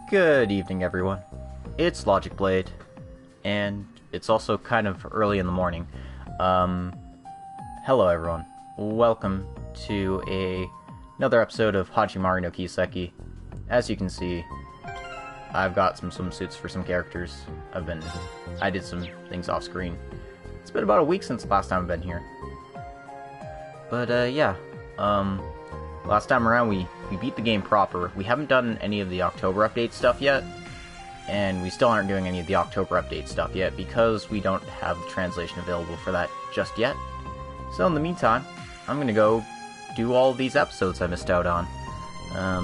Good evening, everyone. It's Logic Blade, and it's also kind of early in the morning. Hello, everyone. Welcome to another episode of Hajimari no Kiseki. As you can see, I've got some swimsuits for some characters. I did some things off screen. It's been about a week since the last time I've been here. But, last time around we beat the game proper. We haven't done any of the October update stuff yet, and we still aren't doing any of the October update stuff yet because we don't have the translation available for that just yet. So in the meantime, I'm gonna go do all of these episodes I missed out on.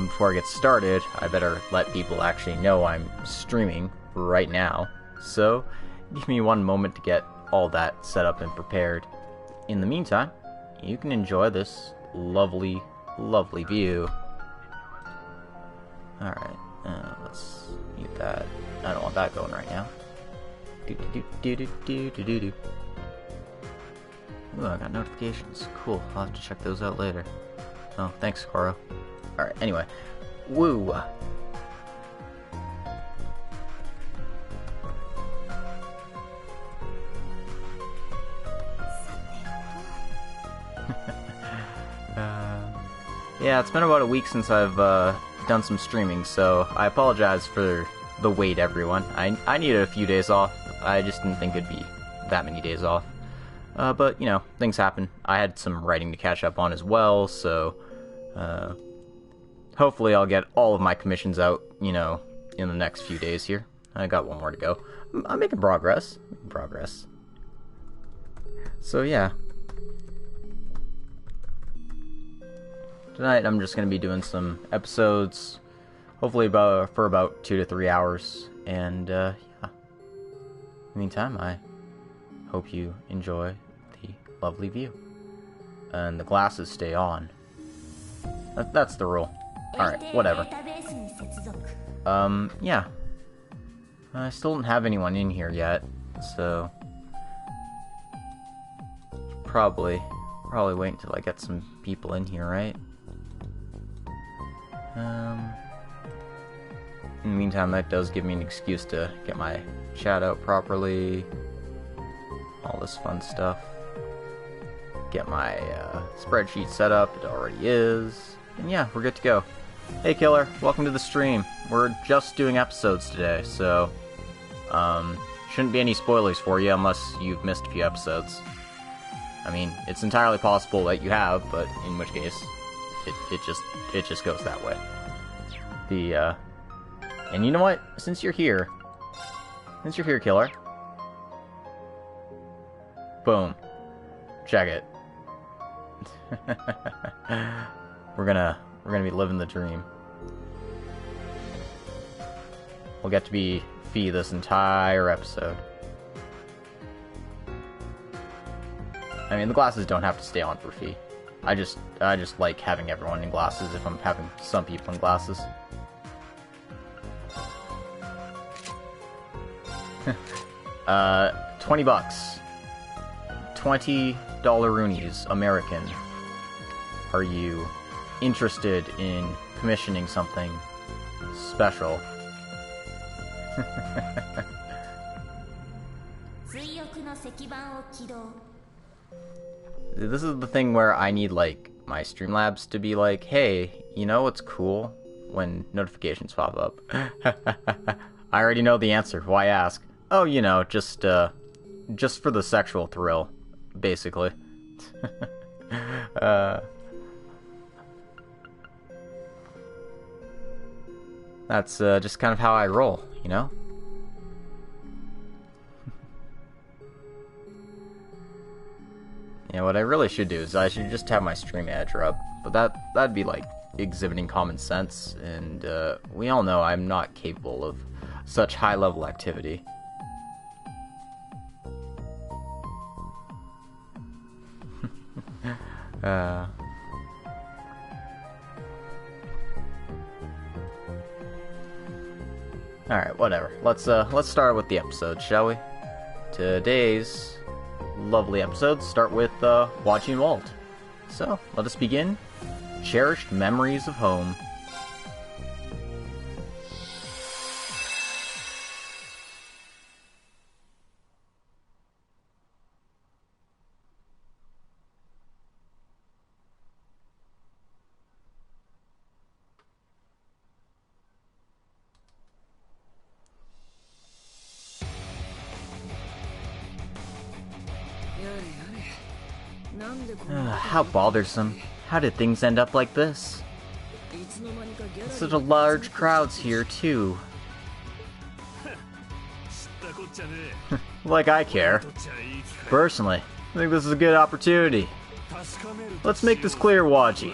Before I get started, I better let people actually know I'm streaming right now. So, give me one moment to get all that set up and prepared. In the meantime, you can enjoy this lovely view. Alright, let's mute that. I don't want that going right now. Ooh, I got notifications. Cool, I'll have to check those out later. Oh, thanks, Koro. Alright, anyway. Woo! Yeah, it's been about a week since I've done some streaming, so I apologize for the wait, everyone. I needed a few days off. I just didn't think it'd be that many days off. But, you know, things happen. I had some writing to catch up on as well, so hopefully I'll get all of my commissions out, you know, in the next few days here. I got one more to go. I'm making progress. So, yeah. Tonight I'm just going to be doing some episodes, hopefully for about 2 to 3 hours, and yeah. In the meantime, I hope you enjoy the lovely view. And the glasses stay on. That's the rule. Alright, whatever. Yeah. I still don't have anyone in here yet, so probably wait until I get some people in here, right? In the meantime, that does give me an excuse to get my chat out properly, all this fun stuff, get my spreadsheet set up. It already is, and yeah, we're good to go. Hey Killer, welcome to the stream. We're just doing episodes today, so shouldn't be any spoilers for you unless you've missed a few episodes. I mean, it's entirely possible that you have, but in which case it just goes that way. And you know what? Since you're here, Killer, boom, check it. We're gonna be living the dream. We'll get to be Fee this entire episode. I mean, the glasses don't have to stay on for Fee. I just like having everyone in glasses if I'm having some people in glasses. $20. $20 roonies, American. Are you interested in commissioning something special? This is the thing where I need, like, my Streamlabs to be like, hey, you know what's cool? When notifications pop up. I already know the answer. Why ask? Oh, you know, just for the sexual thrill, basically. That's just kind of how I roll, you know? Yeah, what I really should do is I should just have my stream manager up, but that'd be like exhibiting common sense, and we all know I'm not capable of such high-level activity. Alright, whatever. Let's start with the episode, shall we? Today's lovely episodes start with watching Walt. So, let us begin. Cherished memories of home. How bothersome. How did things end up like this? Such a large crowds here, too. Like I care. Personally, I think this is a good opportunity. Let's make this clear, Waji.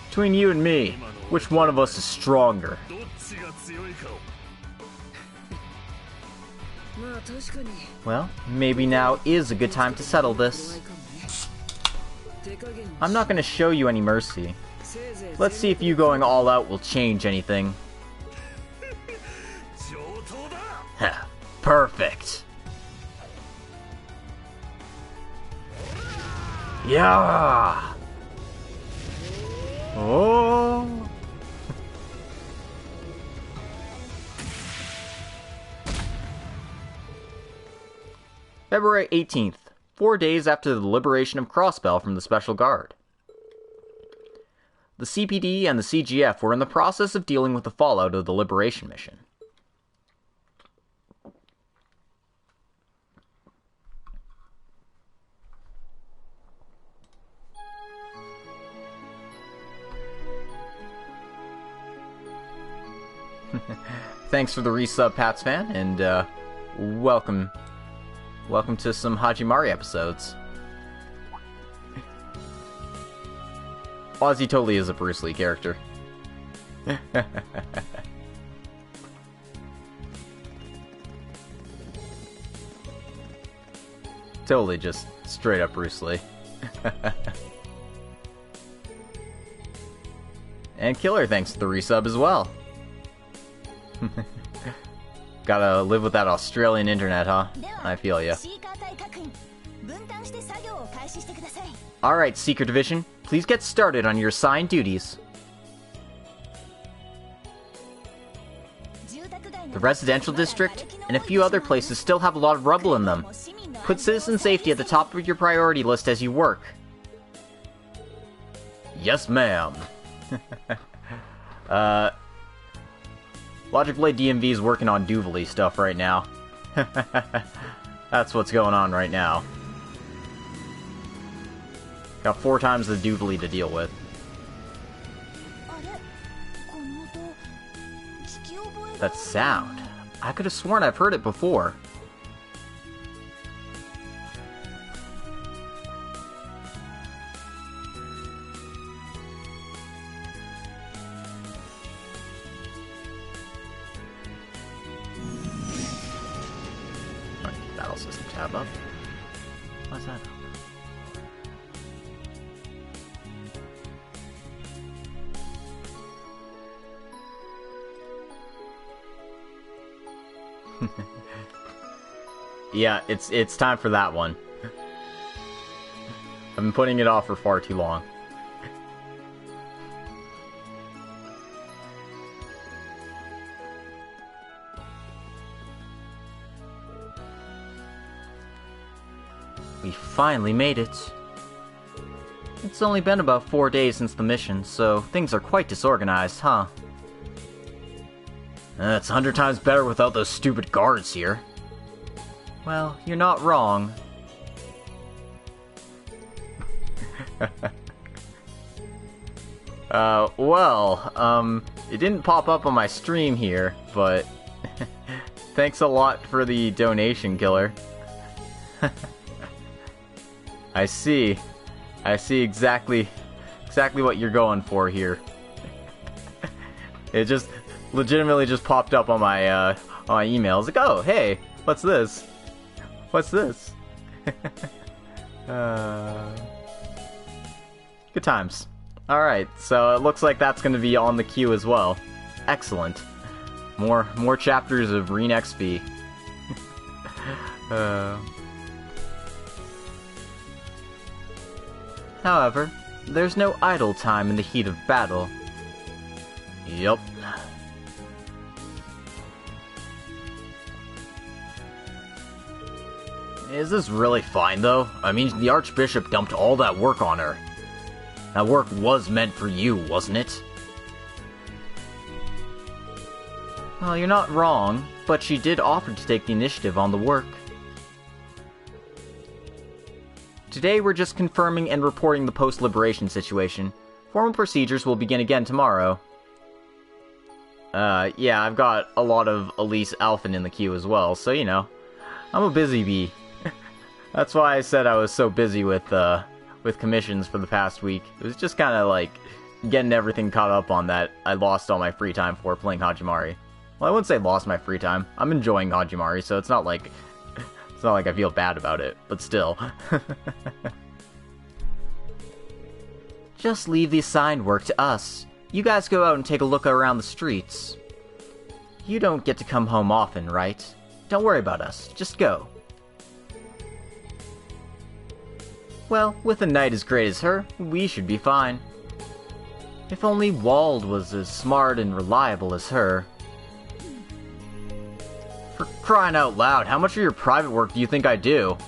Between you and me, which one of us is stronger? Well, maybe now is a good time to settle this. I'm not going to show you any mercy. Let's see if you going all out will change anything. Perfect. Yeah. Oh. February 18th, 4 days after the liberation of Crossbell from the Special Guard. The CPD and the CGF were in the process of dealing with the fallout of the liberation mission. Thanks for the resub, Pats fan, and welcome to some Hajimari episodes. Ozzy totally is a Bruce Lee character. Totally just straight up Bruce Lee. And Killer thanks to the resub as well. Gotta live with that Australian internet, huh? I feel ya. Alright, Seeker Division, please get started on your assigned duties. The residential district and a few other places still have a lot of rubble in them. Put citizen safety at the top of your priority list as you work. Yes, ma'am. Logic Blade DMV is working on Duvally stuff right now. That's what's going on right now. Got 4 times the Duvally to deal with. That sound. I could have sworn I've heard it before. Battle system tab up. What's that? Yeah, it's time for that one. I've been putting it off for far too long. We finally made it. It's only been about 4 days since the mission, so things are quite disorganized, huh? It's 100 times better without those stupid guards here. Well, you're not wrong. It didn't pop up on my stream here, but thanks a lot for the donation, Killer. I see exactly what you're going for here. It just legitimately just popped up on my email. It's like, oh, hey, what's this? What's this? Good times. Alright, so it looks like that's going to be on the queue as well. Excellent. More chapters of Rean XP. However, there's no idle time in the heat of battle. Yup. Is this really fine, though? I mean, the Archbishop dumped all that work on her. That work was meant for you, wasn't it? Well, you're not wrong, but she did offer to take the initiative on the work. To today we're just confirming and reporting the post-liberation situation. Formal procedures will begin again tomorrow. Yeah, I've got a lot of Elise Alphen in the queue as well, so you know, I'm a busy bee. That's why I said I was so busy with commissions for the past week. It was just kind of like getting everything caught up on that I lost all my free time for playing Hajimari. Well, I wouldn't say lost my free time. I'm enjoying Hajimari, so it's not like I feel bad about it, but still. Just leave the assigned work to us. You guys go out and take a look around the streets. You don't get to come home often, right? Don't worry about us. Just go. Well, with a knight as great as her, we should be fine. If only Wald was as smart and reliable as her. For crying out loud, how much of your private work do you think I do?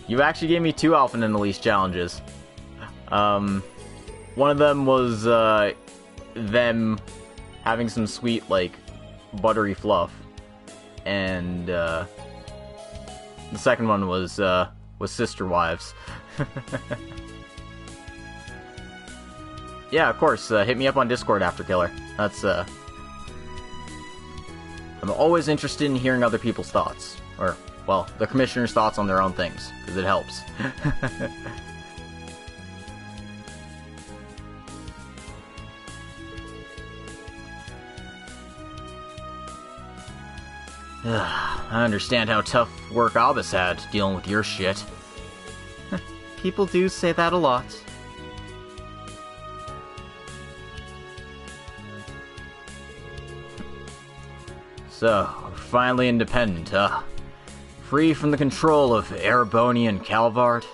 You actually gave me 2 Alphen and Elise challenges. One of them was, them having some sweet, like, buttery fluff. And, the second one was Sister Wives. Yeah, of course, hit me up on Discord after Killer. That's, I'm always interested in hearing other people's thoughts. Or, well, the Commissioner's thoughts on their own things, because it helps. I understand how tough work Abbas had dealing with your shit. People do say that a lot. So, we're finally independent, huh? Free from the control of Ereboni and Calvard?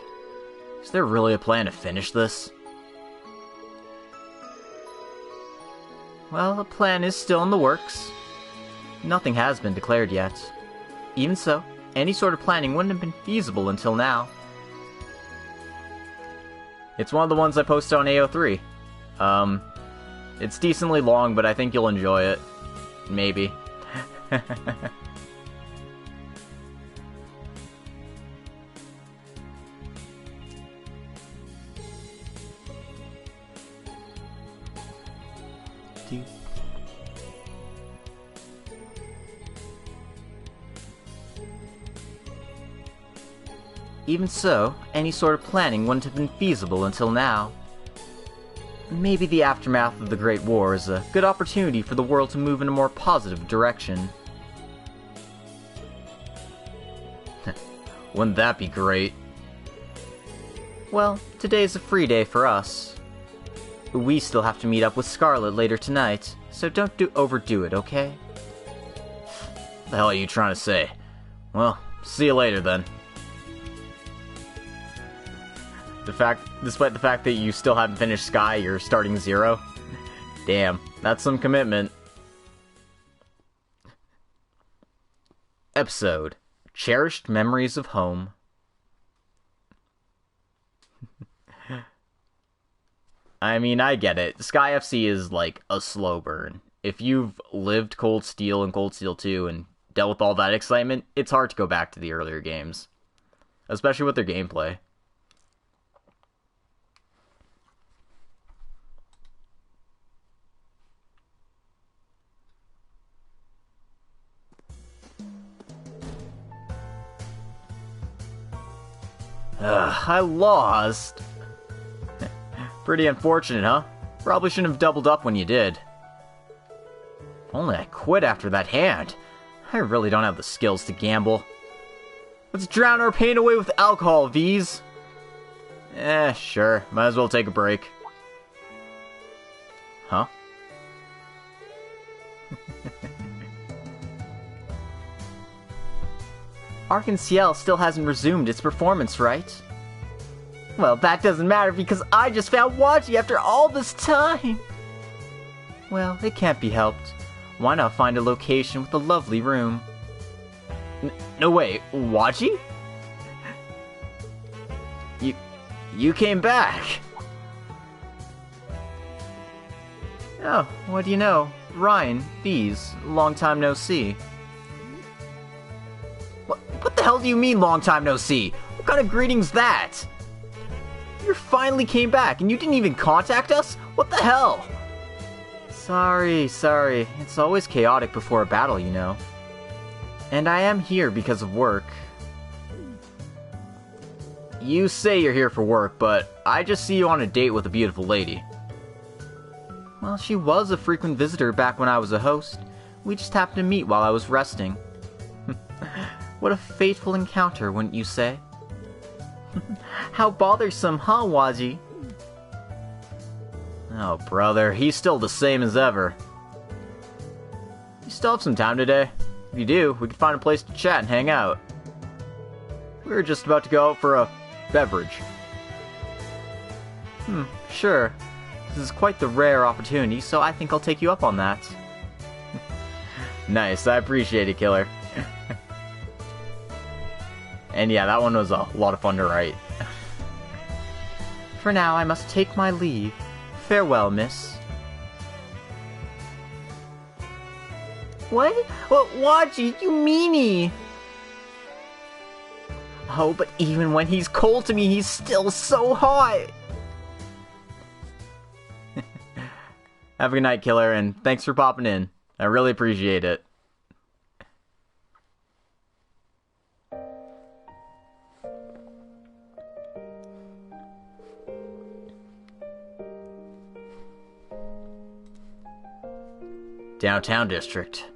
Is there really a plan to finish this? Well, a plan is still in the works. Nothing has been declared yet. Even so, any sort of planning wouldn't have been feasible until now. It's one of the ones I posted on AO3. It's decently long, but I think you'll enjoy it. Maybe. Even so, any sort of planning wouldn't have been feasible until now. Maybe the aftermath of the Great War is a good opportunity for the world to move in a more positive direction. Wouldn't that be great? Well, today's a free day for us. We still have to meet up with Scarlet later tonight, so don't overdo it, okay? What the hell are you trying to say? Well, see you later then. Despite the fact that you still haven't finished Sky, you're starting 0. Damn, that's some commitment. Episode: Cherished Memories of Home. I mean, I get it. Sky FC is like a slow burn. If you've lived Cold Steel and Cold Steel 2 and dealt with all that excitement, it's hard to go back to the earlier games. Especially with their gameplay. I lost. Pretty unfortunate, huh? Probably shouldn't have doubled up when you did. If only I quit after that hand. I really don't have the skills to gamble. Let's drown our pain away with alcohol, V's. Sure. Might as well take a break. Huh? Arc-en-Ciel still hasn't resumed its performance, right? Well, that doesn't matter because I just found Waji after all this time! Well, it can't be helped. Why not find a location with a lovely room? No way, Waji? You came back! Oh, what do you know? Ryan, Bees, long time no see. What the hell do you mean, long time no see? kind of greeting's that? You finally came back, and you didn't even contact us? What the hell? Sorry. It's always chaotic before a battle, you know. And I am here because of work. You say you're here for work, but I just see you on a date with a beautiful lady. Well, she was a frequent visitor back when I was a host. We just happened to meet while I was resting. What a fateful encounter, wouldn't you say? How bothersome, huh, Waji? Oh, brother, he's still the same as ever. You still have some time today? If you do, we could find a place to chat and hang out. We were just about to go out for a beverage. Sure. This is quite the rare opportunity, so I think I'll take you up on that. Nice, I appreciate it, Killer. And yeah, that one was a lot of fun to write. For now, I must take my leave. Farewell, miss. What? What, Waji, you meanie! Oh, but even when he's cold to me, he's still so hot! Have a good night, Killer, and thanks for popping in. I really appreciate it. Downtown district.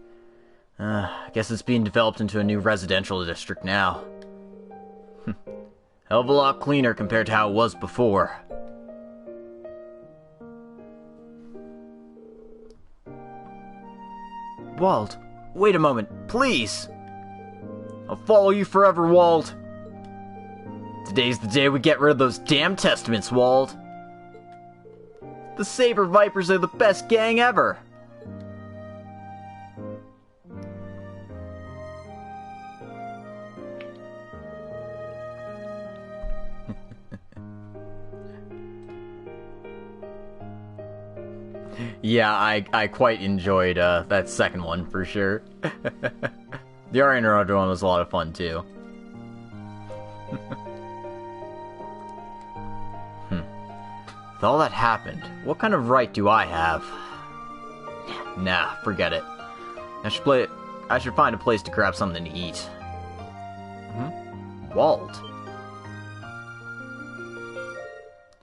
I guess it's being developed into a new residential district now. Hell of a lot cleaner compared to how it was before. Wald, wait a moment, please! I'll follow you forever, Wald. Today's the day we get rid of those damn testaments, Wald. The Saber Vipers are the best gang ever. Yeah, I quite enjoyed that second one, for sure. The Ari Naruto one was a lot of fun, too. With all that happened, what kind of right do I have? Nah, forget it. I should find a place to grab something to eat. Wald.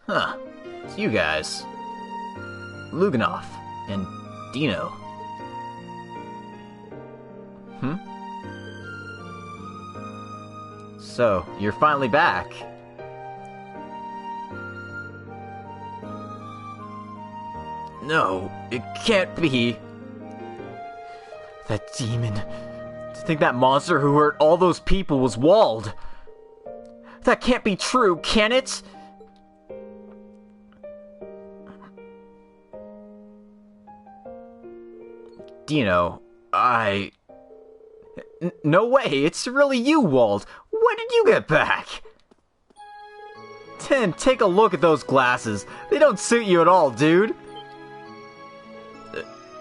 Huh. It's you guys. Luganov and Dino. So, you're finally back. No, it can't be. That demon. To think that monster who hurt all those people was Wald. That can't be true, can it? Dino, no way, it's really you, Wald. When did you get back? Tim, take a look at those glasses. They don't suit you at all, dude.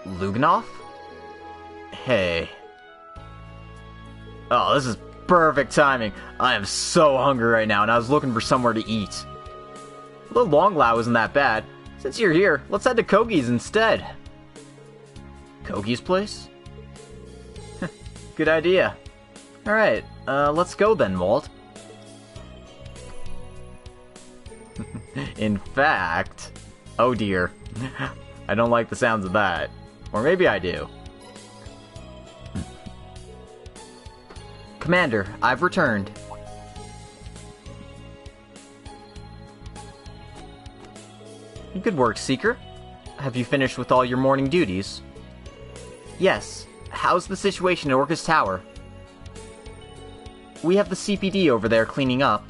Luganov? Hey. Oh, this is perfect timing. I am so hungry right now, and I was looking for somewhere to eat. Although Long Lao isn't that bad. Since you're here, let's head to Kogi's instead. Kogi's place? Good idea. Alright, let's go then, Walt. In fact... Oh dear. I don't like the sounds of that. Or maybe I do. Commander, I've returned. Good work, Seeker. Have you finished with all your morning duties? Yes. How's the situation at Orcus Tower? We have the CPD over there cleaning up.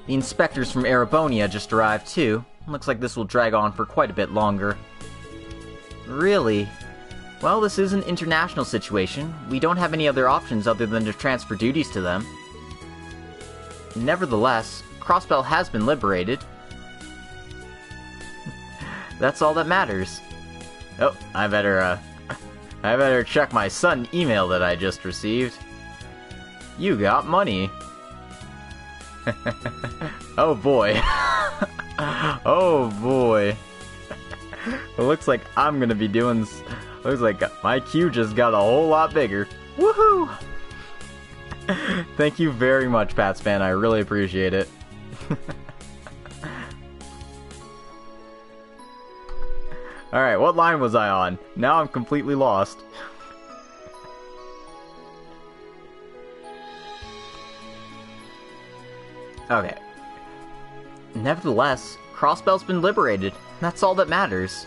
The inspectors from Erebonia just arrived too. Looks like this will drag on for quite a bit longer. Really? Well, this is an international situation. We don't have any other options other than to transfer duties to them. Nevertheless, Crossbell has been liberated. That's all that matters. Oh, I better check my sudden email that I just received. You got money. Oh boy. Oh boy. It looks like I'm gonna be doing... Looks like my queue just got a whole lot bigger. Woohoo! Thank you very much, Patspan. I really appreciate it. Alright, what line was I on? Now I'm completely lost. Okay. Nevertheless, Crossbell's been liberated. That's all that matters.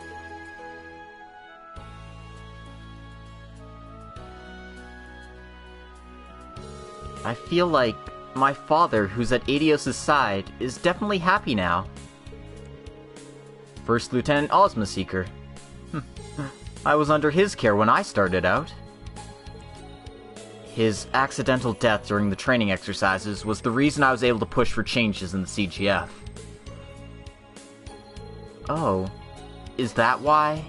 I feel like my father, who's at Adios' side, is definitely happy now. First Lieutenant Ozma Seeker. I was under his care when I started out. His accidental death during the training exercises was the reason I was able to push for changes in the CGF. Oh, is that why?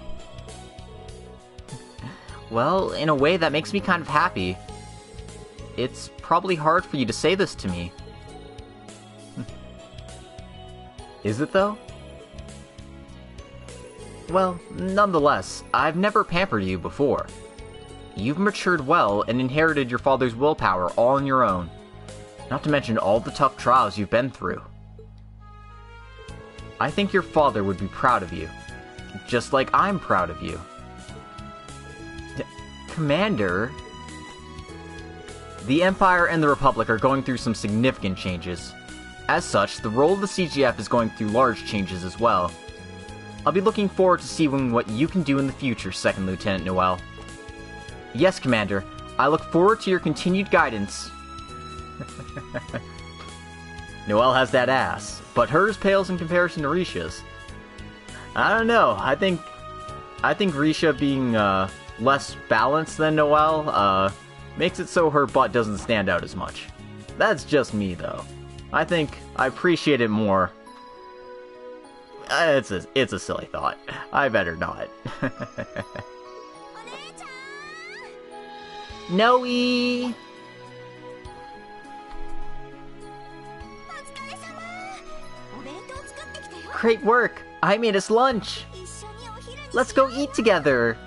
Well, in a way that makes me kind of happy. It's probably hard for you to say this to me. Is it though? Well, nonetheless, I've never pampered you before. You've matured well and inherited your father's willpower all on your own. Not to mention all the tough trials you've been through. I think your father would be proud of you. Just like I'm proud of you. Commander... The Empire and the Republic are going through some significant changes. As such, the role of the CGF is going through large changes as well. I'll be looking forward to seeing what you can do in the future, Second Lieutenant Noel. Yes, Commander. I look forward to your continued guidance. Noelle has that ass, but hers pales in comparison to Risha's. I don't know. I think Risha being less balanced than Noelle makes it so her butt doesn't stand out as much. That's just me, though. I think I appreciate it more. It's a silly thought. I better not. Noe! Great work! I made us lunch! Let's go eat together!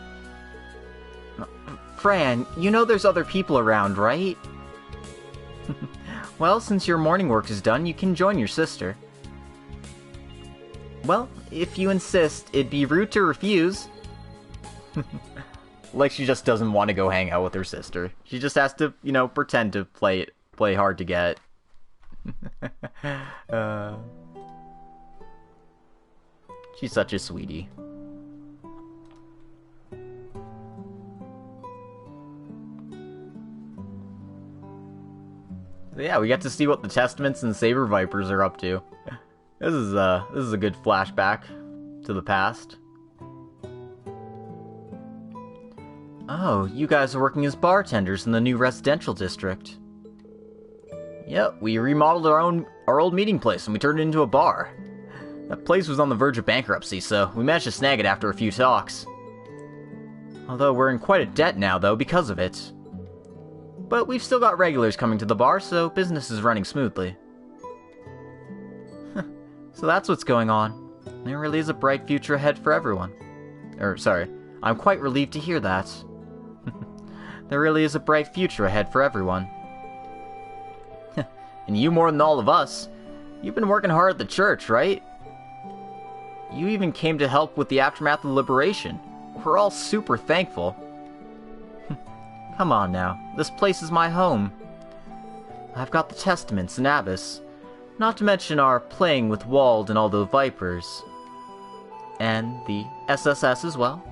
Fran, you know there's other people around, right? Well, since your morning work is done, you can join your sister. Well, if you insist, it'd be rude to refuse. Like she just doesn't want to go hang out with her sister. She just has to, you know, pretend to play hard to get. She's such a sweetie. Yeah, we get to see what the Testaments and Saber Vipers are up to. This is a good flashback to the past. Oh, you guys are working as bartenders in the new residential district. Yep, we remodeled our old meeting place and we turned it into a bar. That place was on the verge of bankruptcy, so we managed to snag it after a few talks. Although we're in quite a debt now, though, because of it. But we've still got regulars coming to the bar, so business is running smoothly. So that's what's going on. There really is a bright future ahead for everyone. Sorry, I'm quite relieved to hear that. There really is a bright future ahead for everyone. And you more than all of us. You've been working hard at the church, right? You even came to help with the aftermath of the liberation. We're all super thankful. Come on now, this place is my home. I've got the Testaments and Abbess, not to mention our playing with Wald and all the Vipers. And the SSS as well.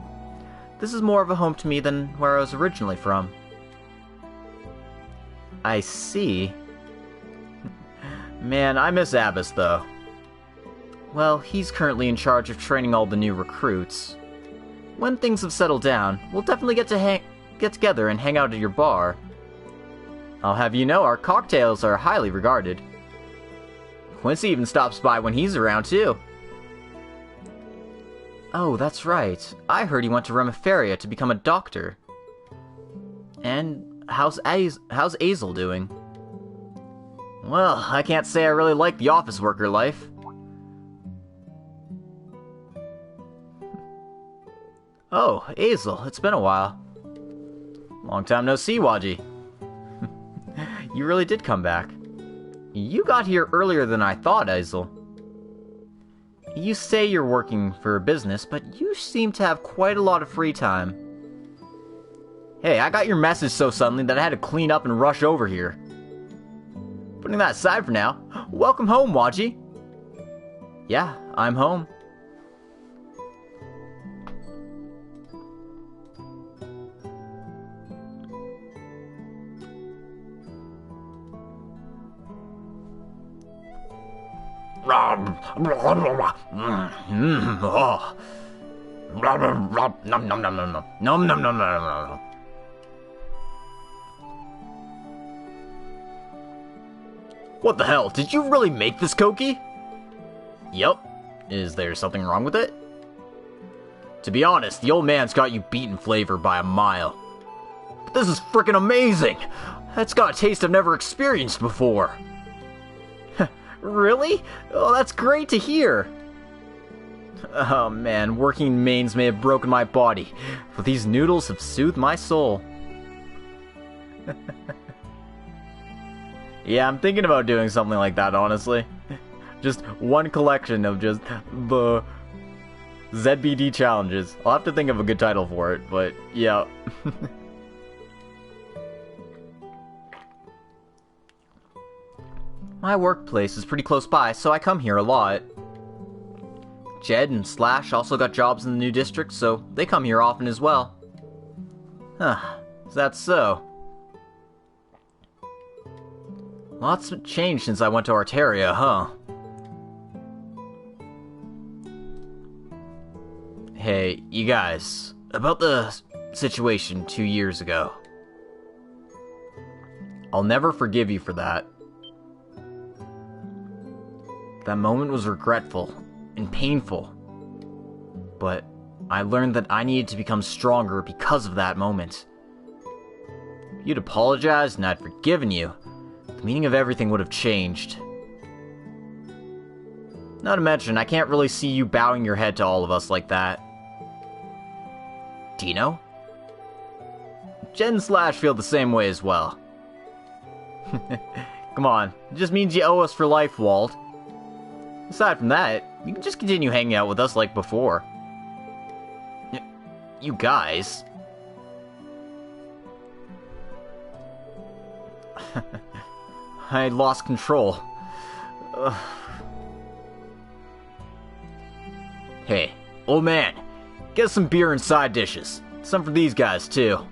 This is more of a home to me than where I was originally from. I see. Man, I miss Abbess though. Well, he's currently in charge of training all the new recruits. When things have settled down, we'll definitely get together and hang out at your bar. I'll have you know our cocktails are highly regarded. Quincy even stops by when he's around too. Oh, that's right. I heard he went to Remiferia to become a doctor. And how's Azel doing? Well, I can't say I really like the office worker life. Oh, Hazel, it's been a while. Long time no see, Waji. You really did come back. You got here earlier than I thought, Hazel. You say you're working for a business, but you seem to have quite a lot of free time. Hey, I got your message so suddenly that I had to clean up and rush over here. Putting that aside for now, welcome home, Waji. Yeah, I'm home. What the hell? Did you really make this, Koki? Yup. Is there something wrong with it? To be honest, the old man's got you beat in flavor by a mile. But this is frickin' amazing! That's got a taste I've never experienced before. Really? Oh, that's great to hear. Oh man, working mains may have broken my body, but these noodles have soothed my soul. Yeah, I'm thinking about doing something like that, honestly. Just one collection of just the ZBD challenges. I'll have to think of a good title for it, but yeah. My workplace is pretty close by, so I come here a lot. Jed and Slash also got jobs in the new district, so they come here often as well. Huh, is that so? Lots have changed since I went to Arteria, huh? Hey, you guys, about the situation 2 years ago. I'll never forgive you for that. That moment was regretful and painful, but I learned that I needed to become stronger because of that moment. If you'd apologized and I'd forgiven you, the meaning of everything would have changed. Not to mention, I can't really see you bowing your head to all of us like that. Dino? Jen and Slash feel the same way as well. Come on, it just means you owe us for life, Walt. Aside from that, you can just continue hanging out with us like before. You guys... I lost control. Ugh. Hey, old man, get us some beer and side dishes. Some for these guys, too.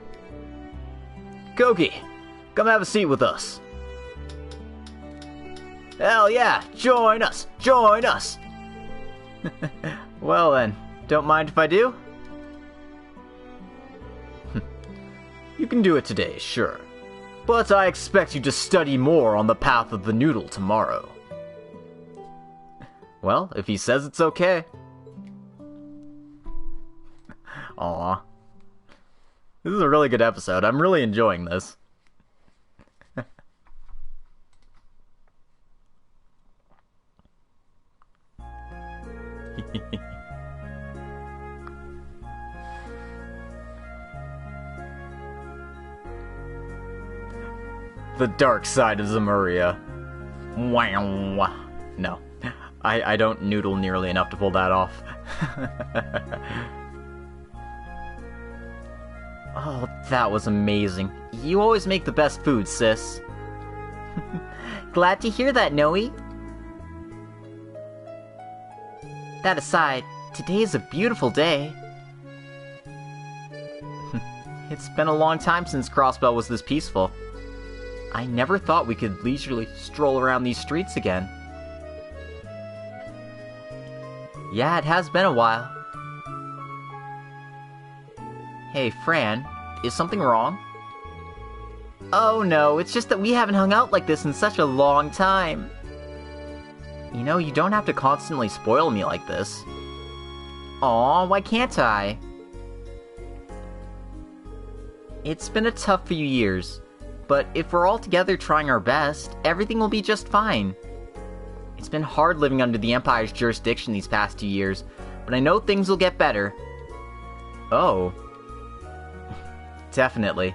Koki, come have a seat with us. Hell yeah, join us, join us! Well then, don't mind if I do? You can do it today, sure. But I expect you to study more on the path of the noodle tomorrow. Well, if he says it's okay. Aw. This is a really good episode. I'm really enjoying this. The dark side of Zemuria. Wow. No. I don't noodle nearly enough to pull that off. Oh, that was amazing. You always make the best food, sis. Glad to hear that, Noe. That aside, today is a beautiful day. It's been a long time since Crossbell was this peaceful. I never thought we could leisurely stroll around these streets again. Yeah, it has been a while. Hey, Fran, is something wrong? Oh no, it's just that we haven't hung out like this in such a long time. You know, you don't have to constantly spoil me like this. Aw, why can't I? It's been a tough few years, but if we're all together trying our best, everything will be just fine. It's been hard living under the Empire's jurisdiction these past 2 years, but I know things will get better. Oh. Definitely.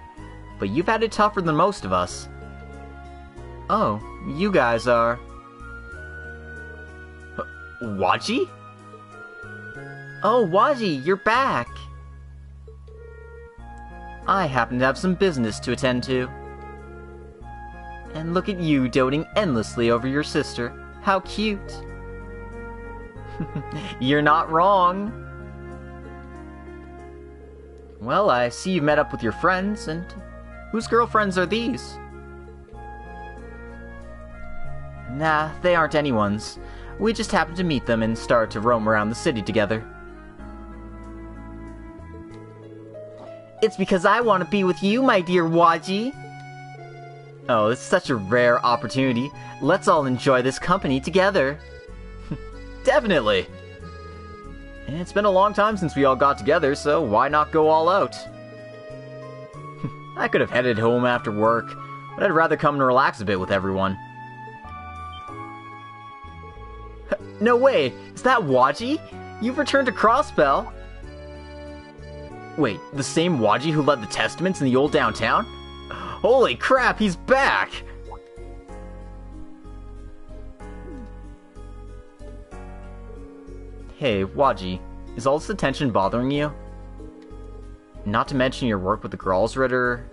But you've had it tougher than most of us. Oh, you guys are... Waji? Oh, Waji, you're back! I happen to have some business to attend to. And look at you doting endlessly over your sister. How cute. You're not wrong. Well, I see you've met up with your friends, and whose girlfriends are these? Nah, they aren't anyone's. We just happened to meet them and started to roam around the city together. It's because I want to be with you, my dear Waji. Oh, it's such a rare opportunity. Let's all enjoy this company together. Definitely. And it's been a long time since we all got together, so why not go all out? I could have headed home after work, but I'd rather come and relax a bit with everyone. No way! Is that Waji? You've returned to Crossbell? Wait, the same Waji who led the Testaments in the old downtown? Holy crap, he's back! Hey, Waji, is all this attention bothering you? Not to mention your work with the Gralsritter.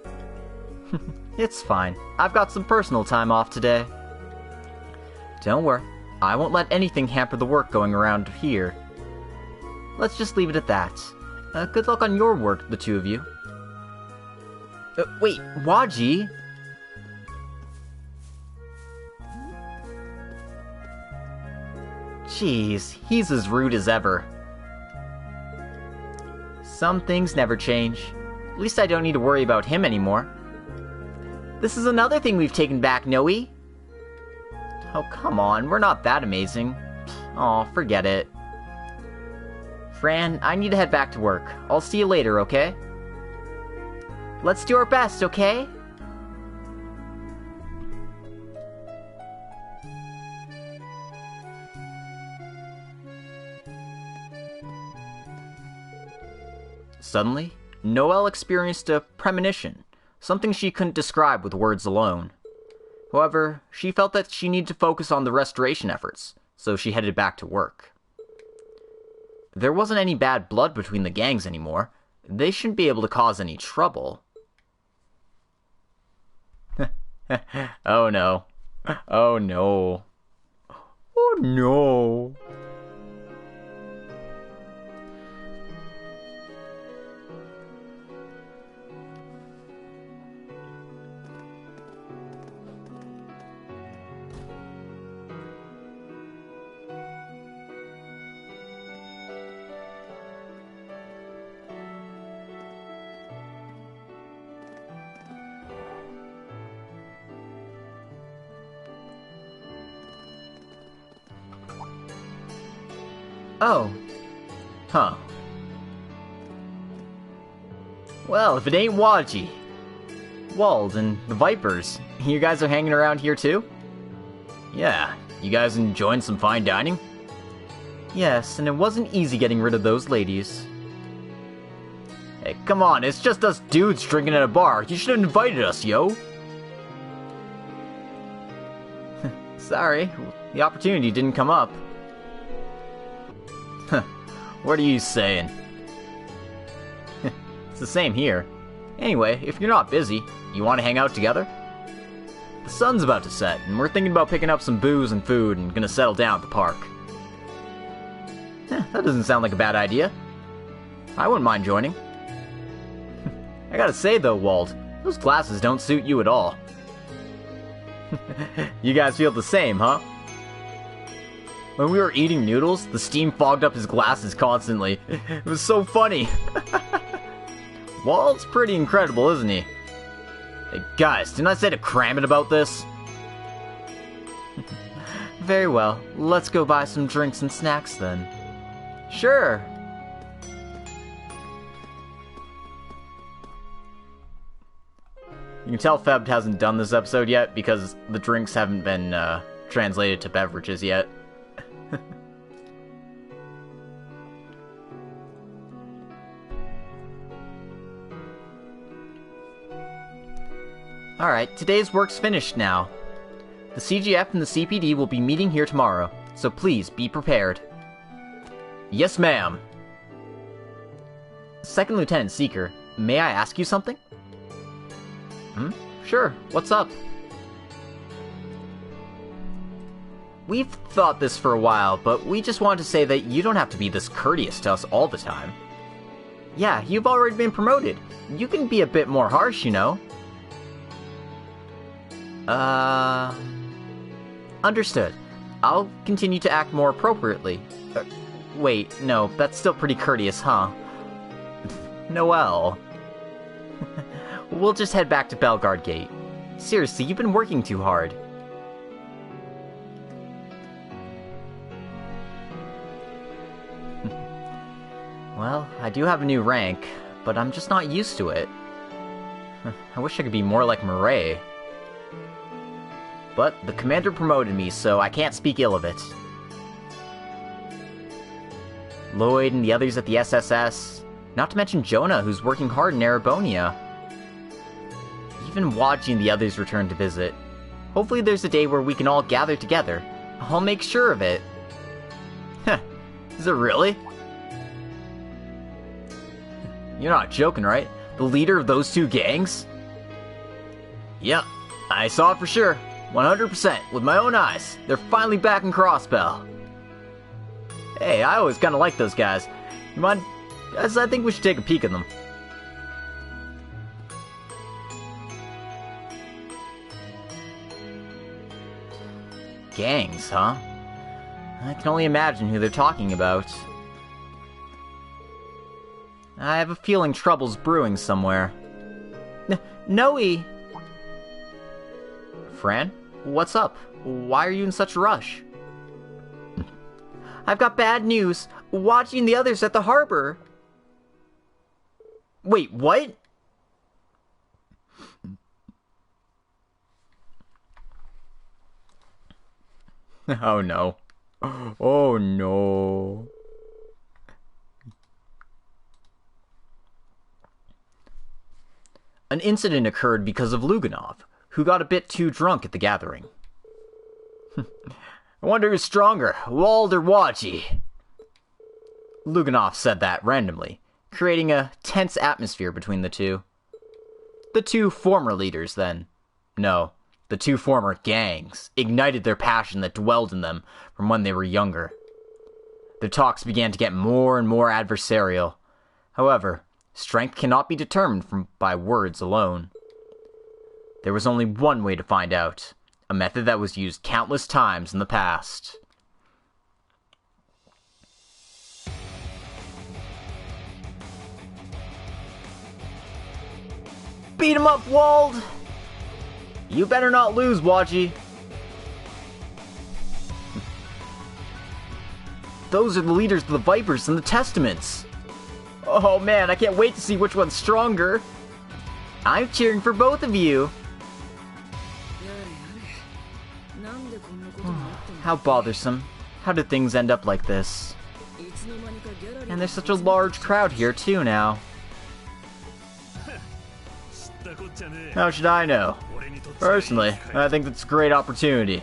It's fine. I've got some personal time off today. Don't worry. I won't let anything hamper the work going around here. Let's just leave it at that. Good luck on your work, the two of you. Wait, Waji? Jeez, he's as rude as ever. Some things never change. At least I don't need to worry about him anymore. This is another thing we've taken back, Noe. Oh, come on, we're not that amazing. Aw, forget it. Fran, I need to head back to work. I'll see you later, okay? Let's do our best, okay? Suddenly, Noelle experienced a premonition, something she couldn't describe with words alone. However, she felt that she needed to focus on the restoration efforts, so she headed back to work. There wasn't any bad blood between the gangs anymore. They shouldn't be able to cause any trouble. Oh no. Oh no. Oh no. Oh. Huh. Well, if it ain't Waji. Wald and the Vipers. You guys are hanging around here too? Yeah. You guys enjoying some fine dining? Yes, and it wasn't easy getting rid of those ladies. Hey, come on, it's just us dudes drinking at a bar. You should have invited us, yo. Sorry, the opportunity didn't come up. What are you saying? It's the same here. Anyway, if you're not busy, you want to hang out together? The sun's about to set, and we're thinking about picking up some booze and food and gonna settle down at the park. That doesn't sound like a bad idea. I wouldn't mind joining. I gotta say though, Walt, those glasses don't suit you at all. You guys feel the same, huh? When we were eating noodles, the steam fogged up his glasses constantly. It was so funny. Walt's pretty incredible, isn't he? Hey, guys, didn't I say to cram it about this? Very well. Let's go buy some drinks and snacks then. Sure. You can tell Feb hasn't done this episode yet because the drinks haven't been translated to beverages yet. Alright, today's work's finished now. The CGF and the CPD will be meeting here tomorrow, so please be prepared. Yes, ma'am. Second Lieutenant Seeker, may I ask you something? Sure, what's up? We've thought this for a while, but we just wanted to say that you don't have to be this courteous to us all the time. Yeah, you've already been promoted. You can be a bit more harsh, you know. Understood. I'll continue to act more appropriately. Wait, no, that's still pretty courteous, huh? Noelle. We'll just head back to Bellegarde Gate. Seriously, you've been working too hard. Well, I do have a new rank, but I'm just not used to it. I wish I could be more like Murray. But the commander promoted me, so I can't speak ill of it. Lloyd and the others at the SSS, not to mention Jonah, who's working hard in Erebonia. Even Waji and the others return to visit. Hopefully there's a day where we can all gather together. I'll make sure of it. Heh, is it really? You're not joking, right? The leader of those two gangs? Yep, I saw it for sure. 100%, with my own eyes. They're finally back in Crossbell. Hey, I always kinda like those guys. You mind? I think we should take a peek at them. Gangs, huh? I can only imagine who they're talking about. I have a feeling trouble's brewing somewhere. Noe! Fran? What's up? Why are you in such a rush? I've got bad news. Watching the others at the harbor. Wait, what? Oh no. Oh no. An incident occurred because of Luganov, who got a bit too drunk at the gathering. I wonder who's stronger, Wald or Waji? Luganov said that randomly, creating a tense atmosphere between the two. The two former leaders, then. No, the two former gangs ignited their passion that dwelled in them from when they were younger. Their talks began to get more and more adversarial. However, strength cannot be determined by words alone. There was only one way to find out, a method that was used countless times in the past. Beat him up, Wald! You better not lose, Waji. Those are the leaders of the Vipers and the Testaments. Oh man, I can't wait to see which one's stronger. I'm cheering for both of you. How bothersome. How did things end up like this? And there's such a large crowd here too now. How should I know? Personally, I think that's a great opportunity.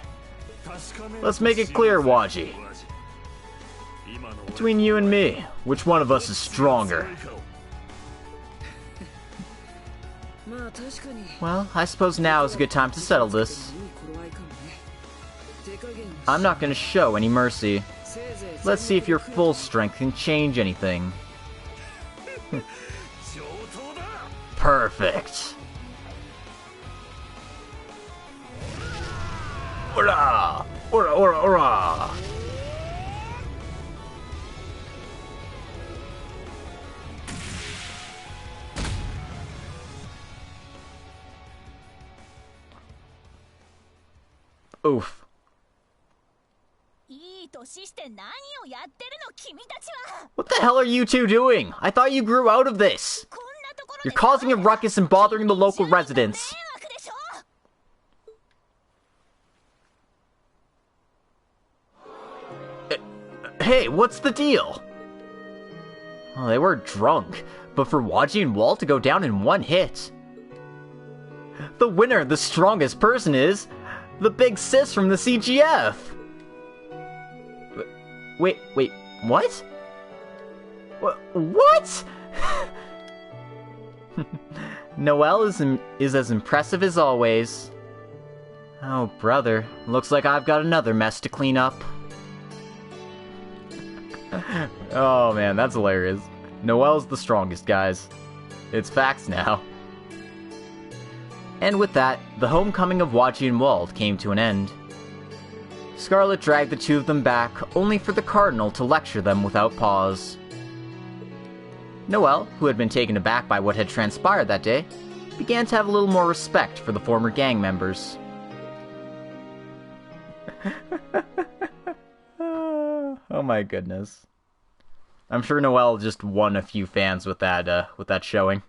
Let's make it clear, Waji. Between you and me, which one of us is stronger? Well, I suppose now is a good time to settle this. I'm not going to show any mercy. Let's see if your full strength can change anything. Perfect. Ora! Ora, ora, ora! Oof. What the hell are you two doing? I thought you grew out of this. You're causing a ruckus and bothering the local residents. Hey, what's the deal? Well, they were drunk, but for Waji and Wall to go down in one hit. The winner, the strongest person is the big sis from the CGF. Wait, what? What? Noelle is as impressive as always. Oh, brother, looks like I've got another mess to clean up. Oh man, that's hilarious. Noelle's the strongest, guys. It's facts now. And with that, the homecoming of Waji and Wald came to an end. Scarlet dragged the two of them back, only for the Cardinal to lecture them without pause. Noelle, who had been taken aback by what had transpired that day, began to have a little more respect for the former gang members. Oh my goodness. I'm sure Noelle just won a few fans with that showing.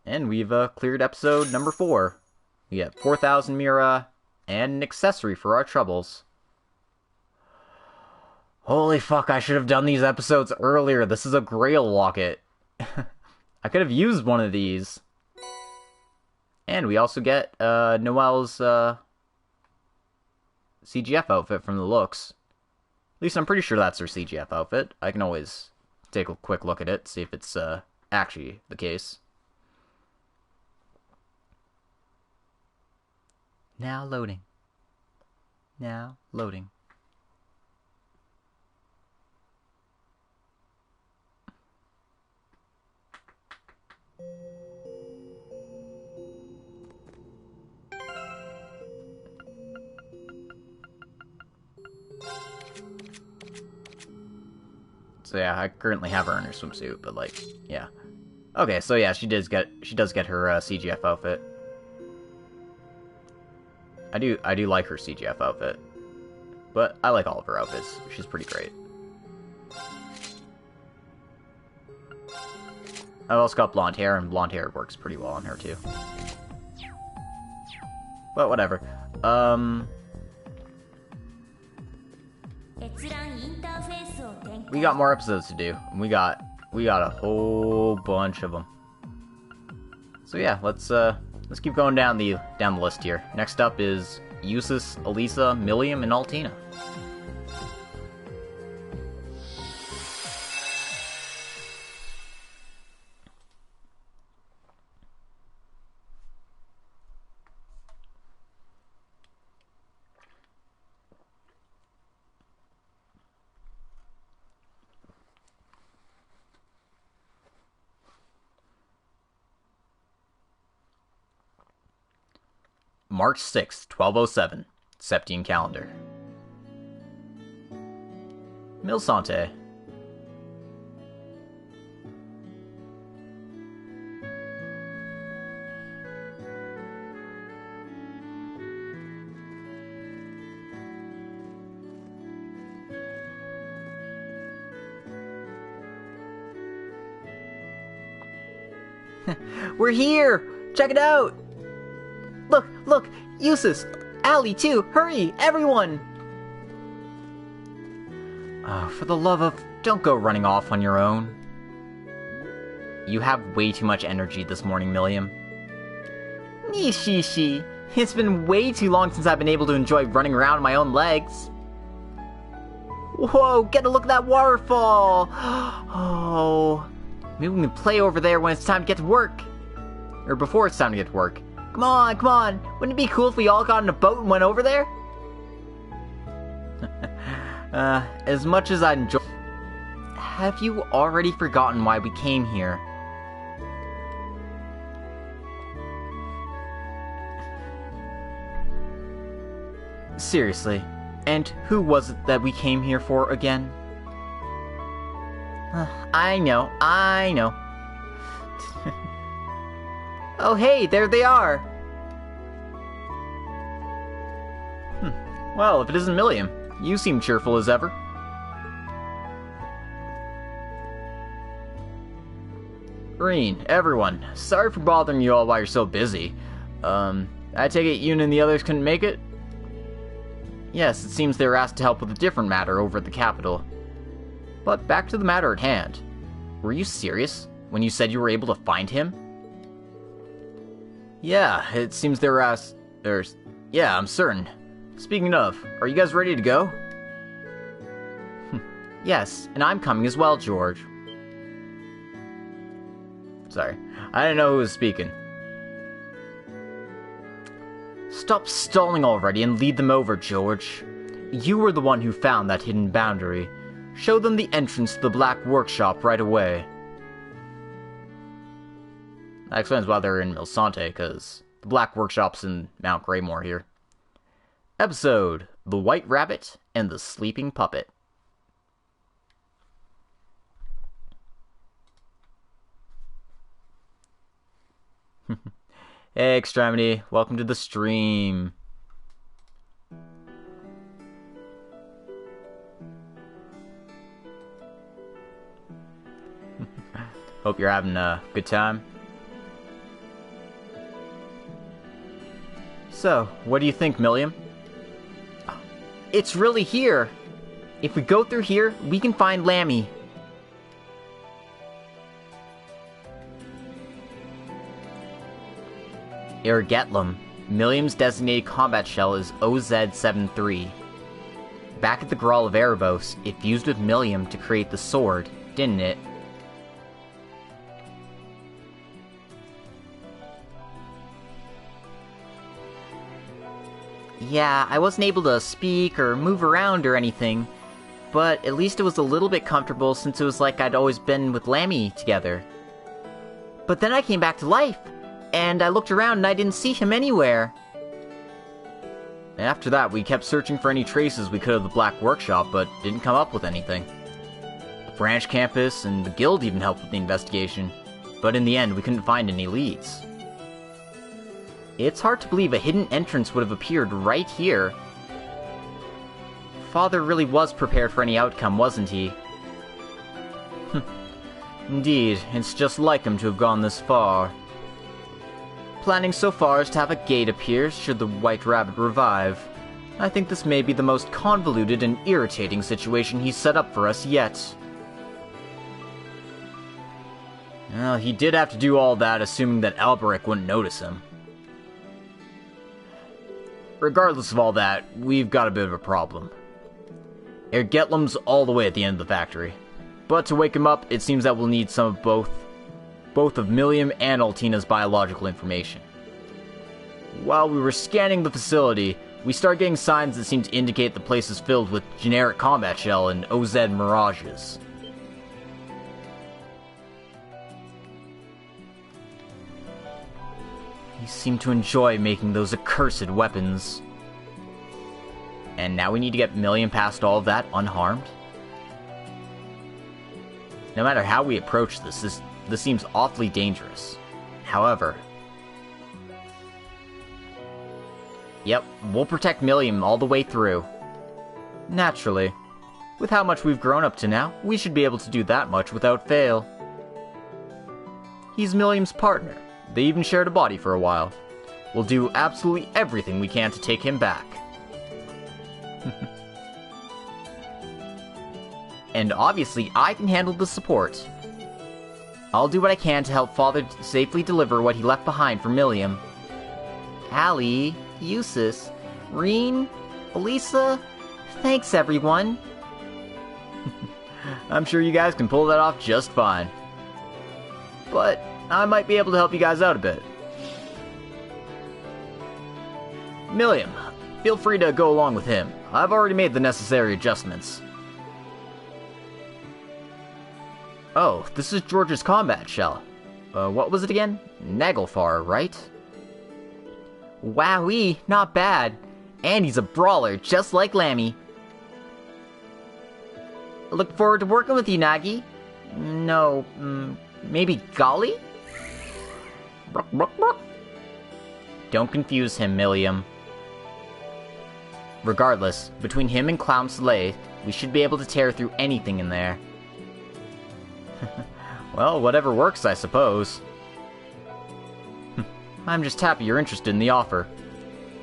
And we've cleared episode number 4. We get 4,000 Mira and an accessory for our troubles. Holy fuck, I should have done these episodes earlier. This is a Grail locket. I could have used one of these. And we also get Noelle's CGF outfit from the looks. At least I'm pretty sure that's her CGF outfit. I can always take a quick look at it, see if it's actually the case. Now loading. Now loading. So yeah, I currently have her in her swimsuit, but like, yeah. Okay, so yeah, she does get her CGF outfit. I do like her CGF outfit, but I like all of her outfits. She's pretty great. I've also got blonde hair, and blonde hair works pretty well on her too. But whatever. We got more episodes to do. And we got a whole bunch of them. So yeah, let's keep going down the list here. Next up is Eustace, Elisa, Milliam, and Altina. March 6th, 1207, Septine calendar. Mille Sante. We're here! Check it out! Look! Eustace! Allie, too! Hurry! Everyone! Oh, for the love of... Don't go running off on your own. You have way too much energy this morning, Milliam. Nishishi. It's been way too long since I've been able to enjoy running around on my own legs. Whoa, get a look at that waterfall! Oh... Maybe we can play over there when it's time to get to work. Or before it's time to get to work. Come on! Wouldn't it be cool if we all got in a boat and went over there? As much as I enjoy... Have you already forgotten why we came here? Seriously, and who was it that we came here for again? I know. Oh hey, there they are! Well, if it isn't Milliam, you seem cheerful as ever. Rean, everyone, sorry for bothering you all while you're so busy. I take it you and the others couldn't make it? Yes, it seems they were asked to help with a different matter over at the capital. But back to the matter at hand. Were you serious when you said you were able to find him? Yeah, it seems they were asked... yeah, I'm certain. Speaking of, are you guys ready to go? Yes, and I'm coming as well, George. Sorry, I didn't know who was speaking. Stop stalling already and lead them over, George. You were the one who found that hidden boundary. Show them the entrance to the Black Workshop right away. That explains why they're in Milsante, because the Black Workshop's in Mount Greymore here. Episode: The White Rabbit and the Sleeping Puppet. Hey, Extremity, welcome to the stream. Hope you're having a good time. So, what do you think, Milliam? It's really here. If we go through here, we can find Lammy. Ergetlum. Milliam's designated combat shell is OZ-73. Back at the Grawl of Erebos, it fused with Milliam to create the sword, didn't it? Yeah, I wasn't able to speak or move around or anything, but at least it was a little bit comfortable since it was like I'd always been with Lammy together. But then I came back to life, and I looked around and I didn't see him anywhere. After that, we kept searching for any traces we could of the Black Workshop, but didn't come up with anything. The branch campus and the guild even helped with the investigation, but in the end we couldn't find any leads. It's hard to believe a hidden entrance would have appeared right here. Father really was prepared for any outcome, wasn't he? Indeed, it's just like him to have gone this far. Planning so far as to have a gate appear should the White Rabbit revive. I think this may be the most convoluted and irritating situation he's set up for us yet. Well, he did have to do all that assuming that Alberic wouldn't notice him. Regardless of all that, we've got a bit of a problem. Ergetlum's all the way at the end of the factory. But to wake him up, it seems that we'll need some of both of Milliam and Altina's biological information. While we were scanning the facility, we started getting signs that seemed to indicate the place is filled with generic combat shell and OZ mirages. He seemed to enjoy making those accursed weapons. And now we need to get Milliam past all of that unharmed? No matter how we approach this seems awfully dangerous. However... Yep, we'll protect Milliam all the way through. Naturally. With how much we've grown up to now, we should be able to do that much without fail. He's Milliam's partner. They even shared a body for a while. We'll do absolutely everything we can to take him back. And obviously, I can handle the support. I'll do what I can to help Father safely deliver what he left behind for Milliam. Allie, Eustace, Rean, Elisa, thanks everyone. I'm sure you guys can pull that off just fine. But I might be able to help you guys out a bit. Milliam, feel free to go along with him. I've already made the necessary adjustments. Oh, this is George's combat shell. What was it again? Naglfar, right? Wowee, not bad. And he's a brawler, just like Lammy. Look forward to working with you, Nagi. No, maybe Golly? Don't confuse him, Milliam. Regardless, between him and Clown Slay, we should be able to tear through anything in there. Well, whatever works, I suppose. I'm just happy you're interested in the offer.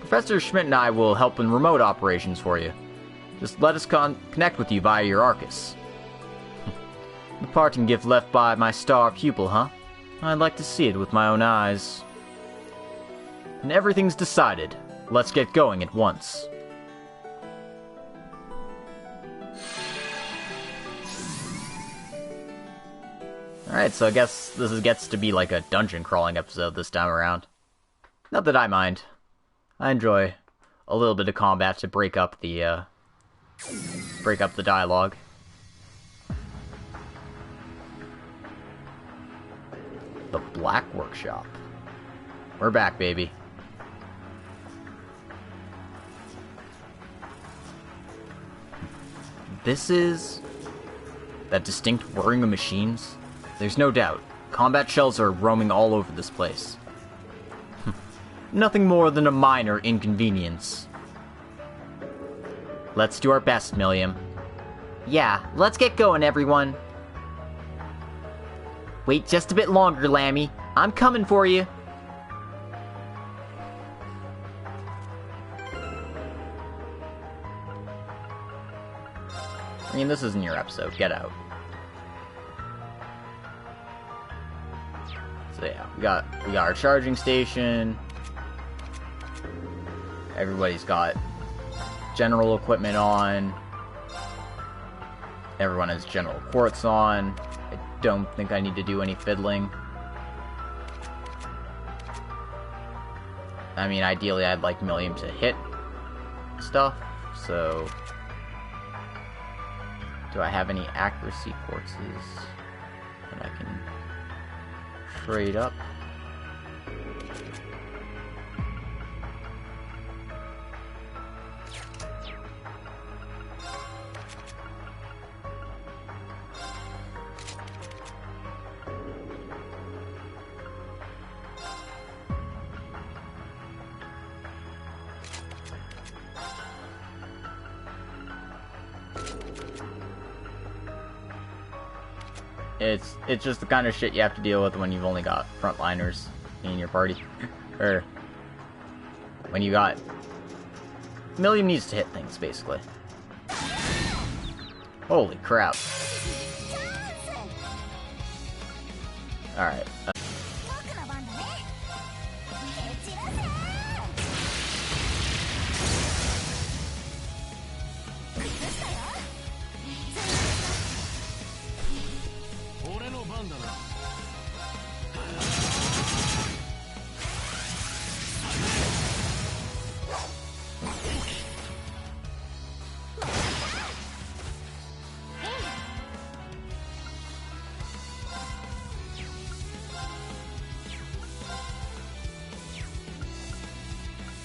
Professor Schmidt and I will help in remote operations for you. Just let us connect with you via your Arcus. The parting gift left by my star pupil, huh? I'd like to see it with my own eyes. And everything's decided. Let's get going at once. Alright, so I guess this gets to be like a dungeon crawling episode this time around. Not that I mind. I enjoy a little bit of combat to break up the dialogue. The Black Workshop. We're back, baby. This is that distinct whirring of machines. There's no doubt. Combat shells are roaming all over this place. Nothing more than a minor inconvenience. Let's do our best, Milliam. Yeah, let's get going, everyone. Wait just a bit longer, Lammy. I'm coming for you. I mean, this isn't your episode. Get out. So yeah, we got our charging station. Everybody's got general equipment on. Everyone has general quartz on. I don't think I need to do any fiddling. I mean, ideally I'd like Milliam to hit stuff, so... Do I have any accuracy quartzes that I can trade up? It's just the kind of shit you have to deal with when you've only got frontliners in your party. Or when you got... Milliam needs to hit things, basically. Holy crap. Alright.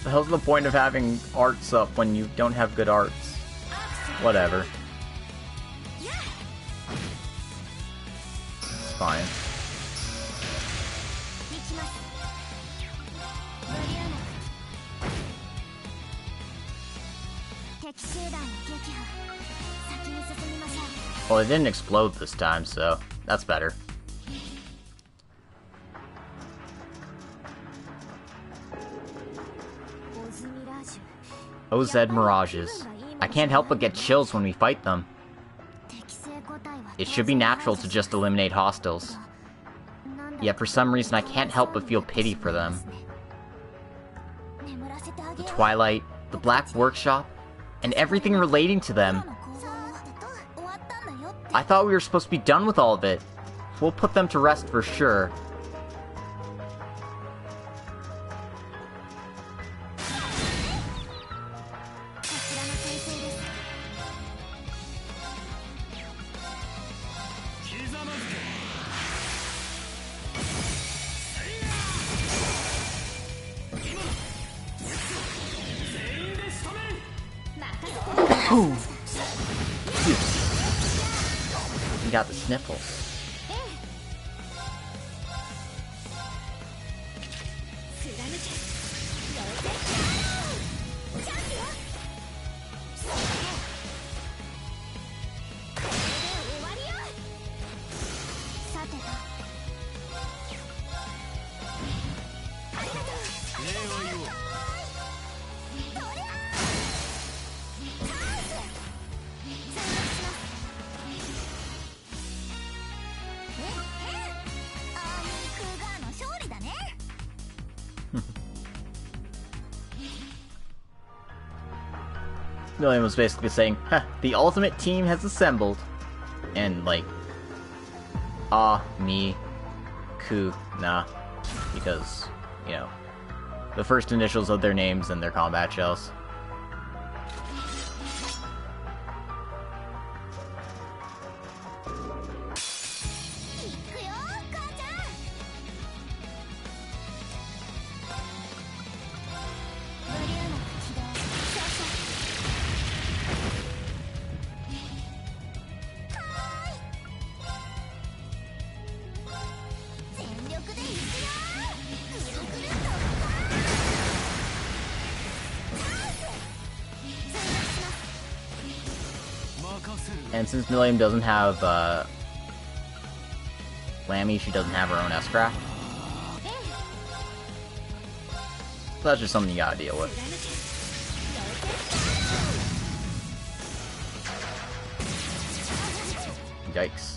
The hell's the point of having arts up when you don't have good arts? Whatever. It's fine. Well, it didn't explode this time, so that's better. OZ Mirages. I can't help but get chills when we fight them. It should be natural to just eliminate hostiles. Yet for some reason I can't help but feel pity for them. The Twilight, the Black Workshop, and everything relating to them. I thought we were supposed to be done with all of it. We'll put them to rest for sure. Ooh. You got the sniffles. Million was basically saying, "Huh, the ultimate team has assembled." And, like, me, ku, na. Because, you know, the first initials of their names and their combat shells. And since Milliam doesn't have, Lammy, she doesn't have her own S-Craft. So that's just something you gotta deal with. Yikes.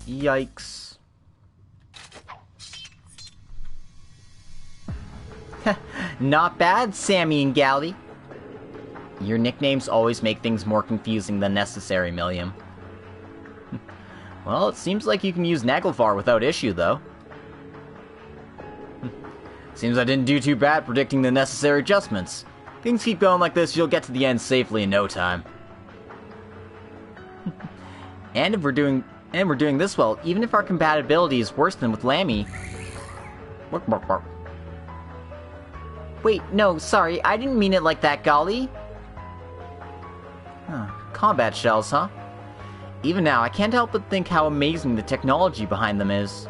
Yikes. Not bad, Sammy and Gally. Your nicknames always make things more confusing than necessary, Milliam. Well, it seems like you can use Naglfar without issue, though. Seems I didn't do too bad predicting the necessary adjustments. Things keep going like this, you'll get to the end safely in no time. And we're doing this well, even if our compatibility is worse than with Lammy. Wait, no, sorry, I didn't mean it like that, Golly. Combat shells, huh? Even now, I can't help but think how amazing the technology behind them is.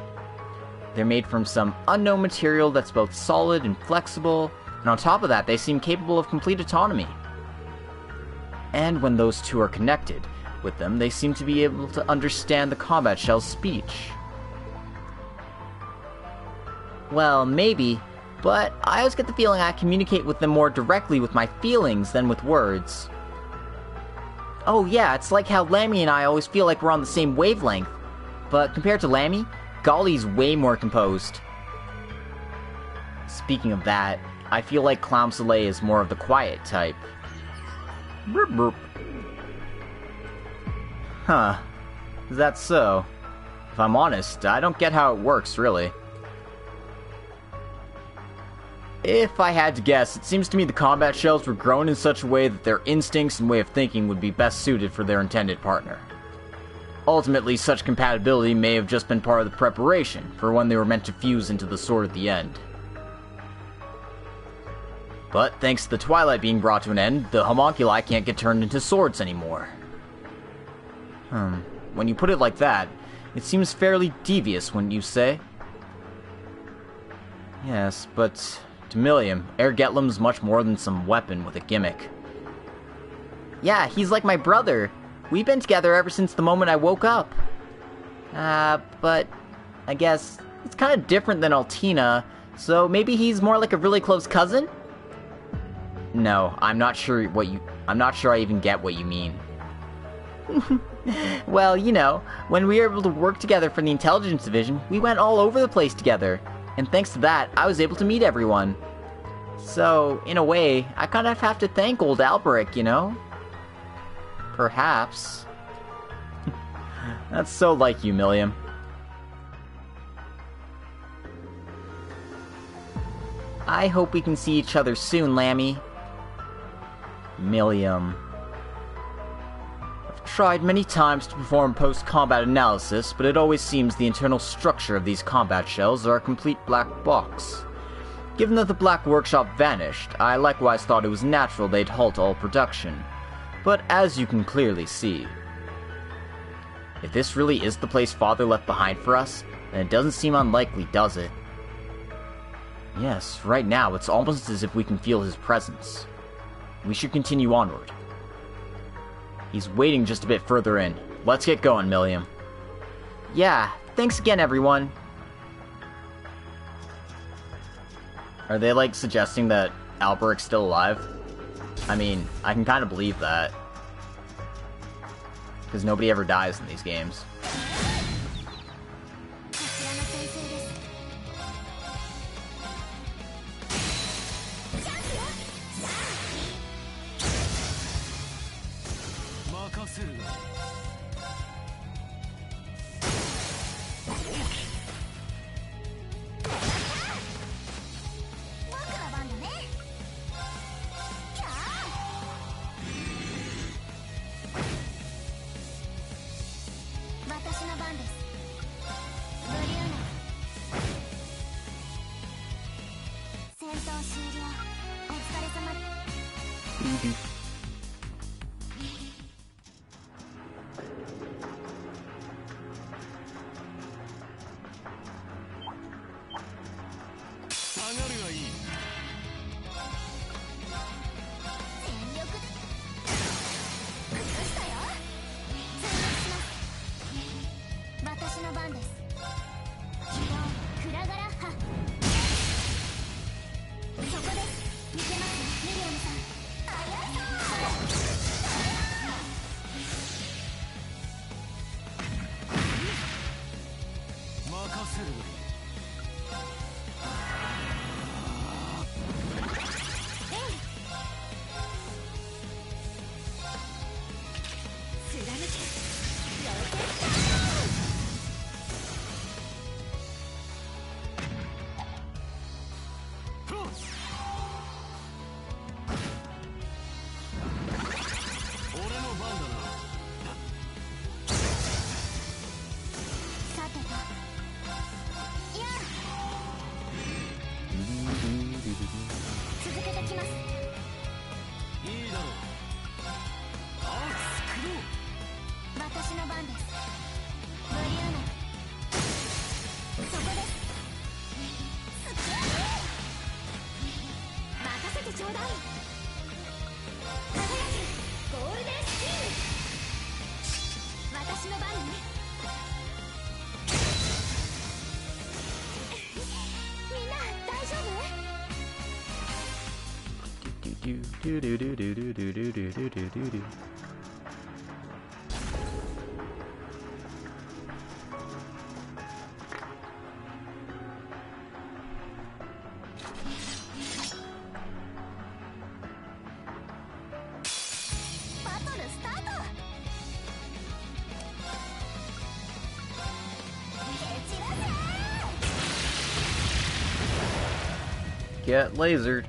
They're made from some unknown material that's both solid and flexible, and on top of that, they seem capable of complete autonomy. And when those two are connected with them, they seem to be able to understand the combat shell's speech. Well, maybe, but I always get the feeling I communicate with them more directly with my feelings than with words. Oh yeah, it's like how Lammy and I always feel like we're on the same wavelength. But compared to Lammy, Golly's way more composed. Speaking of that, I feel like Clown Soleil is more of the quiet type. Burp burp. Huh. Is that so? If I'm honest, I don't get how it works, really. If I had to guess, it seems to me the combat shells were grown in such a way that their instincts and way of thinking would be best suited for their intended partner. Ultimately, such compatibility may have just been part of the preparation for when they were meant to fuse into the sword at the end. But thanks to the Twilight being brought to an end, the homunculi can't get turned into swords anymore. When you put it like that, it seems fairly devious, wouldn't you say? Yes, but to Milliam, Ergetlim's much more than some weapon with a gimmick. Yeah, he's like my brother. We've been together ever since the moment I woke up. But I guess it's kind of different than Altina, so maybe he's more like a really close cousin? No, I'm not sure I even get what you mean. Well, you know, when we were able to work together for the Intelligence Division, we went all over the place together. And thanks to that, I was able to meet everyone. So, in a way, I kind of have to thank old Alberic, you know? Perhaps. That's so like you, Milliam. I hope we can see each other soon, Lammy. Milliam. I've tried many times to perform post-combat analysis, but it always seems the internal structure of these combat shells are a complete black box. Given that the Black Workshop vanished, I likewise thought it was natural they'd halt all production. But as you can clearly see, if this really is the place Father left behind for us, then it doesn't seem unlikely, does it? Yes, right now it's almost as if we can feel his presence. We should continue onward. He's waiting just a bit further in. Let's get going, Milliam. Yeah, thanks again, everyone. Are they, like, suggesting that Alberic's still alive? I mean, I can kind of believe that. Because nobody ever dies in these games. Get lasered.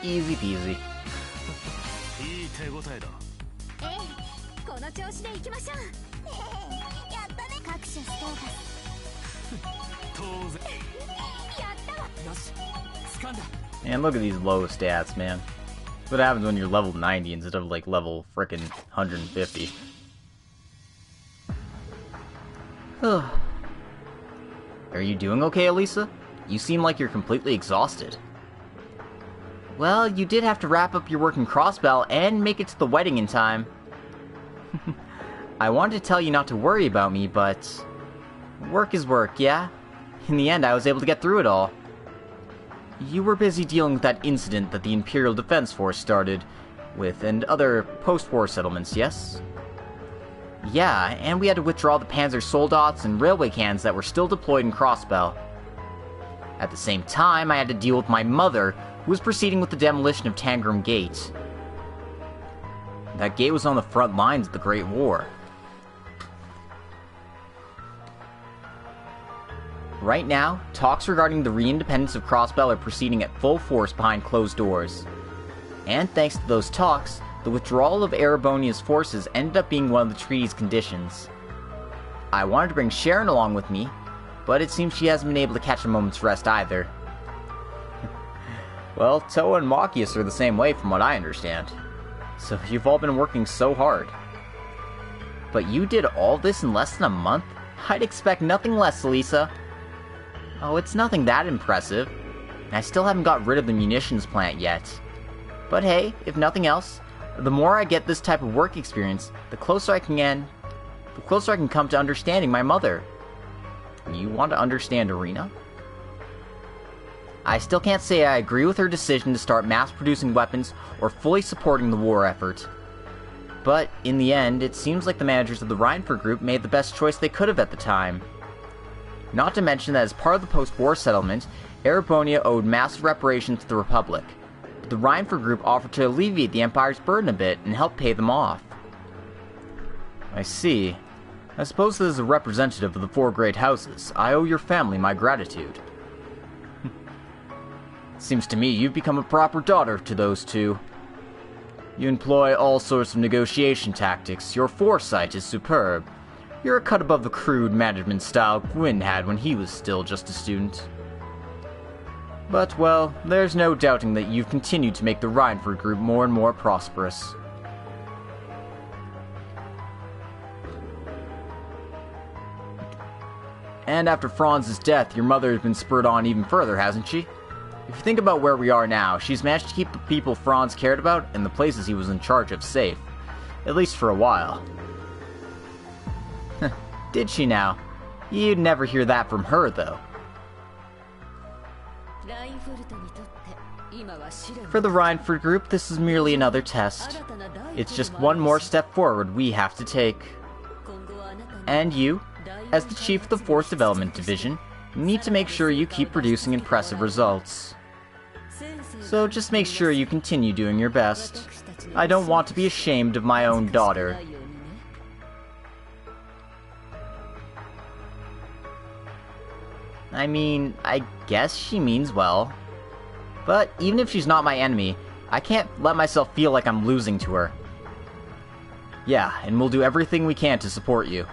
Easy peasy. And look at these low stats, man. What happens when you're level 90 instead of like level frickin' 150? Are you doing okay, Elisa? You seem like you're completely exhausted. Well, you did have to wrap up your work in Crossbell and make it to the wedding in time. I wanted to tell you not to worry about me, but... work is work, yeah? In the end, I was able to get through it all. You were busy dealing with that incident that the Imperial Defense Force started with, and other post-war settlements, yes? Yeah, and we had to withdraw the Panzer Soldats and railway cans that were still deployed in Crossbell. At the same time, I had to deal with my mother, who was proceeding with the demolition of Tangram Gate. That gate was on the front lines of the Great War. Right now, talks regarding the re-independence of Crossbell are proceeding at full force behind closed doors. And thanks to those talks, the withdrawal of Erebonia's forces ended up being one of the treaty's conditions. I wanted to bring Sharon along with me, but it seems she hasn't been able to catch a moment's rest either. Well, Toa and Machias are the same way from what I understand. So you've all been working so hard. But you did all this in less than a month? I'd expect nothing less, Elisa. Oh, it's nothing that impressive. I still haven't got rid of the munitions plant yet. But hey, if nothing else, the more I get this type of work experience, the closer I can come to understanding my mother. You want to understand Irina? I still can't say I agree with her decision to start mass-producing weapons or fully supporting the war effort. But, in the end, it seems like the managers of the Reinford Group made the best choice they could have at the time. Not to mention that as part of the post-war settlement, Erebonia owed massive reparations to the Republic. But the Reinford Group offered to alleviate the Empire's burden a bit and help pay them off. I see. I suppose as a representative of the four great houses, I owe your family my gratitude. Seems to me you've become a proper daughter to those two. You employ all sorts of negotiation tactics. Your foresight is superb. You're a cut above the crude management style Gwyn had when he was still just a student. But, well, there's no doubting that you've continued to make the Reinford Group more and more prosperous. And after Franz's death, your mother has been spurred on even further, hasn't she? If you think about where we are now, she's managed to keep the people Franz cared about and the places he was in charge of safe. At least for a while. Did she now? You'd never hear that from her, though. For the Reinford Group, this is merely another test. It's just one more step forward we have to take. And you, as the Chief of the 4th Development Division, need to make sure you keep producing impressive results. So just make sure you continue doing your best. I don't want to be ashamed of my own daughter. I mean, I guess she means well. But even if she's not my enemy, I can't let myself feel like I'm losing to her. Yeah, and we'll do everything we can to support you.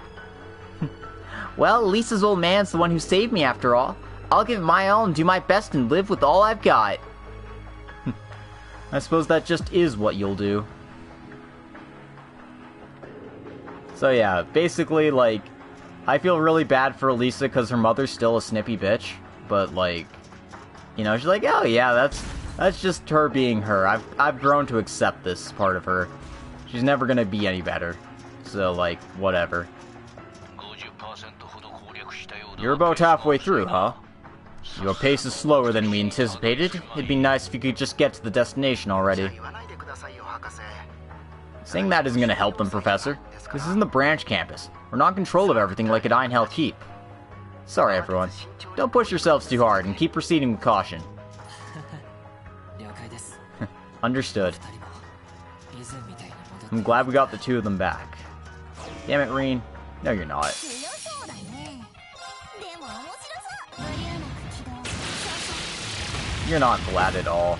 Well, Lisa's old man's the one who saved me after all. I'll give it my all and do my best and live with all I've got. I suppose that just is what you'll do. So yeah, basically, like, I feel really bad for Elisa because her mother's still a snippy bitch. But, like, you know, she's like, oh yeah, that's just her being her. I've grown to accept this part of her. She's never gonna be any better. So, like, whatever. You're about halfway through, huh? Your pace is slower than we anticipated. It'd be nice if you could just get to the destination already. Saying that isn't gonna help them, Professor. This isn't the branch campus. We're not in control of everything like at Einhell Keep. Sorry, everyone. Don't push yourselves too hard and keep proceeding with caution. Understood. I'm glad we got the two of them back. Damn it, Rean. No, you're not. You're not glad at all.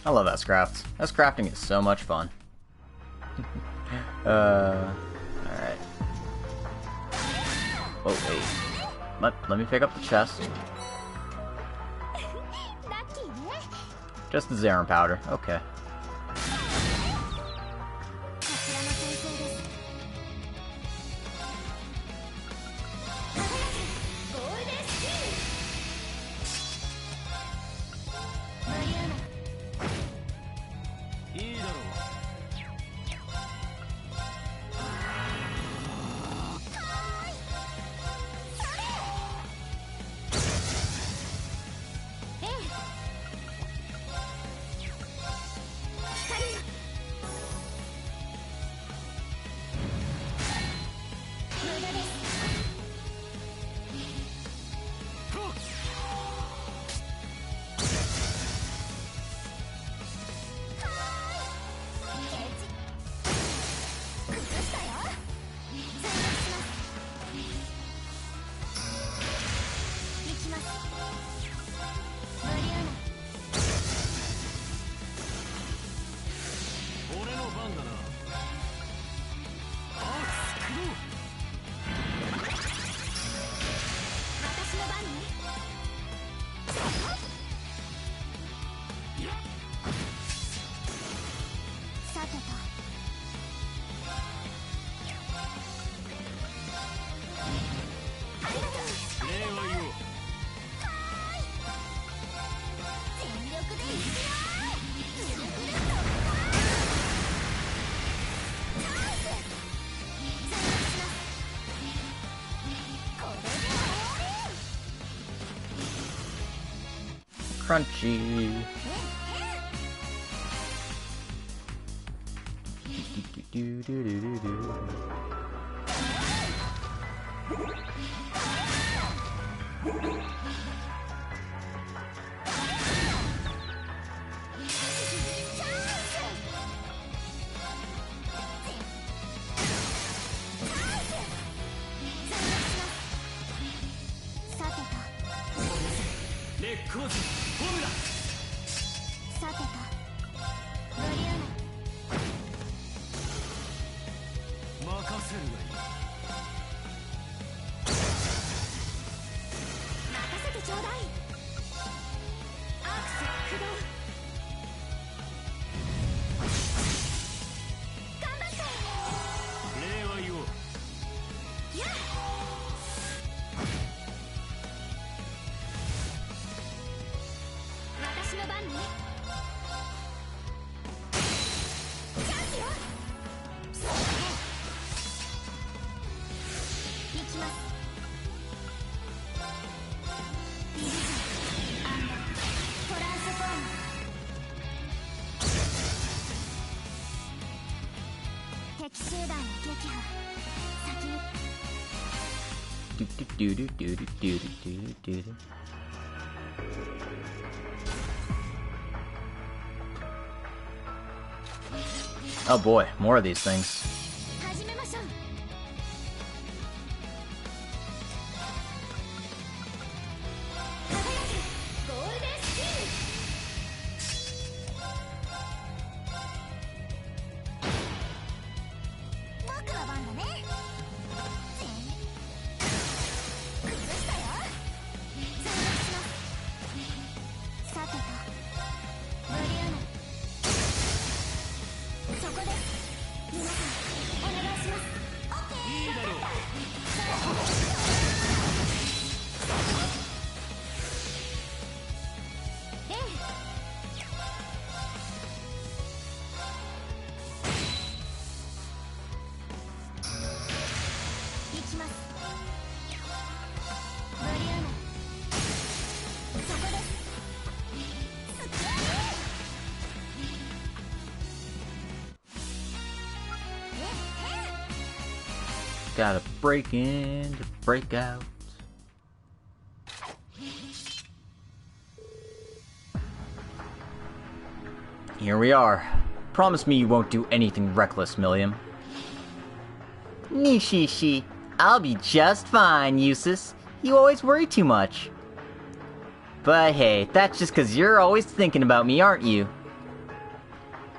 I love S-Craft. S-Crafting is so much fun. Alright. Oh, wait. Let me pick up the chest. Just the Zarin powder. Okay. Crunchy. Oh boy, more of these things. Gotta break in to break out. Here we are. Promise me you won't do anything reckless, Milliam. Nishishi, I'll be just fine, Eustace. You always worry too much. But hey, that's just 'cause you're always thinking about me, aren't you?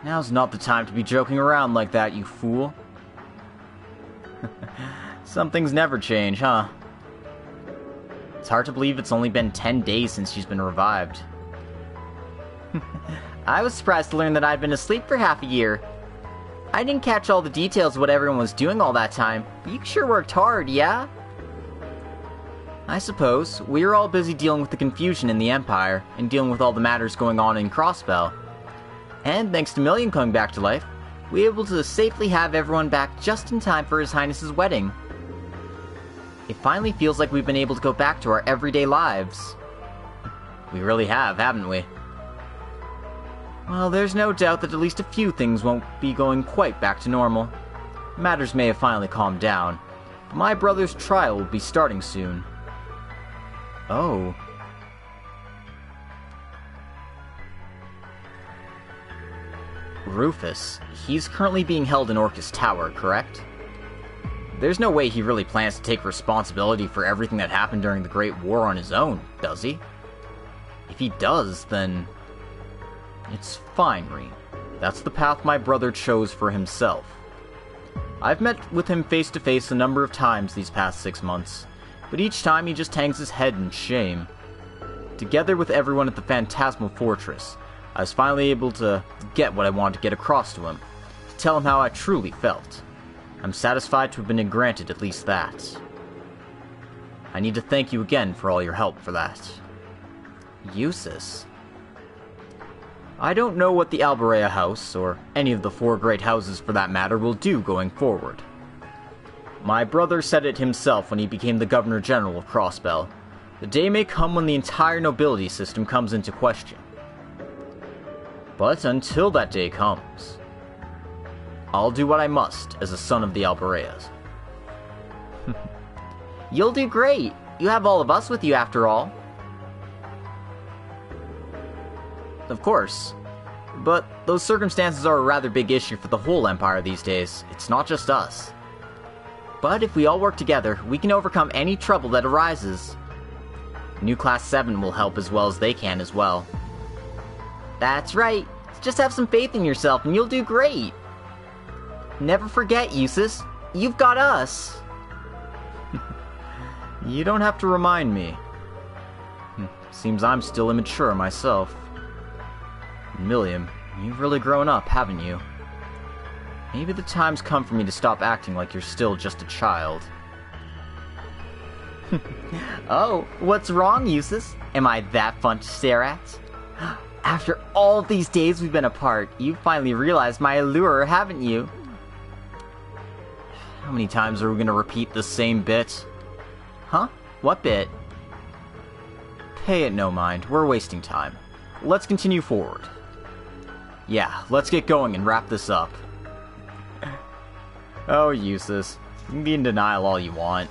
Now's not the time to be joking around like that, you fool. Some things never change, huh? It's hard to believe it's only been 10 days since she's been revived. I was surprised to learn that I'd been asleep for half a year. I didn't catch all the details of what everyone was doing all that time, but you sure worked hard, yeah? I suppose. We were all busy dealing with the confusion in the Empire, and dealing with all the matters going on in Crossbell. And thanks to Million coming back to life, we were able to safely have everyone back just in time for His Highness's wedding. It finally feels like we've been able to go back to our everyday lives. We really have, haven't we? Well, there's no doubt that at least a few things won't be going quite back to normal. Matters may have finally calmed down, but my brother's trial will be starting soon. Oh. Rufus. He's currently being held in Orcus Tower, correct? There's no way he really plans to take responsibility for everything that happened during the Great War on his own, does he? If he does, then... It's fine, Rean. That's the path my brother chose for himself. I've met with him face to face a number of times these past 6 months, but each time he just hangs his head in shame. Together with everyone at the Phantasmal Fortress, I was finally able to get what I wanted to get across to him, to tell him how I truly felt. I'm satisfied to have been granted at least that. I need to thank you again for all your help for that. Eustace. I don't know what the Albarea House, or any of the 4 great houses for that matter, will do going forward. My brother said it himself when he became the Governor General of Crossbell. The day may come when the entire nobility system comes into question. But until that day comes, I'll do what I must as a son of the Albareas. You'll do great. You have all of us with you after all. Of course. But those circumstances are a rather big issue for the whole Empire these days. It's not just us. But if we all work together, we can overcome any trouble that arises. New Class 7 will help as well as they can as well. That's right. Just have some faith in yourself and you'll do great. Never forget, Eustace. You've got us. You don't have to remind me. Seems I'm still immature myself. Milliam, you've really grown up, haven't you? Maybe the time's come for me to stop acting like you're still just a child. Oh, what's wrong, Eustace? Am I that fun to stare at? After all these days we've been apart, you finally realized my allure, haven't you? How many times are we gonna repeat the same bit? Huh? What bit? Pay it no mind, we're wasting time. Let's continue forward. Yeah, let's get going and wrap this up. Oh, Eustace. You can be in denial all you want.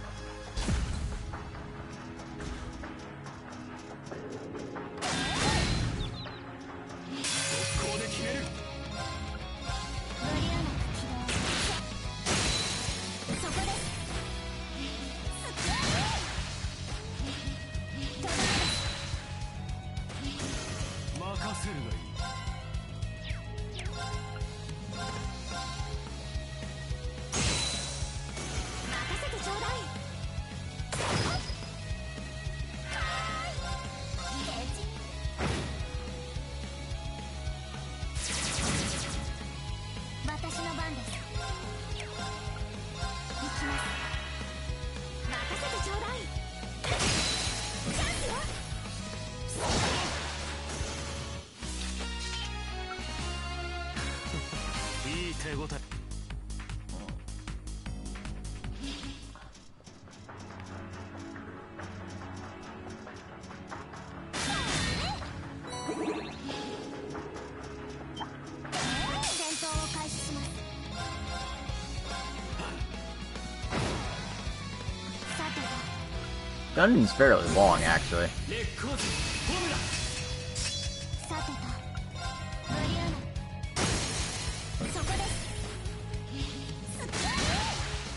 Dungeon's fairly long, actually.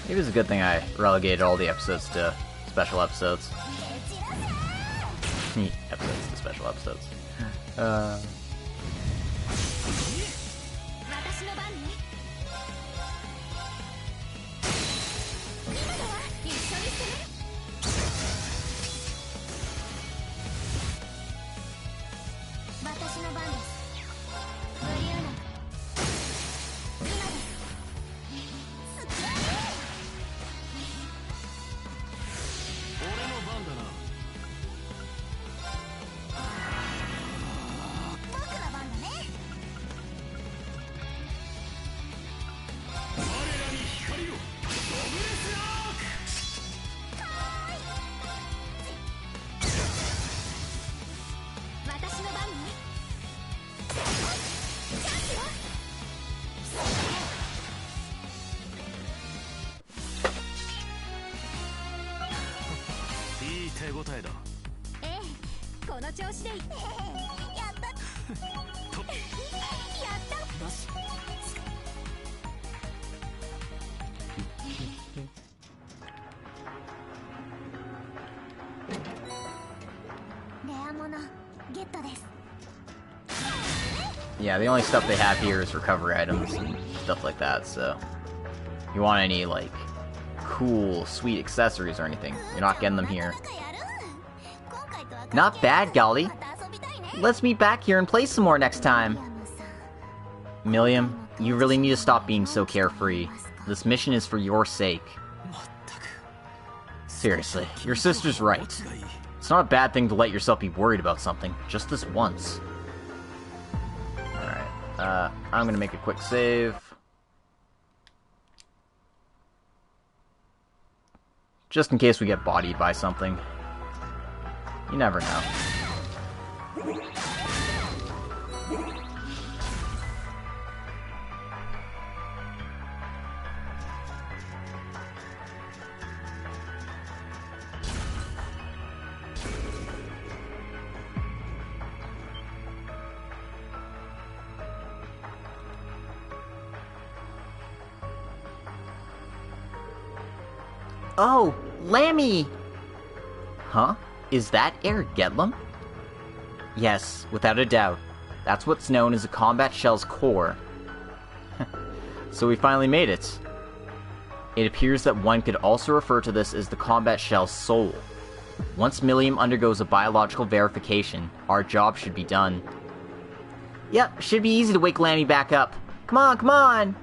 Maybe it's a good thing I relegated all the episodes to special episodes. Episodes, the special episodes. Yeah, the only stuff they have here is recovery items and stuff like that, so if you want any, like, cool, sweet accessories or anything, you're not getting them here. Not bad, golly. Let's meet back here and play some more next time. Milliam, you really need to stop being so carefree. This mission is for your sake. Seriously, your sister's right. It's not a bad thing to let yourself be worried about something, just this once. Alright, I'm gonna make a quick save. Just in case we get bodied by something. You never know. Oh, Lammy! Huh? Is that Air Getlum? Yes, without a doubt. That's what's known as a combat shell's core. So we finally made it. It appears that one could also refer to this as the combat shell's soul. Once Milliam undergoes a biological verification, our job should be done. Yep, should be easy to wake Lammy back up. Come on, come on!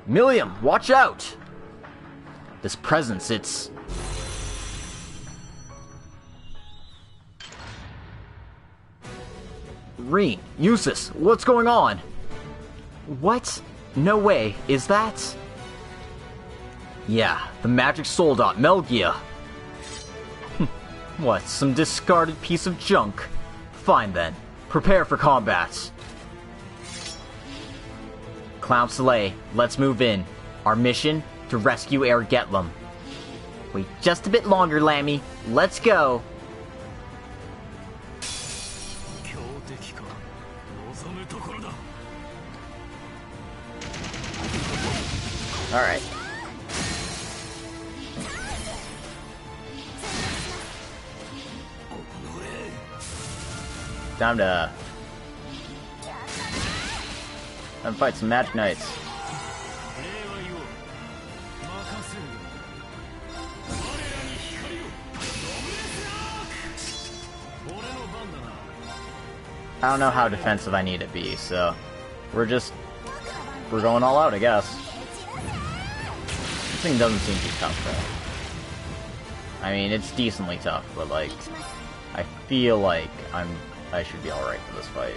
Milliam, watch out! This presence, it's... Rean, Eustace, what's going on? What? No way, is that... Yeah, the magic soul dot, Melgia. What, some discarded piece of junk? Fine then, prepare for combat. Clown Soleil, let's move in. Our mission? To rescue Air Getlum. Wait just a bit longer, Lammy. Let's go. Alright. Time to fight some Magic Knights. I don't know how defensive I need to be, so we're going all out, I guess. This thing doesn't seem too tough, though. I mean, it's decently tough, but like, I feel like I should be alright for this fight.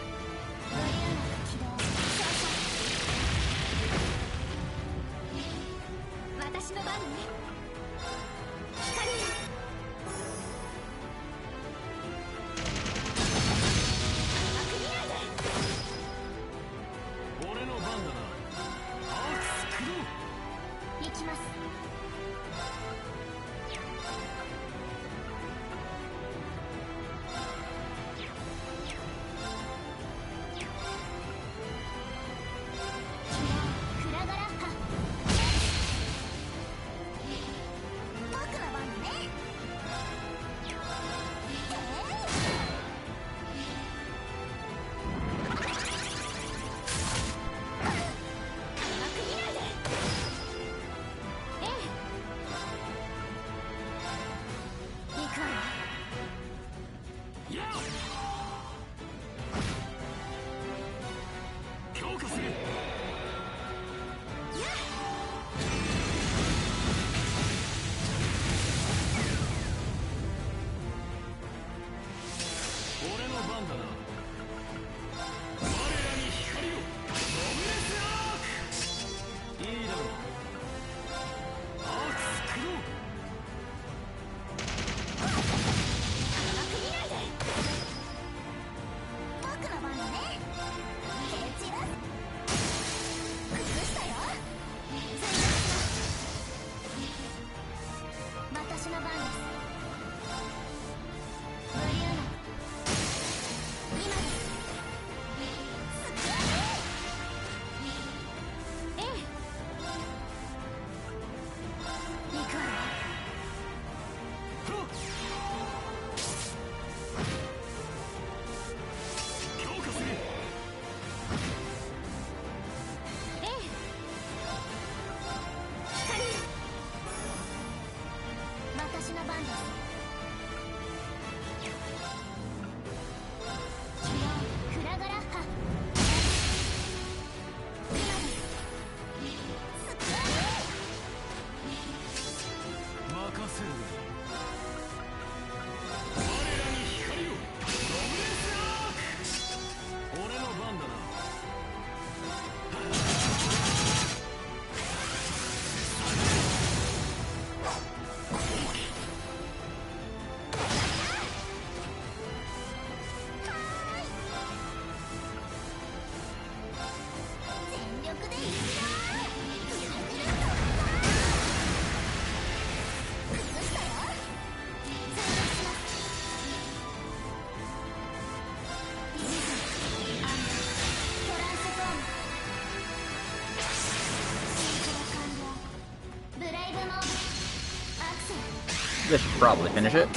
This should probably finish it.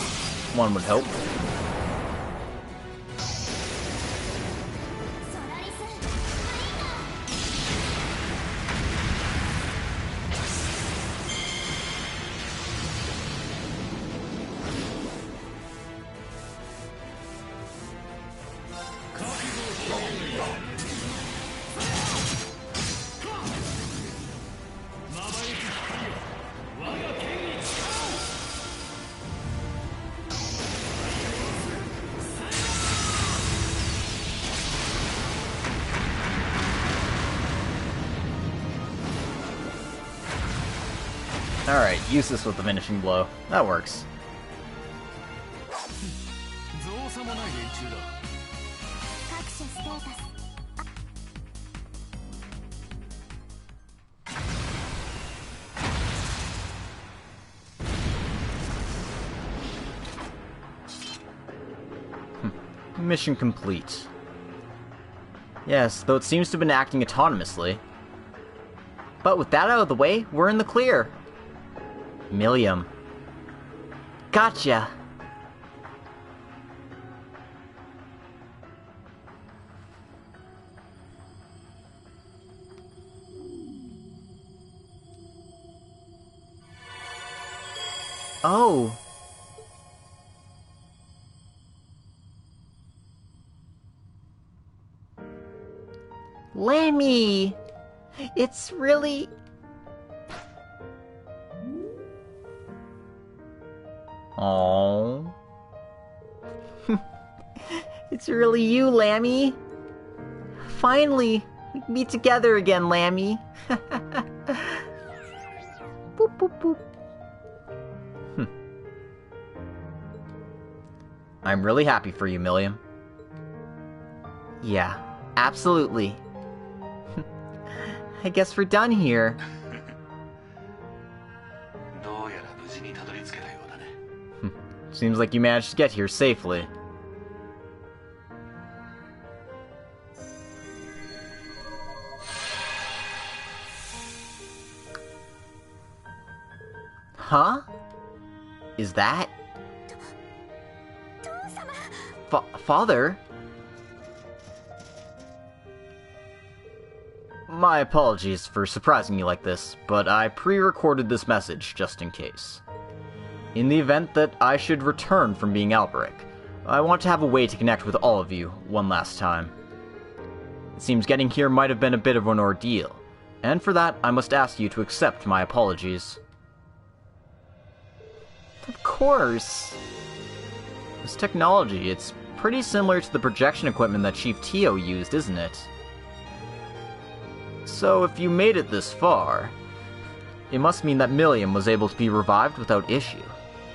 One would hope. Alright, use this with the finishing blow. That works. Mission complete. Yes, though it seems to have been acting autonomously. But with that out of the way, we're in the clear. Millium. Gotcha! Oh! Lammy! It's really... Aww. It's really you, Lammy. Finally, we can be together again, Lammy. Boop, boop, boop. I'm really happy for you, Millium. Yeah, absolutely. I guess we're done here. Seems like you managed to get here safely. Huh? Is that... Father? My apologies for surprising you like this, but I pre-recorded this message just in case. In the event that I should return from being Alberic, I want to have a way to connect with all of you one last time. It seems getting here might have been a bit of an ordeal, and for that I must ask you to accept my apologies. Of course! This technology, it's pretty similar to the projection equipment that Chief Tio used, isn't it? So if you made it this far, it must mean that Millium was able to be revived without issue.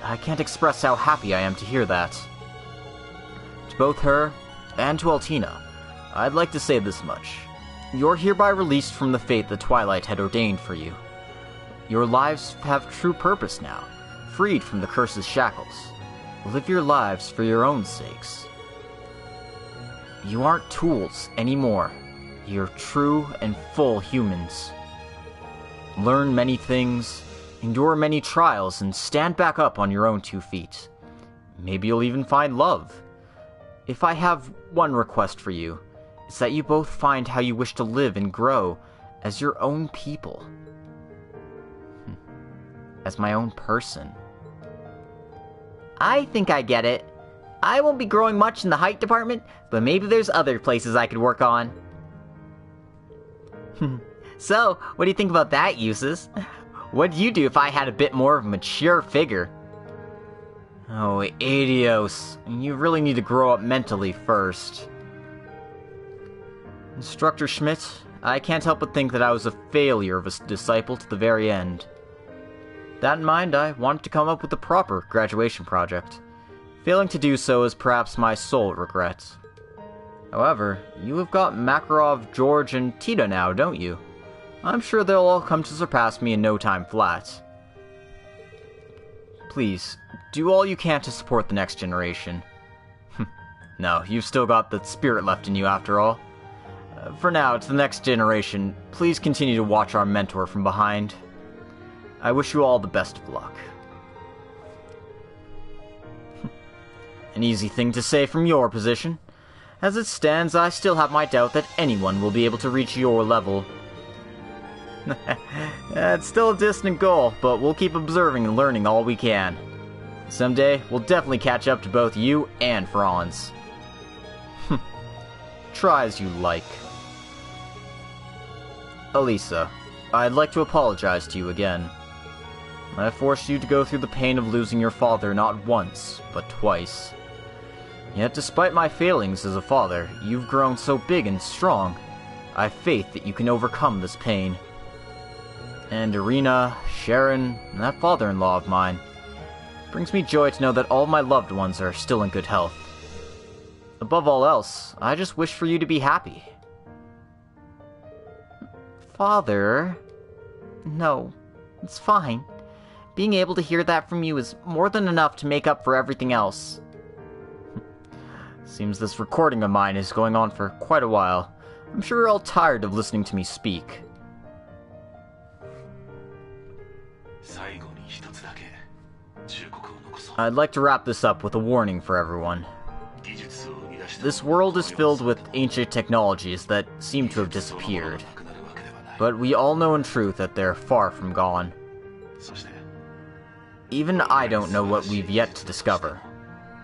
I can't express how happy I am to hear that. To both her and to Altina, I'd like to say this much. You're hereby released from the fate the Twilight had ordained for you. Your lives have true purpose now, freed from the curse's shackles. Live your lives for your own sakes. You aren't tools anymore. You're true and full humans. Learn many things, endure many trials, and stand back up on your own 2 feet. Maybe you'll even find love. If I have one request for you, it's that you both find how you wish to live and grow as your own people. As my own person. I think I get it. I won't be growing much in the height department, but maybe there's other places I could work on. So, what do you think about that, Uses? What'd you do if I had a bit more of a mature figure? Oh, Adios. You really need to grow up mentally first. Instructor Schmidt, I can't help but think that I was a failure of a disciple to the very end. That in mind, I wanted to come up with a proper graduation project. Failing to do so is perhaps my sole regret. However, you have got Makarov, George, and Tita now, don't you? I'm sure they'll all come to surpass me in no time flat. Please, do all you can to support the next generation. No, you've still got the spirit left in you after all. For now, to the next generation, please continue to watch our mentor from behind. I wish you all the best of luck. An easy thing to say from your position. As it stands, I still have my doubt that anyone will be able to reach your level. It's still a distant goal, but we'll keep observing and learning all we can. Someday, we'll definitely catch up to both you and Franz. Try as you like. Elisa, I'd like to apologize to you again. I forced you to go through the pain of losing your father not once, but twice. Yet despite my failings as a father, you've grown so big and strong. I have faith that you can overcome this pain. And Irina, Sharon, and that father-in-law of mine. It brings me joy to know that all my loved ones are still in good health. Above all else, I just wish for you to be happy. Father? No, it's fine. Being able to hear that from you is more than enough to make up for everything else. Seems this recording of mine is going on for quite a while. I'm sure you're all tired of listening to me speak. I'd like to wrap this up with a warning for everyone. This world is filled with ancient technologies that seem to have disappeared. But we all know in truth that they're far from gone. Even I don't know what we've yet to discover.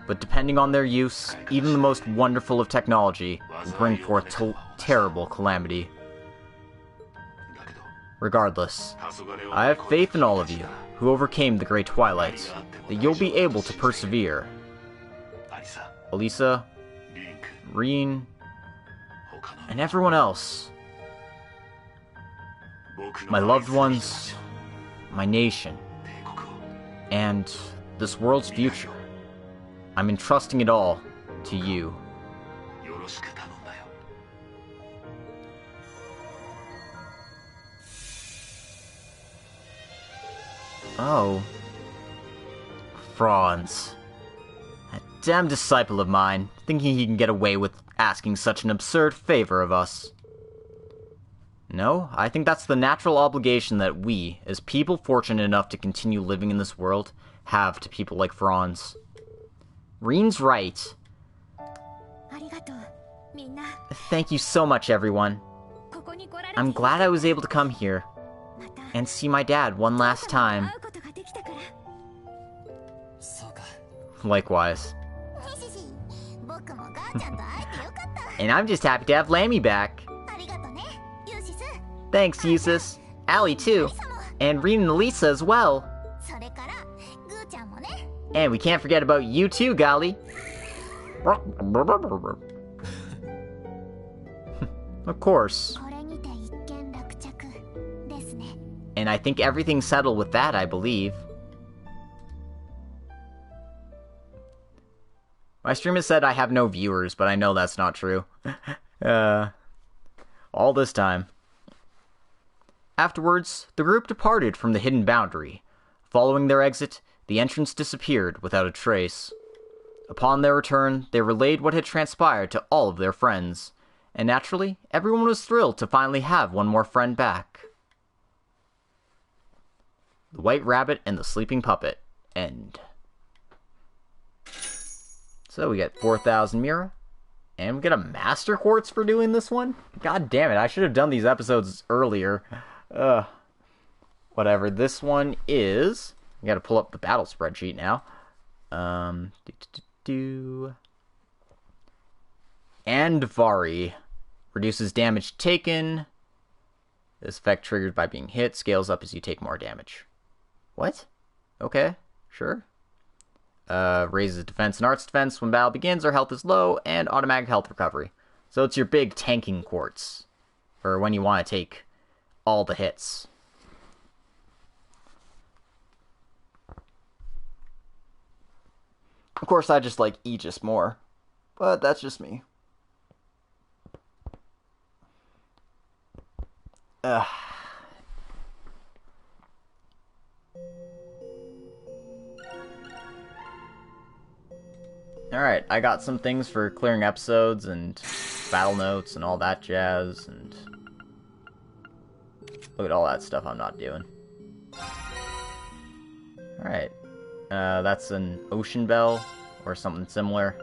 But depending on their use, even the most wonderful of technology will bring forth terrible calamity. Regardless, I have faith in all of you, who overcame the Great Twilight, that you'll be able to persevere. Elisa, Rean, and everyone else. My loved ones, my nation, and this world's future. I'm entrusting it all to you. Oh. Franz. That damn disciple of mine, thinking he can get away with asking such an absurd favor of us. No, I think that's the natural obligation that we, as people fortunate enough to continue living in this world, have to people like Franz. Rean's right. Thank you so much, everyone. I'm glad I was able to come here and see my dad one last time. Likewise. And I'm just happy to have Lammy back. Thanks, Usus. Allie, too. And Rean and Elisa as well. And we can't forget about you too, Gali. Of course. And I think everything's settled with that, I believe. My stream has said I have no viewers, but I know that's not true. All this time. Afterwards, the group departed from the hidden boundary. Following their exit, the entrance disappeared without a trace. Upon their return, they relayed what had transpired to all of their friends, and naturally, everyone was thrilled to finally have one more friend back. The White Rabbit and the Sleeping Puppet. End. So we get 4,000 Mira, and we get a Master Quartz for doing this one? God damn it, I should have done these episodes earlier. Whatever, this one is... I gotta pull up the battle spreadsheet now. And Vari reduces damage taken. This effect triggered by being hit scales up as you take more damage. What? Okay, sure. Raises defense and arts defense when battle begins or health is low, and automatic health recovery. So it's your big tanking quartz. For when you want to take all the hits. Of course, I just like Aegis more. But that's just me. Ugh. Alright, I got some things for clearing episodes and battle notes and all that jazz, and look at all that stuff I'm not doing. Alright, that's an ocean bell, or something similar.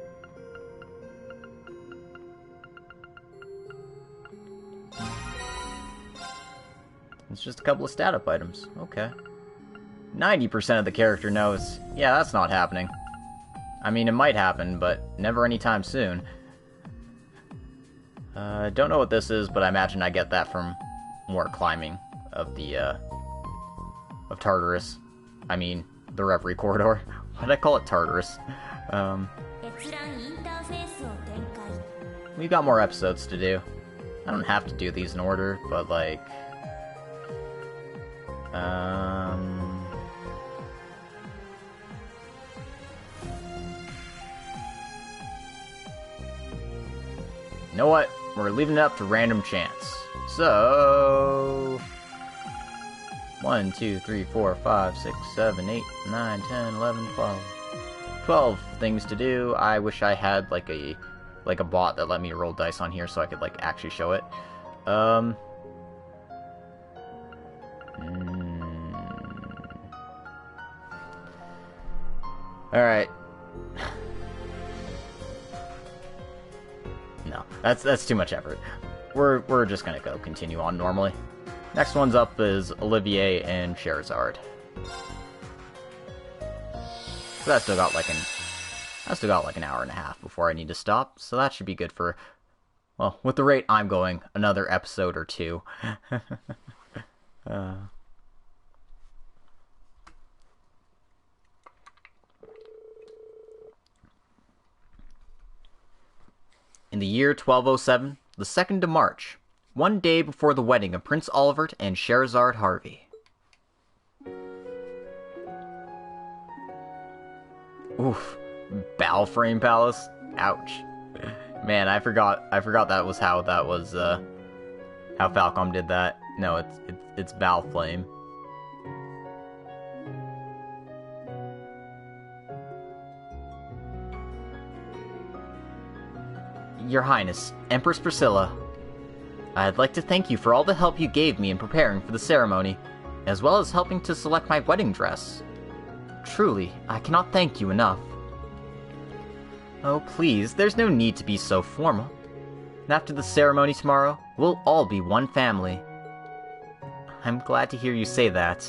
It's just a couple of stat-up items. Okay. 90% of the character knows, yeah, that's not happening. I mean, it might happen, but never anytime soon. Don't know what this is, but I imagine I get that from more climbing of the, of Tartarus. I mean, the Reverie Corridor. Why did I call it Tartarus? We've got more episodes to do. I don't have to do these in order, but, like... You know what? We're leaving it up to random chance. So... 1, 2, 3, 4, 5, 6, 7, 8, 9, 10, 11, 12. 12 things to do. I wish I had, like a bot that let me roll dice on here so I could, like, actually show it. Alright. No, that's too much effort. We're just gonna continue on normally. Next one's up is Olivier and Scheherazade. So I still got like an hour and a half before I need to stop, so that should be good for, well, with the rate I'm going, another episode or two. In the year 1207, the 2nd of March, one day before the wedding of Prince Olivert and Scheherazade Harvey. Oof. Balframe Palace? Ouch. Man, I forgot that was how how Falcom did that. No, it's Balflame. Your Highness, Empress Priscilla, I'd like to thank you for all the help you gave me in preparing for the ceremony, as well as helping to select my wedding dress. Truly, I cannot thank you enough. Oh, please, there's no need to be so formal. After the ceremony tomorrow, we'll all be one family. I'm glad to hear you say that.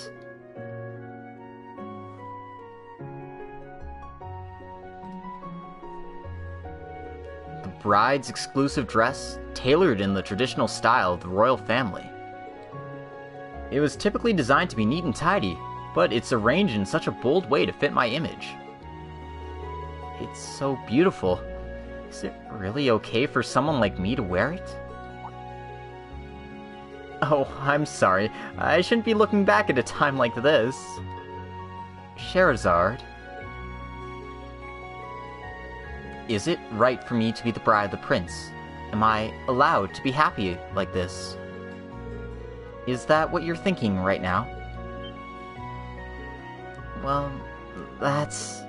Bride's exclusive dress, tailored in the traditional style of the royal family. It was typically designed to be neat and tidy, but it's arranged in such a bold way to fit my image. It's so beautiful. Is it really okay for someone like me to wear it? Oh, I'm sorry. I shouldn't be looking back at a time like this. Scheherazade. Is it right for me to be the bride of the prince? Am I allowed to be happy like this? Is that what you're thinking right now? Well, that's...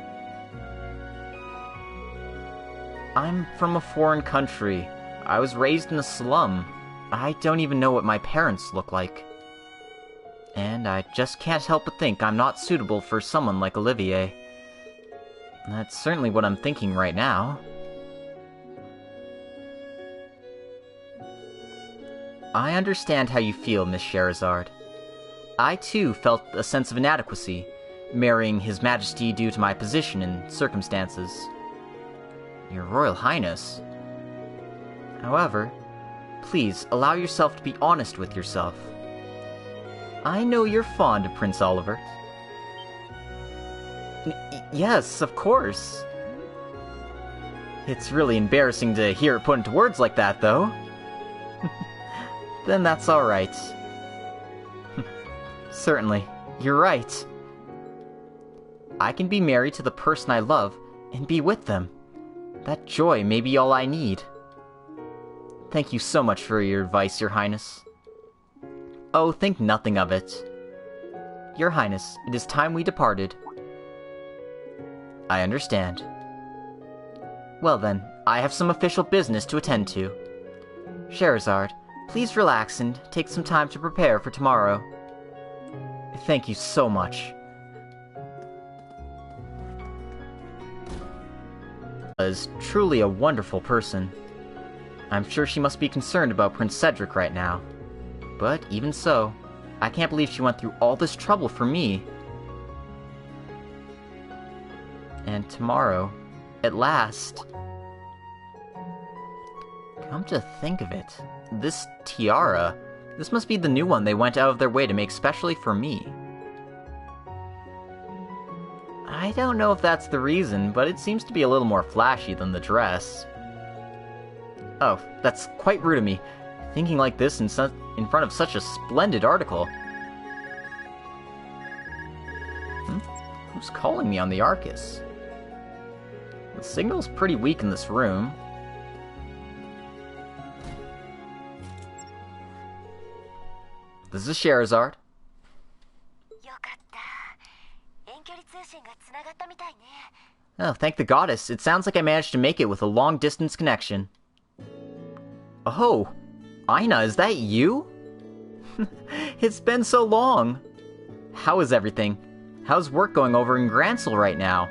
I'm from a foreign country. I was raised in a slum. I don't even know what my parents look like. And I just can't help but think I'm not suitable for someone like Olivier. That's certainly what I'm thinking right now. I understand how you feel, Miss Scheherazade. I too felt a sense of inadequacy, marrying His Majesty due to my position and circumstances. Your Royal Highness. However, please allow yourself to be honest with yourself. I know you're fond of Prince Oliver. Yes, of course. It's really embarrassing to hear it put into words like that, though. Then that's alright. Certainly, you're right. I can be married to the person I love and be with them. That joy may be all I need. Thank you so much for your advice, Your Highness. Oh, think nothing of it. Your Highness, it is time we departed. I understand. Well then, I have some official business to attend to. Scheherazade, please relax and take some time to prepare for tomorrow. Thank you so much. Is truly a wonderful person. I'm sure she must be concerned about Prince Cedric right now. But even so, I can't believe she went through all this trouble for me. And tomorrow, at last... Come to think of it, this tiara, this must be the new one they went out of their way to make specially for me. I don't know if that's the reason, but it seems to be a little more flashy than the dress. Oh, that's quite rude of me, thinking like this in front of such a splendid article. Who's calling me on the Arcus? The signal's pretty weak in this room. This is Scheherazade. Oh, thank the goddess. It sounds like I managed to make it with a long-distance connection. Oh, Aina, is that you? It's been so long. How is everything? How's work going over in Gransel right now?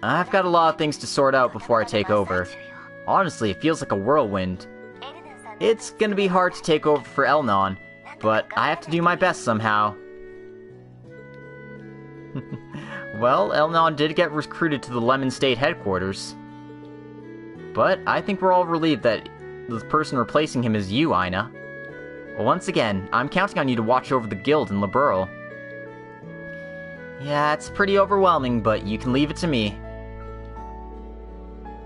I've got a lot of things to sort out before I take over. Honestly, it feels like a whirlwind. It's gonna be hard to take over for Elnon, but I have to do my best somehow. Well, Elnon did get recruited to the Lemon State headquarters. But I think we're all relieved that the person replacing him is you, Aina. Well, once again, I'm counting on you to watch over the guild in Liberl. Yeah, it's pretty overwhelming, but you can leave it to me.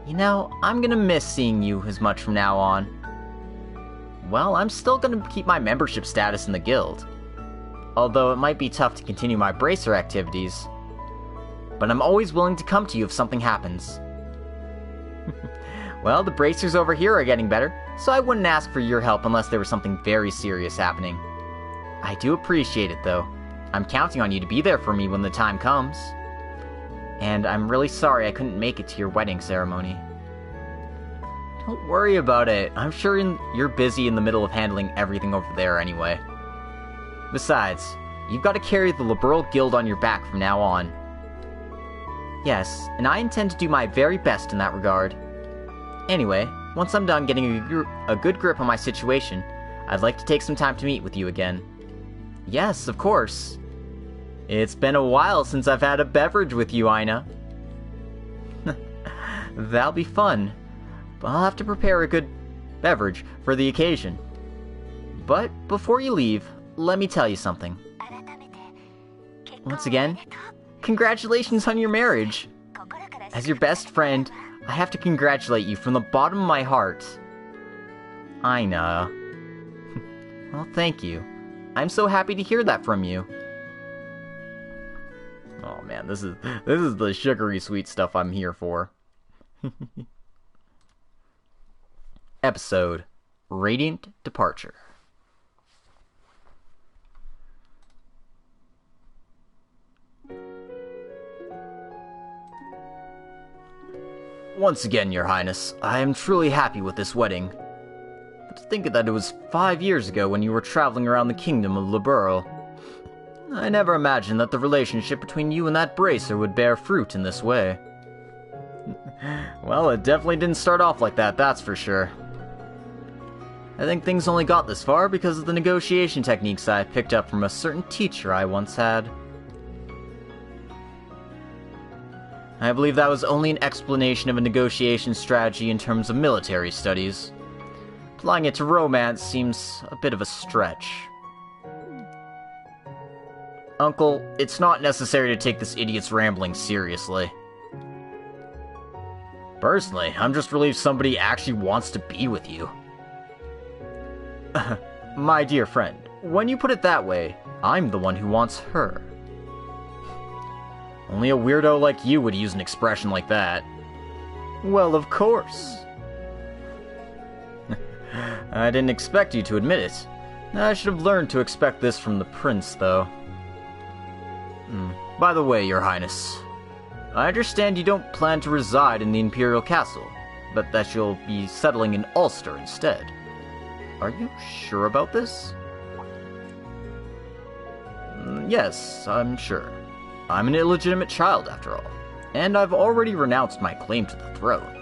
You know, I'm gonna miss seeing you as much from now on. Well, I'm still gonna keep my membership status in the guild. Although it might be tough to continue my bracer activities. But I'm always willing to come to you if something happens. Well, the bracers over here are getting better, so I wouldn't ask for your help unless there was something very serious happening. I do appreciate it, though. I'm counting on you to be there for me when the time comes. And I'm really sorry I couldn't make it to your wedding ceremony. Don't worry about it. I'm sure you're busy in the middle of handling everything over there anyway. Besides, you've got to carry the Liberl Guild on your back from now on. Yes, and I intend to do my very best in that regard. Anyway, once I'm done getting a good grip on my situation, I'd like to take some time to meet with you again. Yes, of course. It's been a while since I've had a beverage with you, Aina. That'll be fun. I'll have to prepare a good beverage for the occasion. But before you leave, let me tell you something. Once again, congratulations on your marriage. As your best friend, I have to congratulate you from the bottom of my heart. Aina. Well, thank you. I'm so happy to hear that from you. Oh man, this is the sugary sweet stuff I'm here for. Episode Radiant Departure. Once again, Your Highness, I am truly happy with this wedding. But to think that it was 5 years ago when you were traveling around the kingdom of Liberl. I never imagined that the relationship between you and that bracer would bear fruit in this way. Well, it definitely didn't start off like that, that's for sure. I think things only got this far because of the negotiation techniques I picked up from a certain teacher I once had. I believe that was only an explanation of a negotiation strategy in terms of military studies. Applying it to romance seems a bit of a stretch. Uncle, it's not necessary to take this idiot's rambling seriously. Personally, I'm just relieved somebody actually wants to be with you. My dear friend, when you put it that way, I'm the one who wants her. Only a weirdo like you would use an expression like that. Well, of course. I didn't expect you to admit it. I should have learned to expect this from the prince, though. By the way, Your Highness, I understand you don't plan to reside in the Imperial Castle, but that you'll be settling in Ulster instead. Are you sure about this? Yes, I'm sure. I'm an illegitimate child, after all, and I've already renounced my claim to the throne.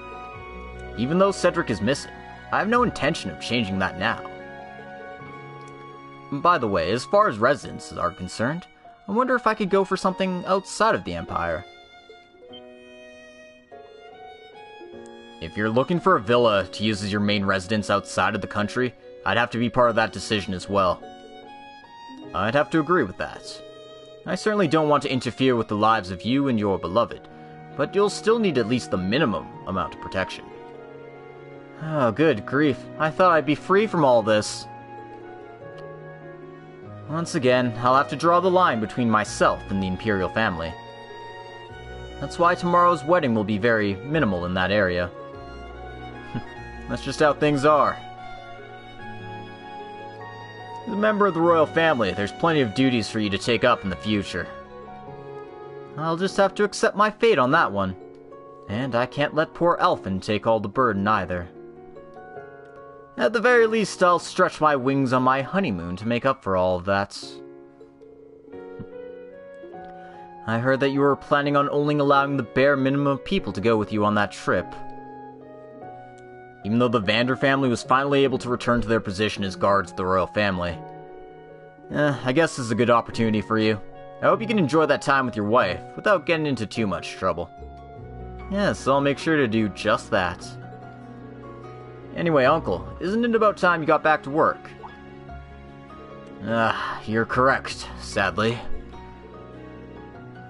Even though Cedric is missing, I have no intention of changing that now. By the way, as far as residences are concerned, I wonder if I could go for something outside of the Empire. If you're looking for a villa to use as your main residence outside of the country, I'd have to be part of that decision as well. I'd have to agree with that. I certainly don't want to interfere with the lives of you and your beloved, but you'll still need at least the minimum amount of protection. Oh, good grief. I thought I'd be free from all this. Once again, I'll have to draw the line between myself and the Imperial family. That's why tomorrow's wedding will be very minimal in that area. That's just how things are. As a member of the royal family, there's plenty of duties for you to take up in the future. I'll just have to accept my fate on that one. And I can't let poor Elfin take all the burden either. At the very least, I'll stretch my wings on my honeymoon to make up for all of that. I heard that you were planning on only allowing the bare minimum of people to go with you on that trip. Even though the Vander family was finally able to return to their position as guards of the royal family. I guess this is a good opportunity for you. I hope you can enjoy that time with your wife, without getting into too much trouble. Yes, I'll make sure to do just that. Anyway, Uncle, isn't it about time you got back to work? You're correct, sadly.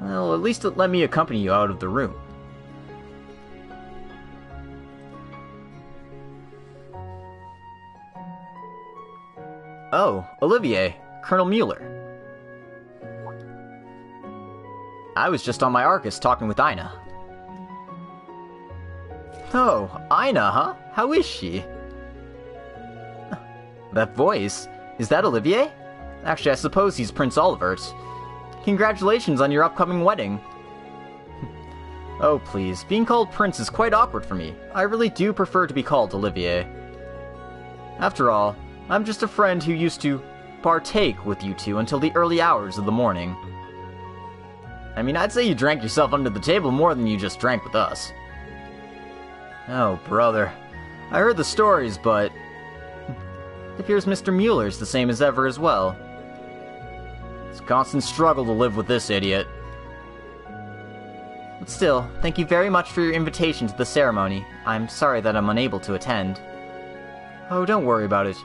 Well, at least let me accompany you out of the room. Oh, Olivier, Colonel Mueller. I was just on my Arcus talking with Ina. Oh, Ina, huh? How is she? That voice? Is that Olivier? Actually, I suppose he's Prince Olivert. Congratulations on your upcoming wedding. Oh, please. Being called Prince is quite awkward for me. I really do prefer to be called Olivier. After all, I'm just a friend who used to partake with you two until the early hours of the morning. I mean, I'd say you drank yourself under the table more than you just drank with us. Oh, brother. I heard the stories, but it appears Mr. Mueller's the same as ever as well. It's a constant struggle to live with this idiot. But still, thank you very much for your invitation to the ceremony. I'm sorry that I'm unable to attend. Oh, don't worry about it.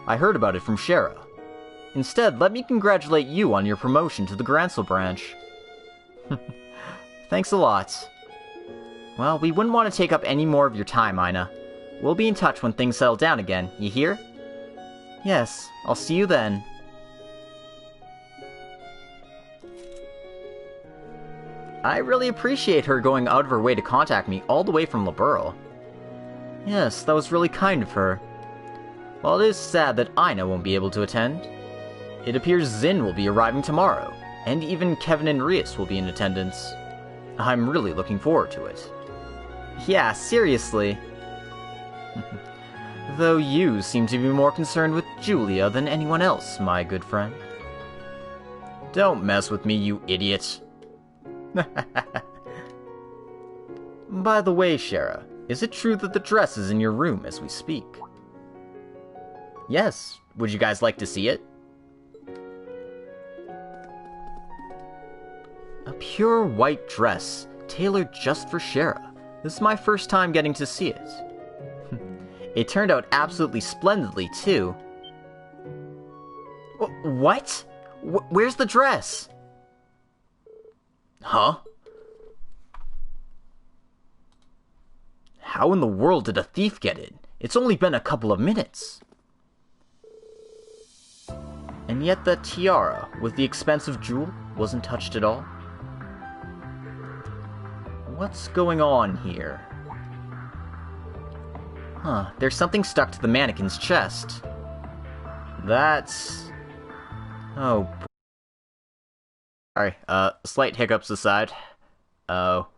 I heard about it from Shara. Instead, let me congratulate you on your promotion to the Grancel branch. Thanks a lot. Well, we wouldn't want to take up any more of your time, Ina. We'll be in touch when things settle down again, you hear? Yes, I'll see you then. I really appreciate her going out of her way to contact me all the way from Liberl. Yes, that was really kind of her. While it is sad that Ina won't be able to attend, it appears Zin will be arriving tomorrow, and even Kevin and Rias will be in attendance. I'm really looking forward to it. Yeah, seriously. Though you seem to be more concerned with Julia than anyone else, my good friend. Don't mess with me, you idiot. By the way, Shara, is it true that the dress is in your room as we speak? Yes, would you guys like to see it? A pure white dress, tailored just for Shara. This is my first time getting to see it. It turned out absolutely splendidly, too. What? Where's the dress? Huh? How in the world did a thief get it? It's only been a couple of minutes. And yet the tiara, with the expensive jewel, wasn't touched at all. What's going on here? Huh, there's something stuck to the mannequin's chest. That's... Oh... Sorry, slight hiccups aside.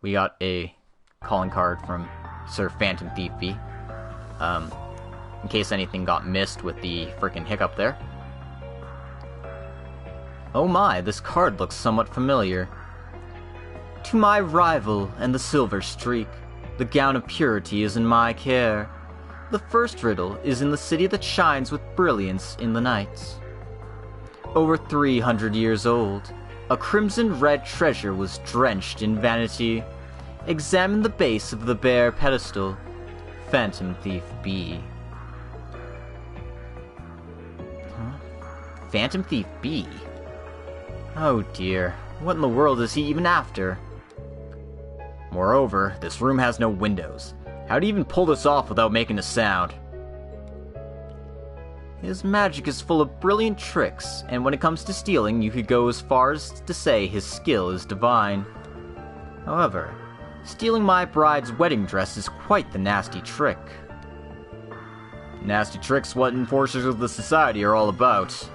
We got a calling card from Sir Phantom Thief V. In case anything got missed with the frickin' hiccup there. Oh my, this card looks somewhat familiar. To my rival and the silver streak, the gown of purity is in my care. The first riddle is in the city that shines with brilliance in the night. Over 300 years old, a crimson-red treasure was drenched in vanity. Examine the base of the bare pedestal. Phantom Thief B. Huh? Phantom Thief B? Oh dear, what in the world is he even after? Moreover, this room has no windows. How do you even pull this off without making a sound? His magic is full of brilliant tricks, and when it comes to stealing, you could go as far as to say his skill is divine. However, stealing my bride's wedding dress is quite the nasty trick. Nasty tricks what enforcers of the society are all about.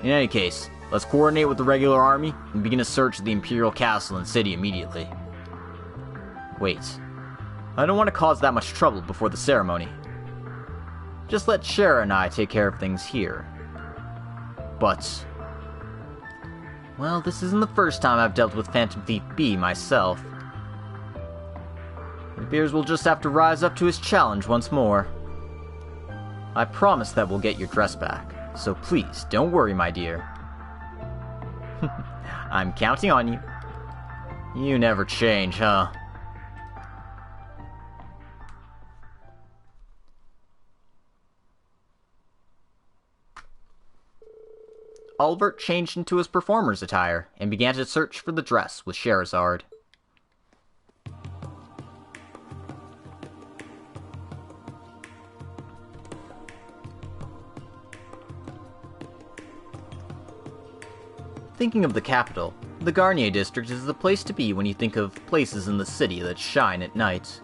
In any case, let's coordinate with the regular army and begin a search of the Imperial Castle and city immediately. Wait, I don't want to cause that much trouble before the ceremony. Just let Shara and I take care of things here. But... well, this isn't the first time I've dealt with Phantom Thief B myself. It appears we'll just have to rise up to his challenge once more. I promise that we'll get your dress back, so please, don't worry, my dear. I'm counting on you. You never change, huh? Albert changed into his performer's attire and began to search for the dress with Scheherazade. Thinking of the capital, the Garnier district is the place to be when you think of places in the city that shine at night.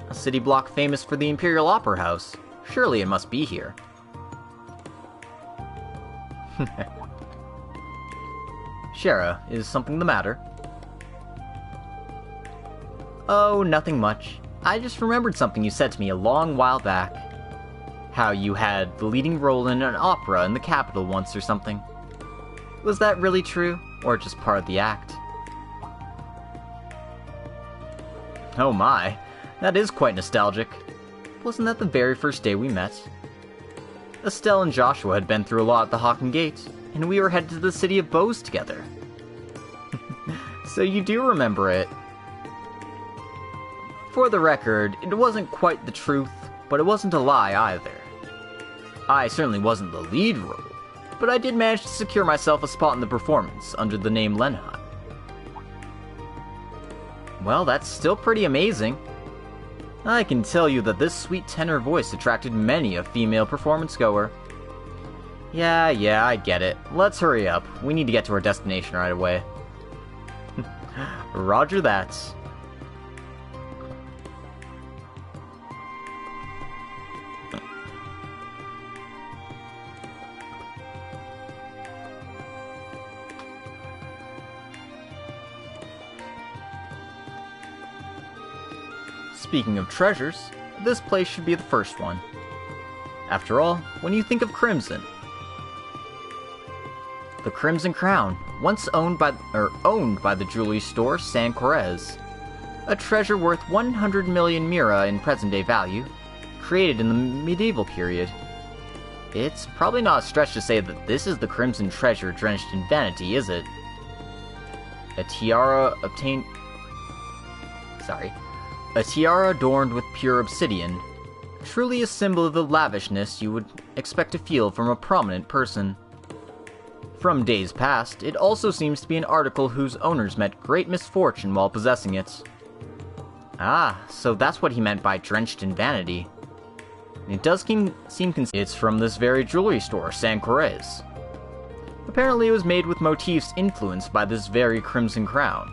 A city block famous for the Imperial Opera House. Surely it must be here. Shara, is something the matter? Oh, nothing much. I just remembered something you said to me a long while back. How you had the leading role in an opera in the capital once or something. Was that really true, or just part of the act? Oh my, that is quite nostalgic. Wasn't that the very first day we met? Estelle and Joshua had been through a lot at the Hawken Gate, and we were headed to the city of Bose together. So you do remember it. For the record, it wasn't quite the truth, but it wasn't a lie either. I certainly wasn't the lead role, but I did manage to secure myself a spot in the performance under the name Lenheim. Well, that's still pretty amazing. I can tell you that this sweet tenor voice attracted many a female performance goer. Yeah, I get it. Let's hurry up. We need to get to our destination right away. Roger that. Speaking of treasures, this place should be the first one. After all, when you think of Crimson, the Crimson Crown, once owned by the jewelry store San Correz, a treasure worth 100 million mira in present-day value, created in the medieval period. It's probably not a stretch to say that this is the crimson treasure drenched in vanity, is it? A tiara obtained... A tiara adorned with pure obsidian. Truly a symbol of the lavishness you would expect to feel from a prominent person. From days past, it also seems to be an article whose owners met great misfortune while possessing it. Ah, so that's what he meant by drenched in vanity. It does seem it's from this very jewelry store, Sankore's. Apparently it was made with motifs influenced by this very crimson crown.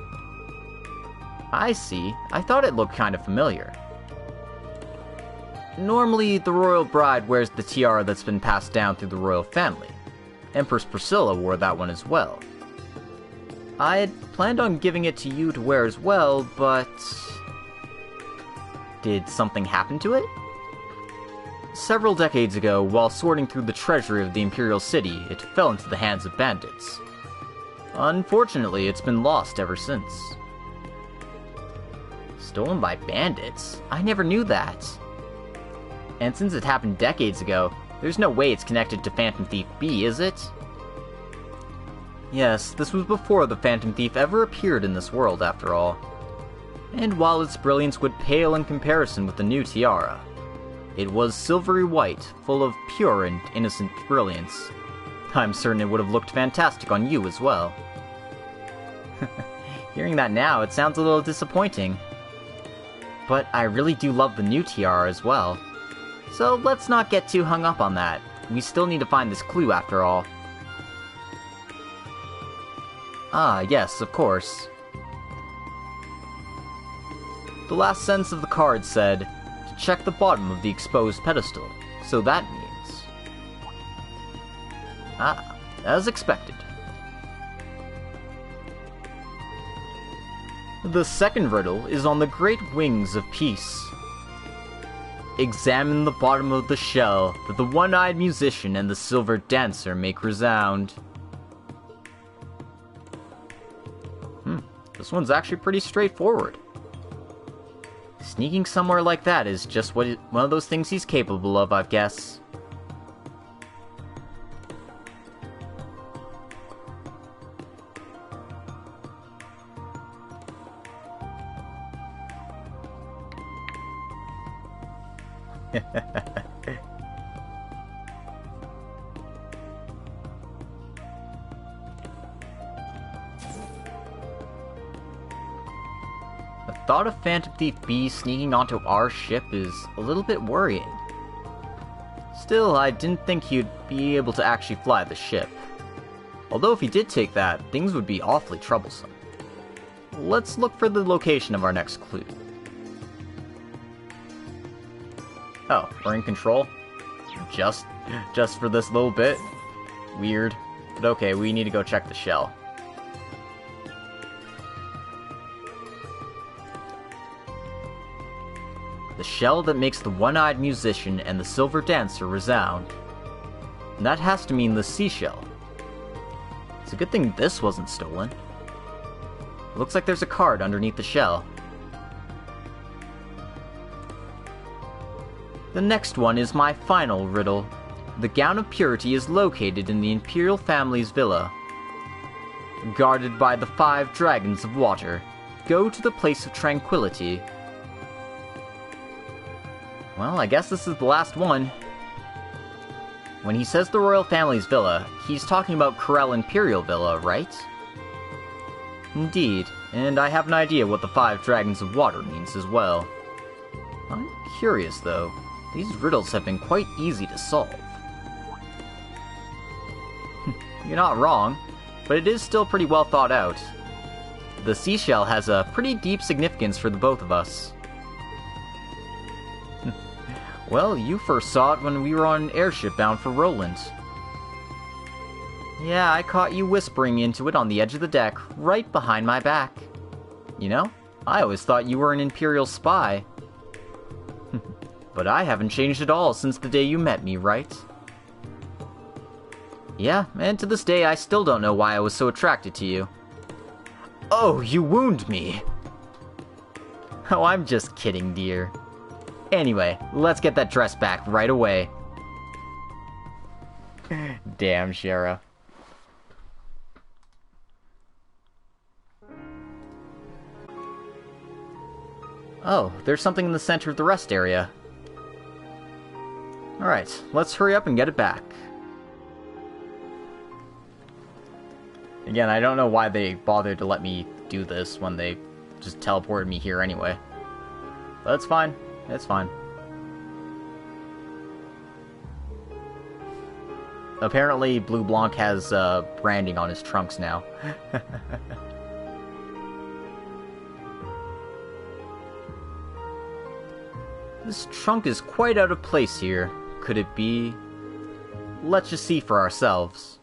I see. I thought it looked kind of familiar. Normally, the royal bride wears the tiara that's been passed down through the royal family. Empress Priscilla wore that one as well. I had planned on giving it to you to wear as well, but... Did something happen to it? Several decades ago, while sorting through the treasury of the Imperial City, it fell into the hands of bandits. Unfortunately, it's been lost ever since. Stolen by bandits? I never knew that. And since it happened decades ago, there's no way it's connected to Phantom Thief B, is it? Yes, this was before the Phantom Thief ever appeared in this world, after all. And while its brilliance would pale in comparison with the new tiara, it was silvery white, full of pure and innocent brilliance. I'm certain it would have looked fantastic on you as well. Hearing that now, it sounds a little disappointing. But I really do love the new tiara as well. So let's not get too hung up on that. We still need to find this clue after all. Ah, yes, of course. The last sentence of the card said, to check the bottom of the exposed pedestal. So that means... Ah, as expected. The second riddle is on the great wings of peace. Examine the bottom of the shell that the one-eyed musician and the silver dancer make resound. This one's actually pretty straightforward. Sneaking somewhere like that is just one of those things he's capable of, I guess. The thought of Phantom Thief B sneaking onto our ship is a little bit worrying. Still, I didn't think he'd be able to actually fly the ship. Although if he did take that, things would be awfully troublesome. Let's look for the location of our next clue. Oh, we're in control? Just for this little bit? Weird. But okay, we need to go check the shell. The shell that makes the one-eyed musician and the silver dancer resound. And that has to mean the seashell. It's a good thing this wasn't stolen. It looks like there's a card underneath the shell. The next one is my final riddle. The Gown of Purity is located in the Imperial family's villa. Guarded by the 5 dragons of water, go to the place of tranquility. Well, I guess this is the last one. When he says the royal family's villa, he's talking about Corel Imperial Villa, right? Indeed, and I have an idea what the 5 dragons of water means as well. I'm curious, though. These riddles have been quite easy to solve. You're not wrong, but it is still pretty well thought out. The seashell has a pretty deep significance for the both of us. Well, you first saw it when we were on an airship bound for Roland. Yeah, I caught you whispering into it on the edge of the deck, right behind my back. You know, I always thought you were an Imperial spy. But I haven't changed at all since the day you met me, right? Yeah, and to this day I still don't know why I was so attracted to you. Oh, you wound me! Oh, I'm just kidding, dear. Anyway, let's get that dress back right away. Damn, Shara. Oh, there's something in the center of the rest area. Alright, let's hurry up and get it back. Again, I don't know why they bothered to let me do this when they just teleported me here anyway. But it's fine. It's fine. Apparently, Blue Blanc has branding on his trunks now. This trunk is quite out of place here. Could it be? Let's just see for ourselves.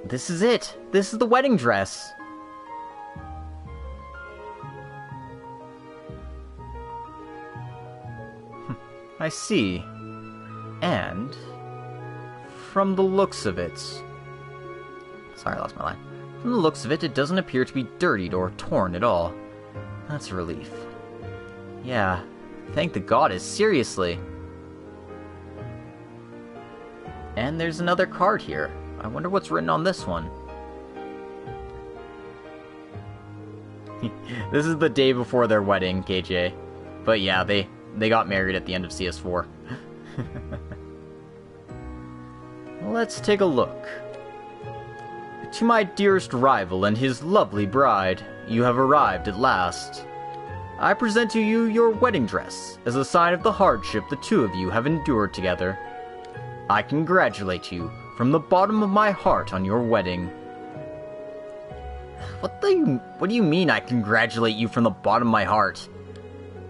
This is it! This is the wedding dress! I see. And from the looks of it... Sorry, I lost my line. From the looks of it, it doesn't appear to be dirtied or torn at all. That's a relief. Yeah, thank the goddess, seriously. And there's another card here. I wonder what's written on this one. This is the day before their wedding, KJ. But yeah, they got married at the end of CS4. Let's take a look. To my dearest rival and his lovely bride, you have arrived at last. I present to you your wedding dress, as a sign of the hardship the two of you have endured together. I congratulate you from the bottom of my heart on your wedding. What do you mean I congratulate you from the bottom of my heart?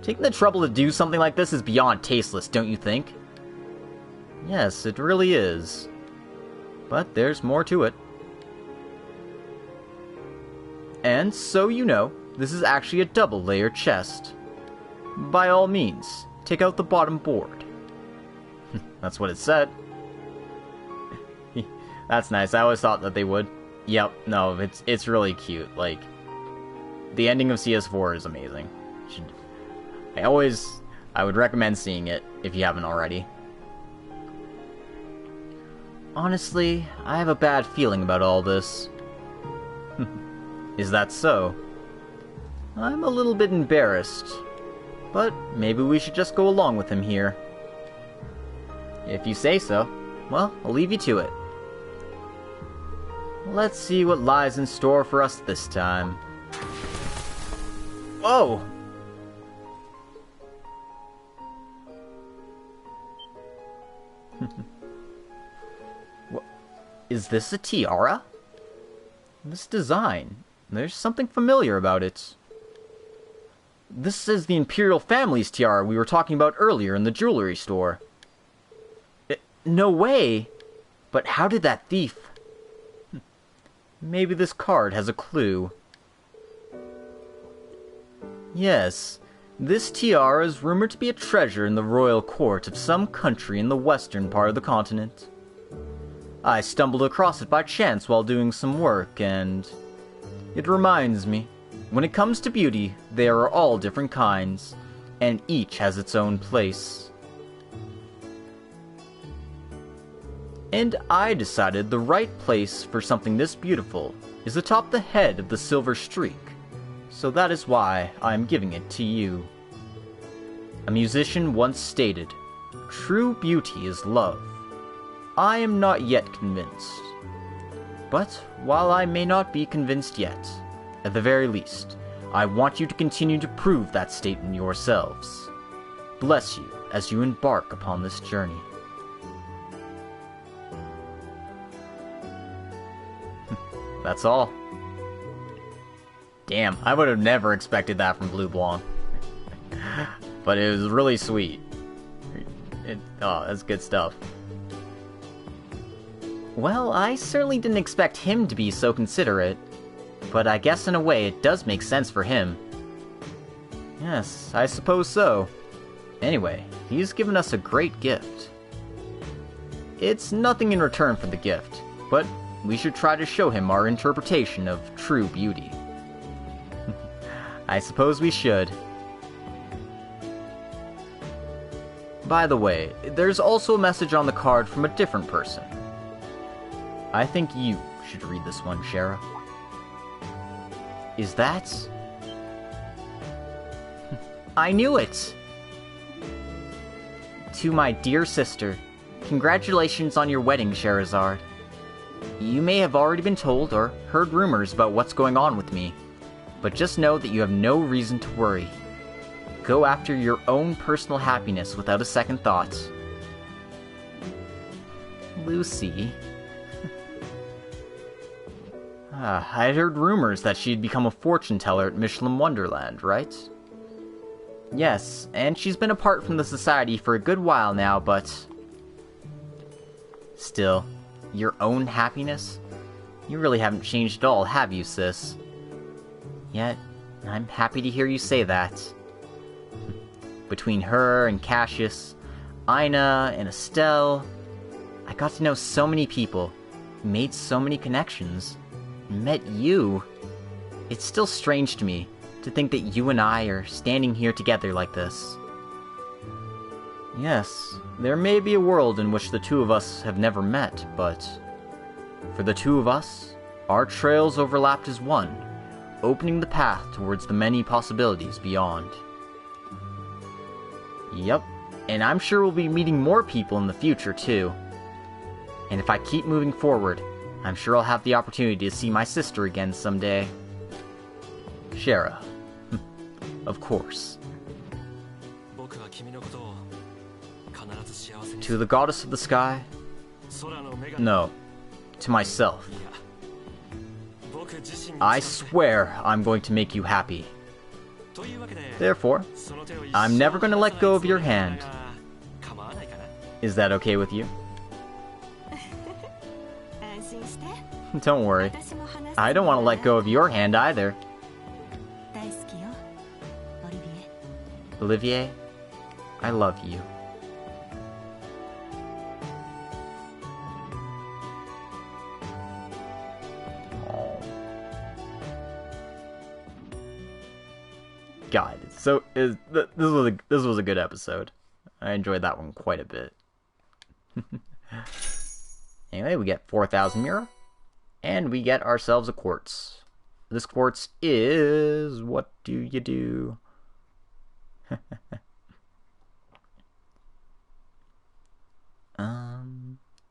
Taking the trouble to do something like this is beyond tasteless, don't you think? Yes, it really is. But there's more to it. And so you know, this is actually a double-layer chest. By all means, take out the bottom board. That's what it said. That's nice. I always thought that they would. Yep, no, it's really cute. Like, the ending of CS4 is amazing. I would recommend seeing it if you haven't already. Honestly, I have a bad feeling about all this. Is that so? I'm a little bit embarrassed, but maybe we should just go along with him here. If you say so, well, I'll leave you to it. Let's see what lies in store for us this time. Whoa! What? Is this a tiara? This design, there's something familiar about it. This is the Imperial Family's tiara we were talking about earlier in the jewelry store. No way! But how did that thief... Maybe this card has a clue. Yes, this tiara is rumored to be a treasure in the royal court of some country in the western part of the continent. I stumbled across it by chance while doing some work, and... It reminds me, when it comes to beauty, there are all different kinds, and each has its own place. And I decided the right place for something this beautiful is atop the head of the silver streak, so that is why I am giving it to you. A musician once stated, "True beauty is love." I am not yet convinced. But while I may not be convinced yet, at the very least, I want you to continue to prove that statement yourselves. Bless you as you embark upon this journey. That's all. Damn, I would have never expected that from Blue Blanc. But it was really sweet. Oh, that's good stuff. Well, I certainly didn't expect him to be so considerate, but I guess in a way it does make sense for him. Yes, I suppose so. Anyway, he's given us a great gift. It's nothing in return for the gift, but we should try to show him our interpretation of true beauty. I suppose we should. By the way, there's also a message on the card from a different person. I think you should read this one, Shara. Is that... I knew it! To my dear sister, congratulations on your wedding, Scheherazade. You may have already been told or heard rumors about what's going on with me, but just know that you have no reason to worry. Go after your own personal happiness without a second thought. Lucy. I'd heard rumors that she'd become a fortune teller at Michelin Wonderland, right? Yes, and she's been apart from the society for a good while now, but... Still, your own happiness? You really haven't changed at all, have you, sis? Yet, I'm happy to hear you say that. Between her and Cassius, Ina and Estelle, I got to know so many people, made so many connections, met you. It's still strange to me to think that you and I are standing here together like this. Yes, there may be a world in which the two of us have never met, but for the two of us, our trails overlapped as one, opening the path towards the many possibilities beyond. Yep, and I'm sure we'll be meeting more people in the future, too. And if I keep moving forward, I'm sure I'll have the opportunity to see my sister again someday. Shara. Of course. To the goddess of the sky? No. To myself. I swear I'm going to make you happy. Therefore, I'm never going to let go of your hand. Is that okay with you? Don't worry. I don't want to let go of your hand either. Olivier, I love you. God, this was a good episode. I enjoyed that one quite a bit. Anyway, we get 4,000 Mira, and we get ourselves a quartz. This quartz is... what do you do?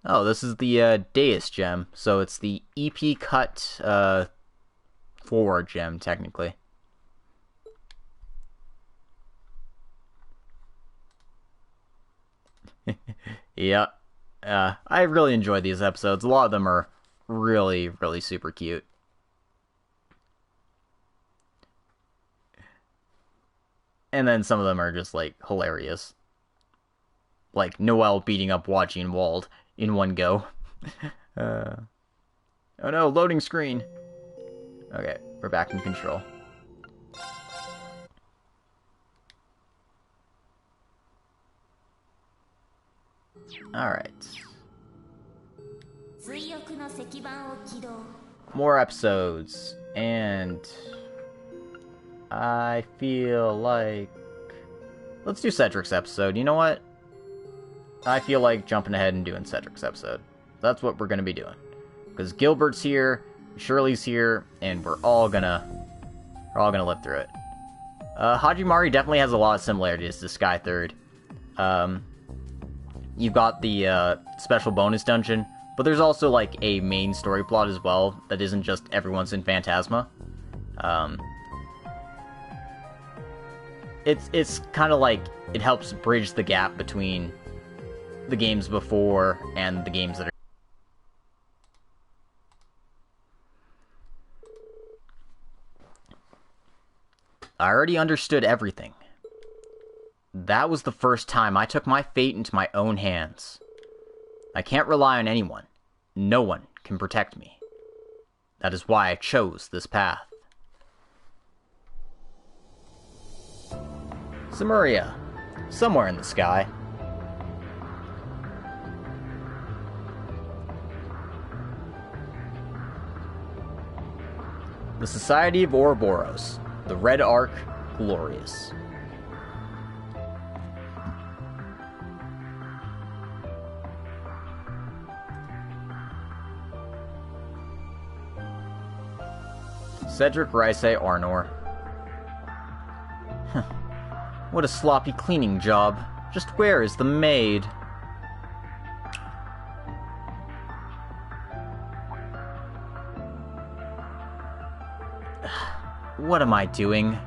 Oh, this is the Deus gem, so it's the EP cut forward gem, technically. Yeah, I really enjoy these episodes. A lot of them are really, really super cute. And then some of them are just, like, hilarious. Like, Noelle beating up Watching Wald in one go. Oh no, loading screen! Okay, we're back in control. Alright. More episodes, and I feel like... let's do Cedric's episode. You know what? I feel like jumping ahead and doing Cedric's episode. That's what we're going to be doing. Because Gilbert's here, Shirley's here, and we're all gonna live through it. Hajimari definitely has a lot of similarities to Sky Third. You've got the special bonus dungeon, but there's also like a main story plot as well that isn't just everyone's in Phantasma. It's kind of like it helps bridge the gap between the games before and the games that are... I already understood everything. That was the first time I took my fate into my own hands. I can't rely on anyone. No one can protect me. That is why I chose this path. Samaria. Somewhere in the sky. The Society of Ouroboros. The Red Ark, glorious. Cedric Rice Arnor. What a sloppy cleaning job. Just where is the maid? What am I doing?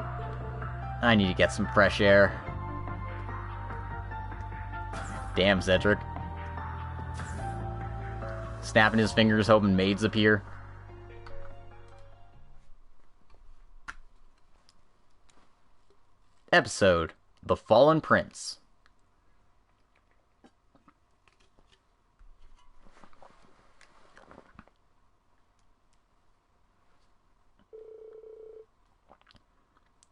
I need to get some fresh air. Damn, Cedric. Snapping his fingers, hoping maids appear. Episode: The Fallen Prince.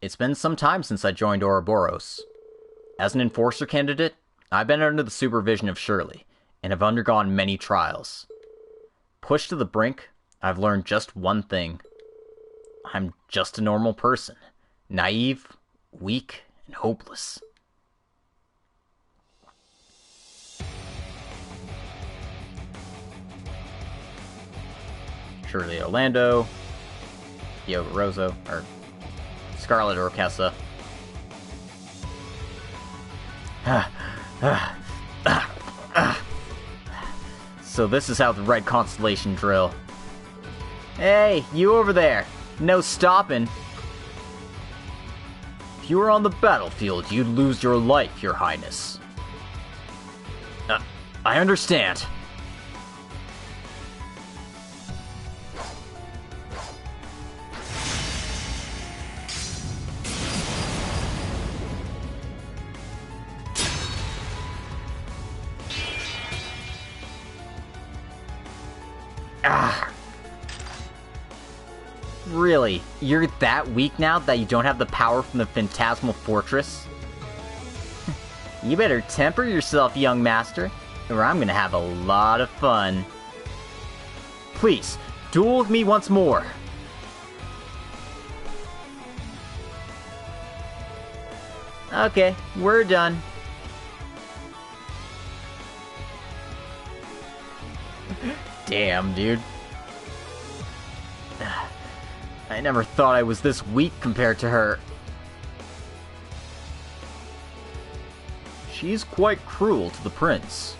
It's been some time since I joined Ouroboros. As an enforcer candidate, I've been under the supervision of Shirley, and have undergone many trials. Pushed to the brink, I've learned just one thing. I'm just a normal person. Naive, weak, and hopeless. Shirley Orlando, Diogo Rosso, or Scarlet Orchestra. So this is how the Red Constellation drill. Hey, you over there! No stopping! If you were on the battlefield, you'd lose your life, Your Highness. I understand. Really? You're that weak now that you don't have the power from the Phantasmal Fortress? You better temper yourself, young master, or I'm gonna have a lot of fun. Please, duel with me once more. Okay, we're done. Damn, dude. I never thought I was this weak compared to her. She's quite cruel to the prince.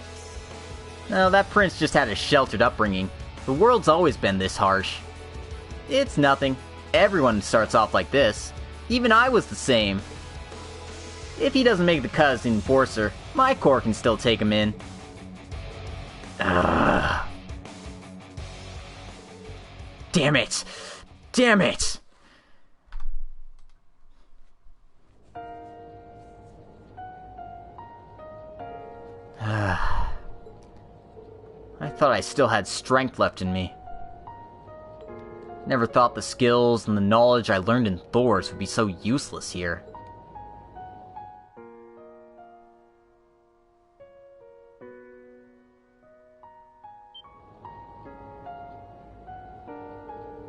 No, that prince just had a sheltered upbringing. The world's always been this harsh. It's nothing. Everyone starts off like this. Even I was the same. If he doesn't make the cut as an enforcer, my corps can still take him in. Damn it! Damn it! I thought I still had strength left in me. Never thought the skills and the knowledge I learned in Thors would be so useless here.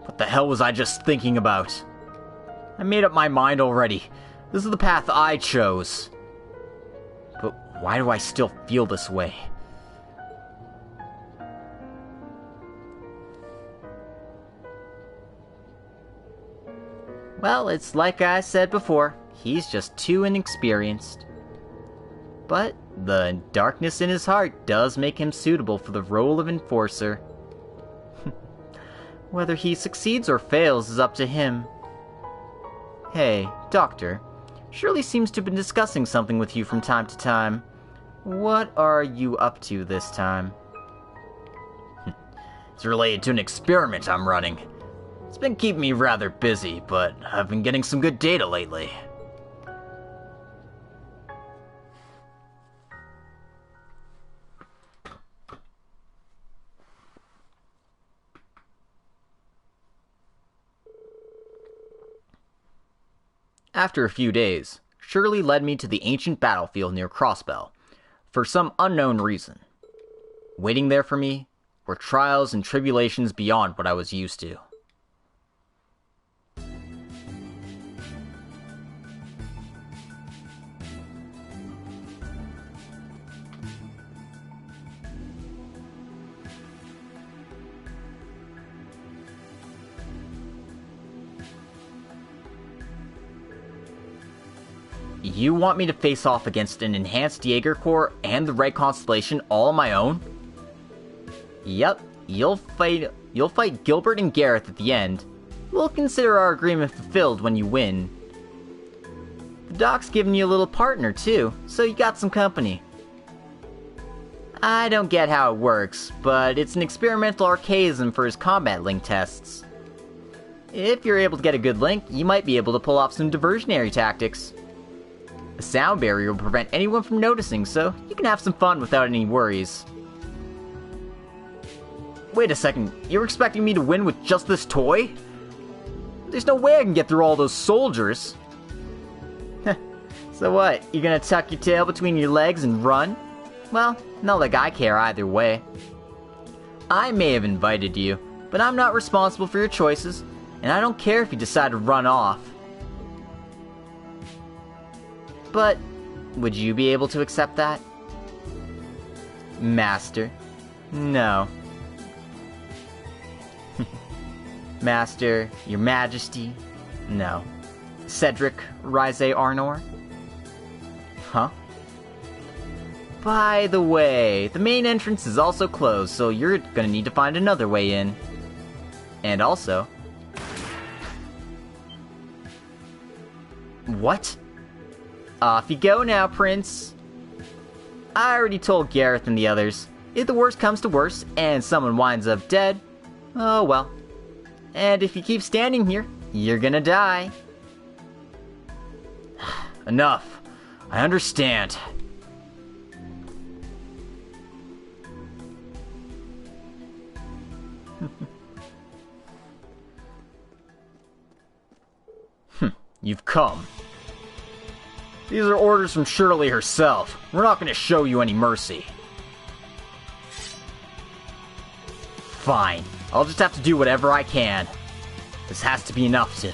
What the hell was I just thinking about? I made up my mind already. This is the path I chose. But why do I still feel this way? Well, it's like I said before, he's just too inexperienced. But the darkness in his heart does make him suitable for the role of enforcer. Whether he succeeds or fails is up to him. Hey, Doctor. Shirley seems to have been discussing something with you from time to time. What are you up to this time? It's related to an experiment I'm running. It's been keeping me rather busy, but I've been getting some good data lately. After a few days, Shirley led me to the ancient battlefield near Crossbell, for some unknown reason. Waiting there for me were trials and tribulations beyond what I was used to. You want me to face off against an enhanced Jaeger Corps and the Red Constellation all on my own? Yep, you'll fight Gilbert and Gareth at the end. We'll consider our agreement fulfilled when you win. The doc's giving you a little partner too, so you got some company. I don't get how it works, but it's an experimental archaism for his combat link tests. If you're able to get a good link, you might be able to pull off some diversionary tactics. A sound barrier will prevent anyone from noticing, so you can have some fun without any worries. Wait a second, you're expecting me to win with just this toy? There's no way I can get through all those soldiers. So what, you gonna tuck your tail between your legs and run? Well, not like I care either way. I may have invited you, but I'm not responsible for your choices, and I don't care if you decide to run off. But, would you be able to accept that? Master? No. Master, Your Majesty? No. Cedric Rise Arnor? Huh? By the way, the main entrance is also closed, so you're gonna need to find another way in. And also... What? Off you go now, Prince. I already told Gareth and the others, if the worst comes to worst and someone winds up dead, oh well. And if you keep standing here, you're gonna die. Enough. I understand. You've come. These are orders from Shirley herself. We're not going to show you any mercy. Fine. I'll just have to do whatever I can. This has to be enough to...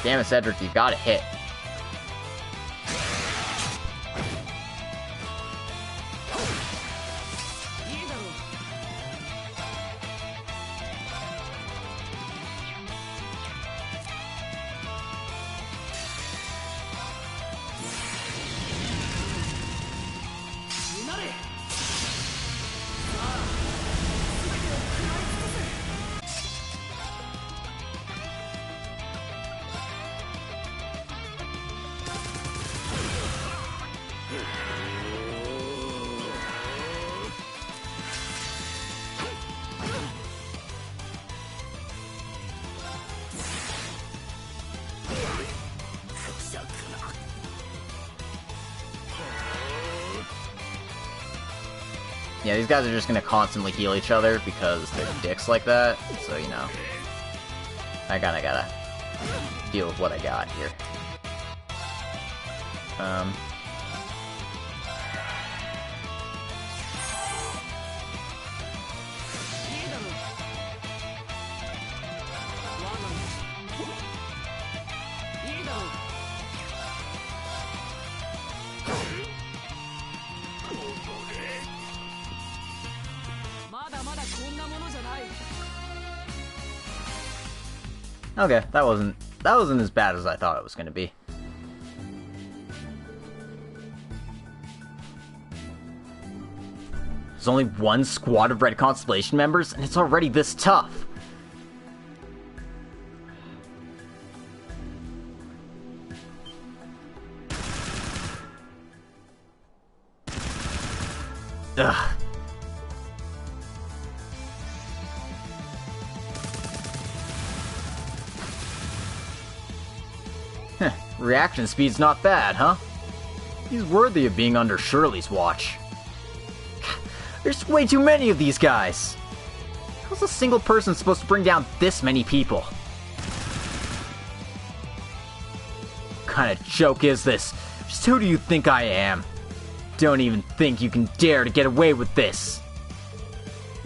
Damn it, Cedric, you gotta hit. Yeah, these guys are just gonna constantly heal each other because they're dicks like that, so, you know. I kinda gotta deal with what I got here. Okay, that wasn't as bad as I thought it was gonna be. There's only one squad of Red Constellation members, and it's already this tough. Ugh. Reaction speed's not bad, huh? He's worthy of being under Shirley's watch. There's way too many of these guys. How's a single person supposed to bring down this many people? What kind of joke is this? Just who do you think I am? Don't even think you can dare to get away with this.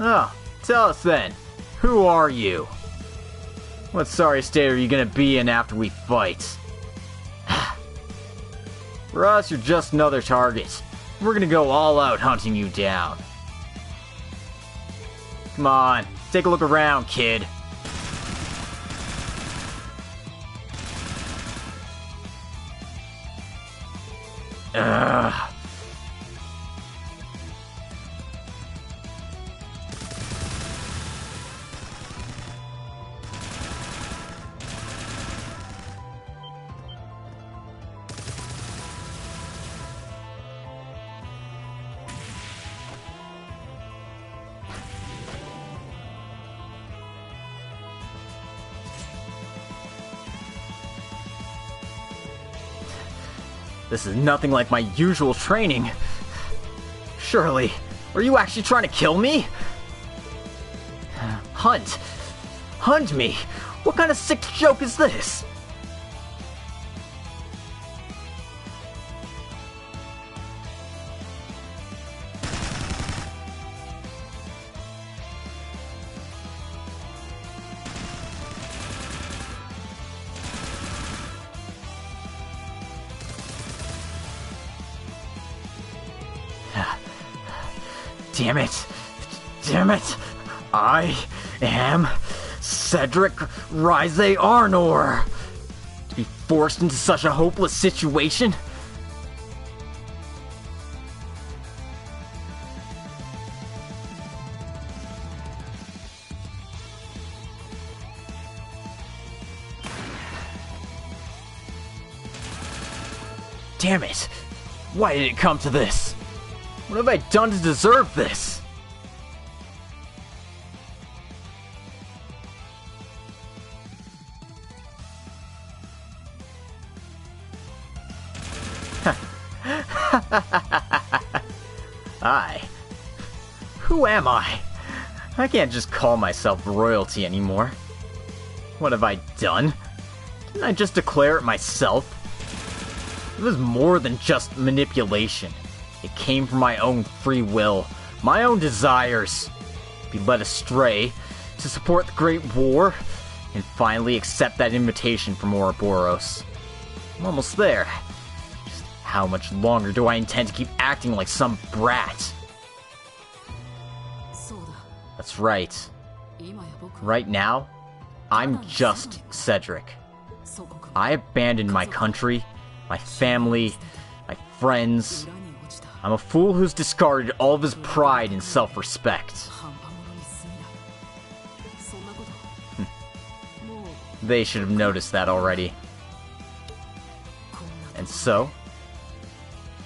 Oh, tell us then. Who are you? What sorry state are you gonna be in after we fight? For us, you're just another target. We're gonna go all out hunting you down. Come on, take a look around, kid. Ugh. This is nothing like my usual training. Shirley, are you actually trying to kill me? Hunt? Hunt me? What kind of sick joke is this? Damn it! Damn it! I am Cedric Rise Arnor! To be forced into such a hopeless situation? Damn it! Why did it come to this? What have I done to deserve this? Who am I? I can't just call myself royalty anymore. What have I done? Didn't I just declare it myself? It was more than just manipulation. It came from my own free will, my own desires. Be led astray to support the Great War, and finally accept that invitation from Ouroboros. I'm almost there. Just how much longer do I intend to keep acting like some brat? That's right. Right now, I'm just Cedric. I abandoned my country, my family, my friends. I'm a fool who's discarded all of his pride and self-respect. They should have noticed that already. And so,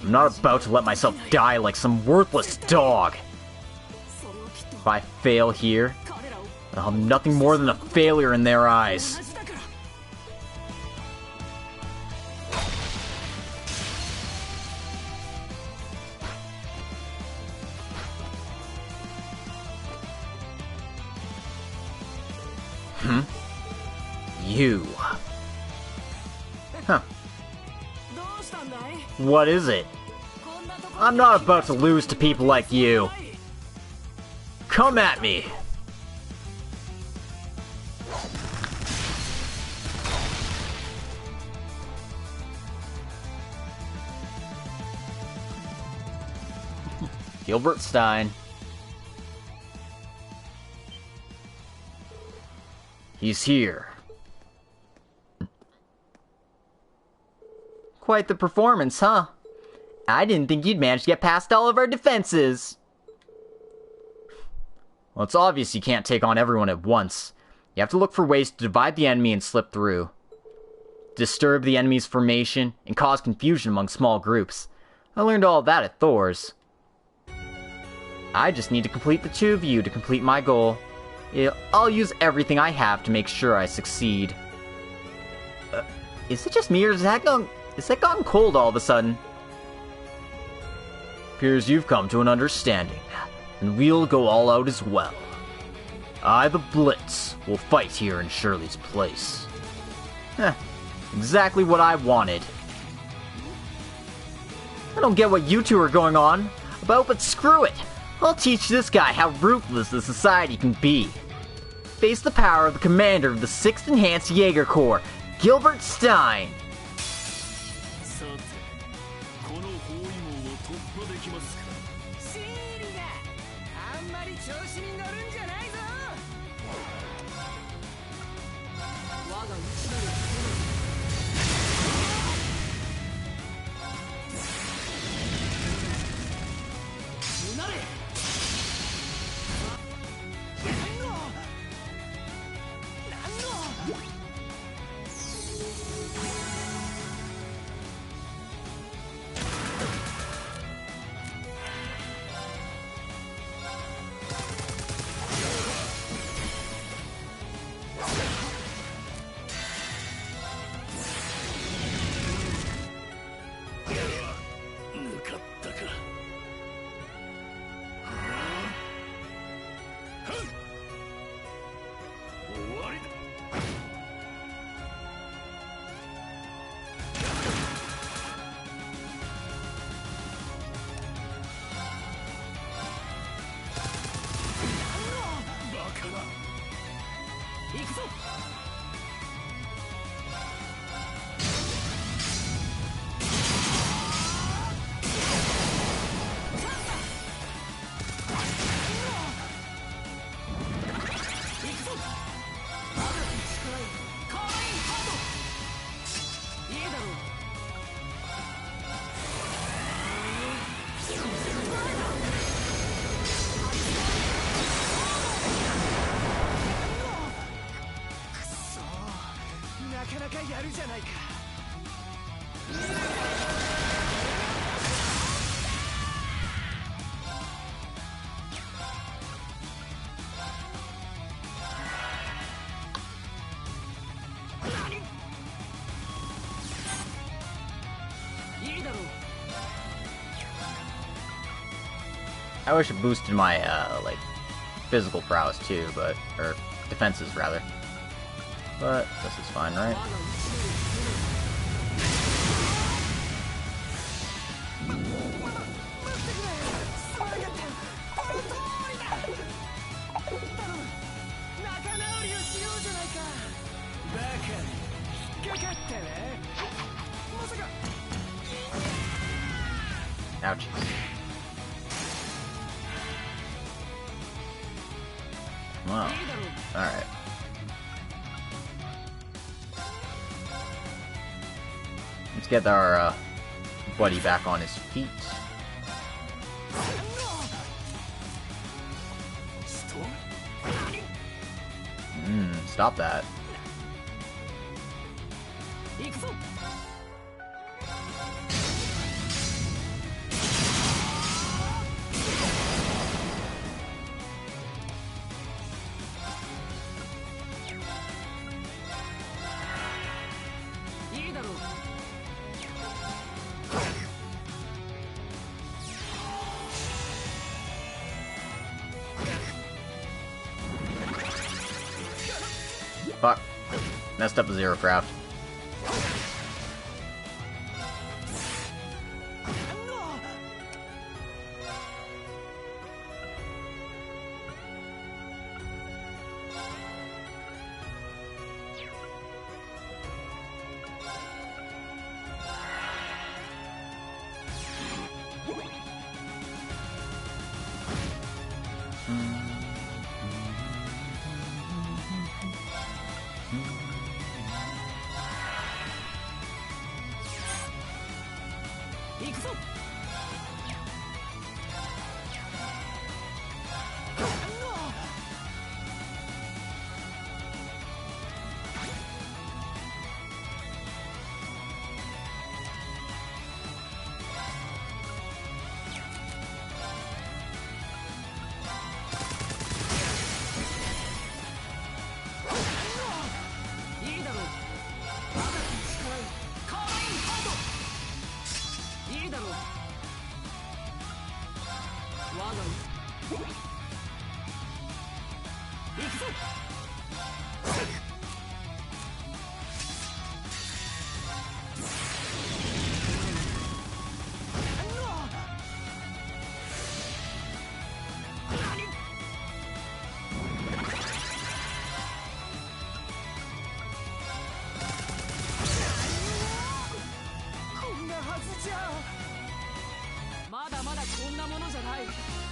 I'm not about to let myself die like some worthless dog. If I fail here, I'll have nothing more than a failure in their eyes. You. Huh. What is it? I'm not about to lose to people like you. Come at me. Gilbert Stein. He's here. Quite the performance, huh? I didn't think you'd manage to get past all of our defenses. Well, it's obvious you can't take on everyone at once. You have to look for ways to divide the enemy and slip through. Disturb the enemy's formation and cause confusion among small groups. I learned all of that at Thor's. I just need to complete the two of you to complete my goal. I'll use everything I have to make sure I succeed. Is it just me, or is that gone cold all of a sudden? appears you've come to an understanding, and we'll go all out as well. I, the Blitz, will fight here in Shirley's place. Heh, exactly what I wanted. I don't get what you two are going on about, but screw it. I'll teach this guy how ruthless the society can be. Face the power of the commander of the 6th Enhanced Jaeger Corps, Gilbert Stein. I wish it boosted my, like, physical prowess too, but, or defenses rather. But this is fine, right? Ouch. Wow. Alright. Let's get our buddy back on his feet. Stop that. Fuck. Messed up the Zero Craft.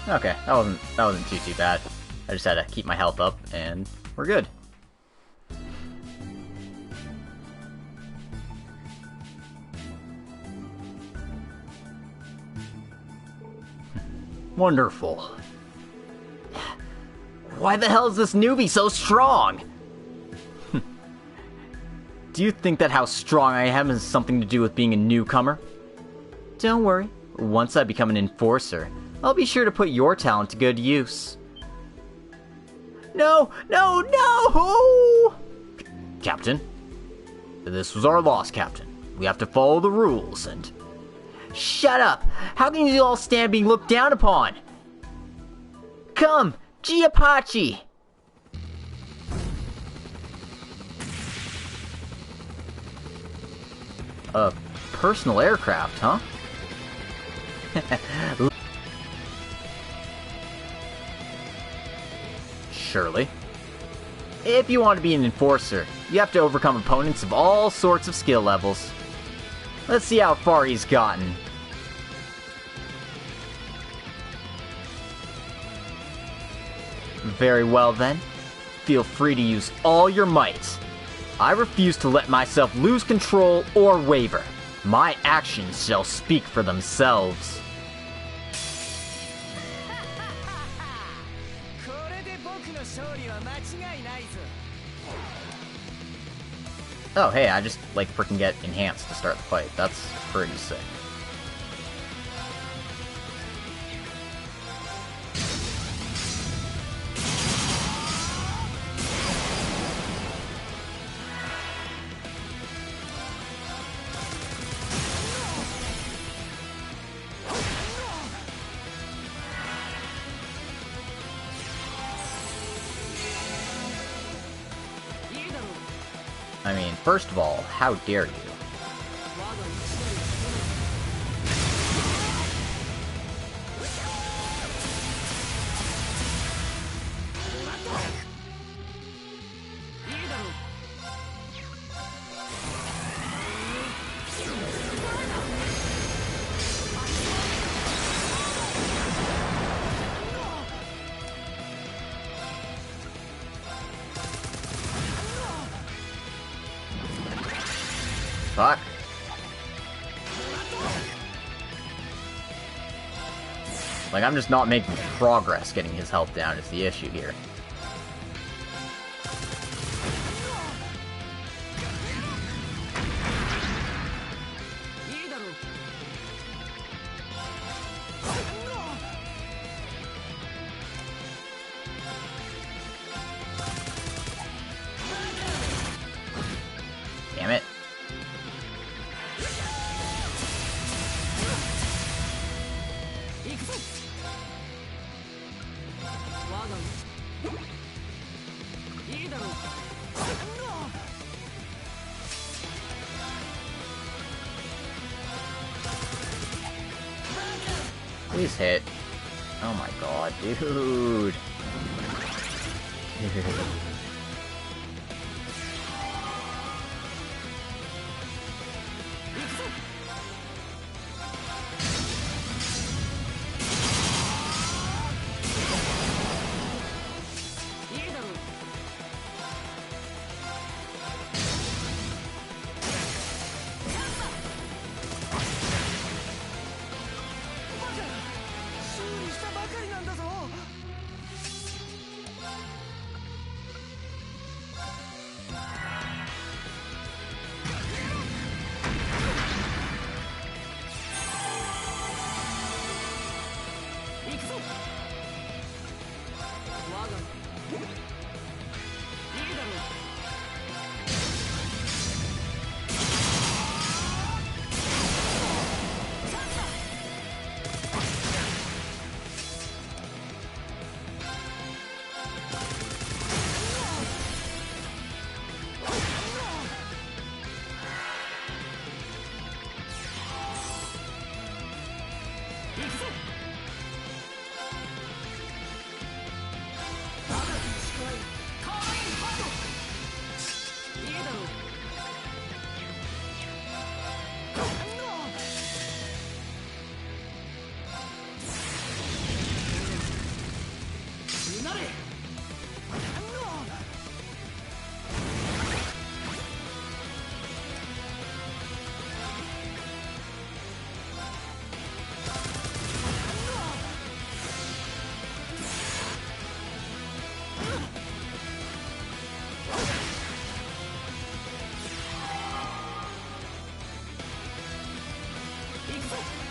Okay, that wasn't too bad. I just had to keep my health up, and we're good. Wonderful. Why the hell is this newbie so strong? Do you think that how strong I am has something to do with being a newcomer? Don't worry. Once I become an enforcer, I'll be sure to put your talent to good use. No! No! No! Captain? This was our loss, Captain. We have to follow the rules and... Shut up! How can you all stand being looked down upon? Come! Giapachi! A personal aircraft, huh? Surely. If you want to be an enforcer, you have to overcome opponents of all sorts of skill levels. Let's see how far he's gotten. Very well then. Feel free to use all your might. I refuse to let myself lose control or waver. My actions shall speak for themselves. Oh, hey, I just, like, freaking get enhanced to start the fight. That's pretty sick. I mean, first of all, how dare you? Fuck. Like, I'm just not making progress getting his health down is the issue here. Damn it. Please hit. Oh my god, dude.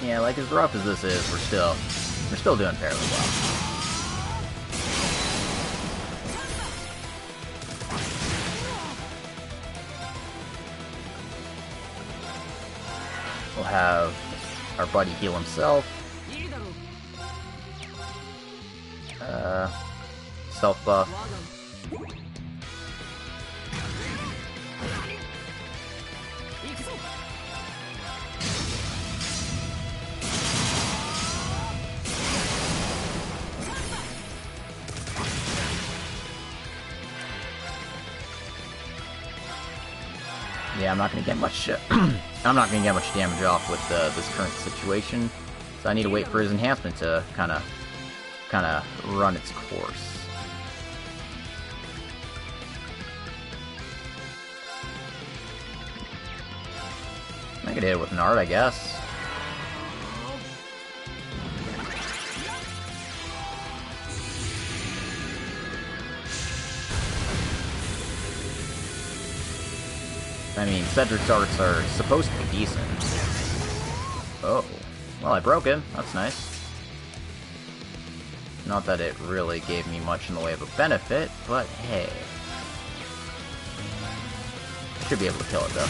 Yeah, like as rough as this is, we're still doing fairly well. We'll have our buddy heal himself. Self buff. Yeah, I'm not gonna get much. I'm not gonna get much damage off with this current situation, so I need to wait for his enhancement to kind of run its course. I could hit it with an art, I guess. I mean, Cedric's arts are supposed to be decent. Oh. Well, I broke him. That's nice. Not that it really gave me much in the way of a benefit, but hey. Should be able to kill it, though.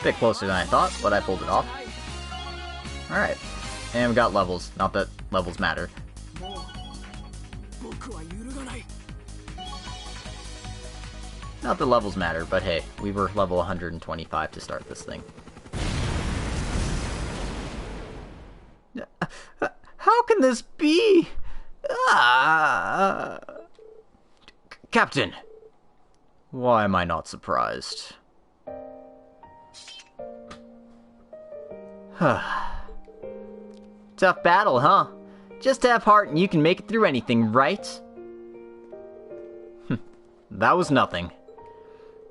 Bit closer than I thought, but I pulled it off. Alright. And we got levels. Not that levels matter. Not that levels matter, but hey, we were level 125 to start this thing. How can this be? Captain! Why am I not surprised? Tough battle, huh? Just have heart and you can make it through anything, right? That was nothing.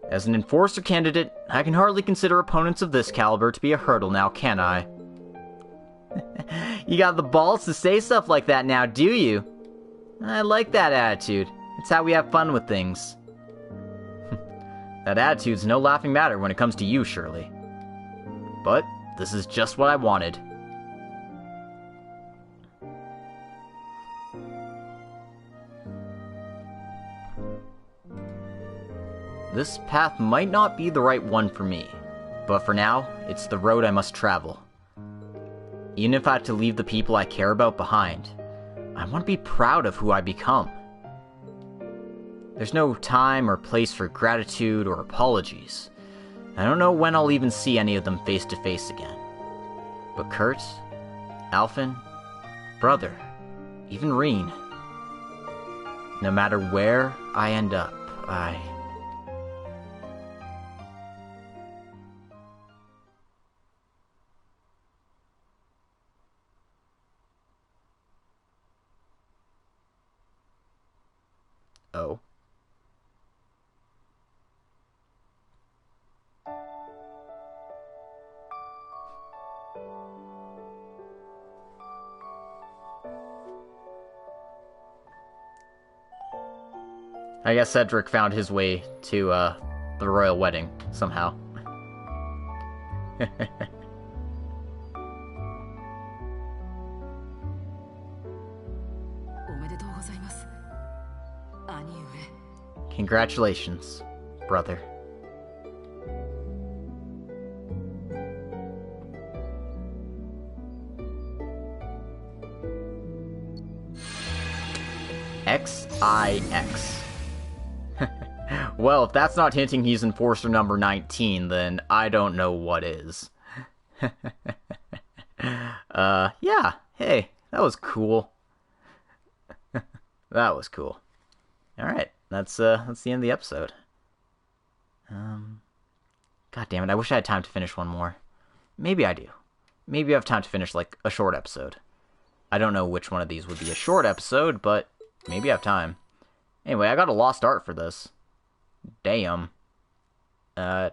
As an enforcer candidate, I can hardly consider opponents of this caliber to be a hurdle now, can I? You got the balls to say stuff like that now, do you? I like that attitude. It's how we have fun with things. That attitude's no laughing matter when it comes to you, Shirley. But this is just what I wanted. This path might not be the right one for me, but for now, it's the road I must travel. Even if I have to leave the people I care about behind, I want to be proud of who I become. There's no time or place for gratitude or apologies. I don't know when I'll even see any of them face to face again. But Kurt, Alphen, Brother, even Rean. No matter where I end up, Oh. I guess Cedric found his way to, the royal wedding, somehow. Congratulations, brother. XIX. Well, if that's not hinting he's enforcer number 19, then I don't know what is. Yeah, hey, that was cool. That was cool. Alright, that's the end of the episode. God damn it, I wish I had time to finish one more. Maybe I do. Maybe I have time to finish, like, a short episode. I don't know which one of these would be a short episode, but maybe I have time. Anyway, I got a lost art for this. Damn. Don't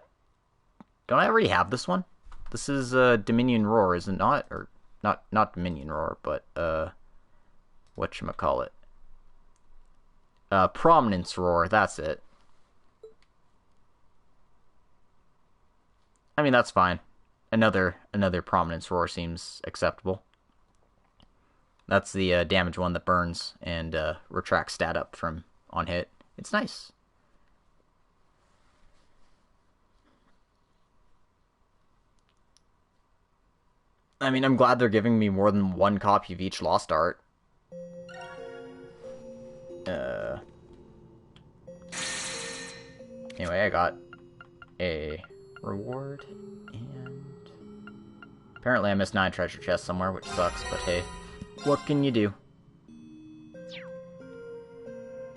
I already have this one? This is, Dominion Roar, is it not? Or, not Dominion Roar, but, whatchamacallit? Prominence Roar, that's it. I mean, that's fine. Another Prominence Roar seems acceptable. That's the damage one that burns and retracts stat up from on hit. It's nice. I mean, I'm glad they're giving me more than one copy of each lost art. Anyway, I got a reward, and apparently I missed 9 treasure chests somewhere, which sucks, but hey, what can you do?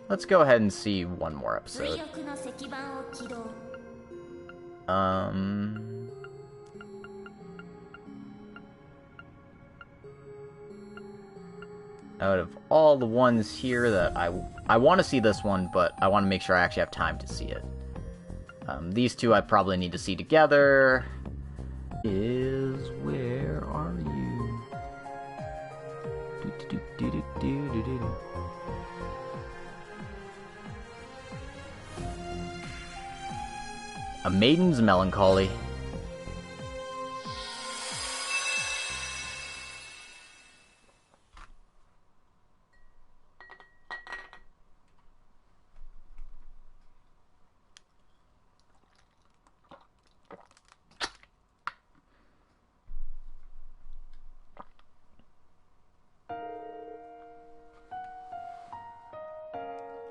Let's go ahead and see one more episode. Out of all the ones here that I want to see this one, but I want to make sure I actually have time to see it. These two I probably need to see together. Where are you? A Maiden's Melancholy.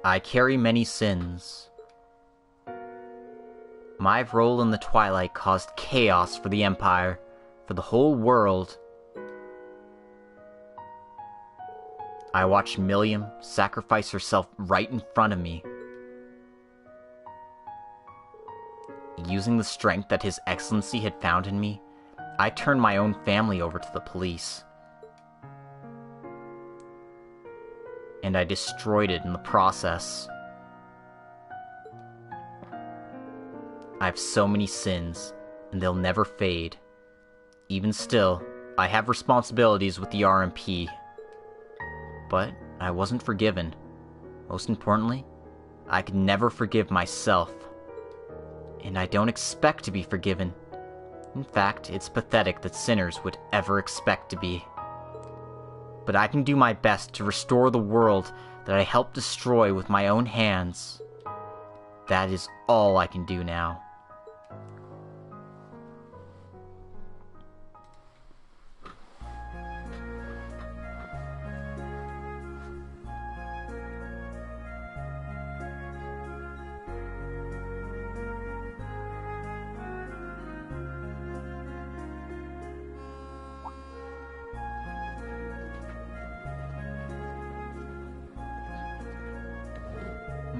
I carry many sins. My role in the Twilight caused chaos for the Empire, for the whole world. I watched Milliam sacrifice herself right in front of me. Using the strength that His Excellency had found in me, I turned my own family over to the police. And I destroyed it in the process. I have so many sins, and they'll never fade. Even still, I have responsibilities with the RMP. But I wasn't forgiven. Most importantly, I could never forgive myself. And I don't expect to be forgiven. In fact, it's pathetic that sinners would ever expect to be. But I can do my best to restore the world that I helped destroy with my own hands. That is all I can do now.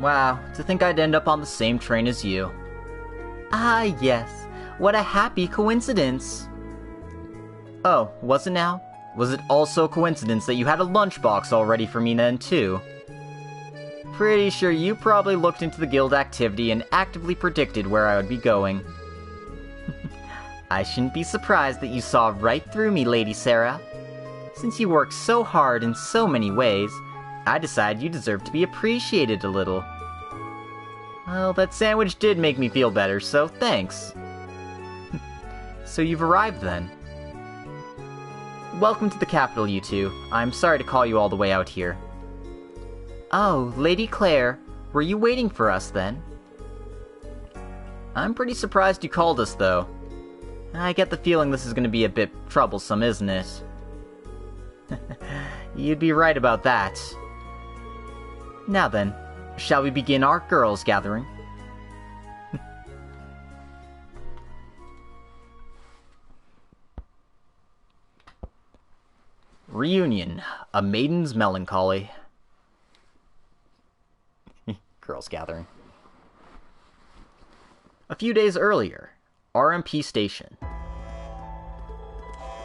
Wow, to think I'd end up on the same train as you. Ah, yes. What a happy coincidence. Oh, was it now? Was it also a coincidence that you had a lunchbox all ready for me then, too? Pretty sure you probably looked into the guild activity and actively predicted where I would be going. I shouldn't be surprised that you saw right through me, Lady Sarah. Since you work so hard in so many ways, I decided you deserve to be appreciated a little. Well, that sandwich did make me feel better, so thanks. So you've arrived then. Welcome to the capital, you two. I'm sorry to call you all the way out here. Oh, Lady Claire, were you waiting for us then? I'm pretty surprised you called us, though. I get the feeling this is going to be a bit troublesome, isn't it? You'd be right about that. Now then, shall we begin our girls' gathering? reunion. A maiden's melancholy. Girls gathering. A few days earlier, RMP station.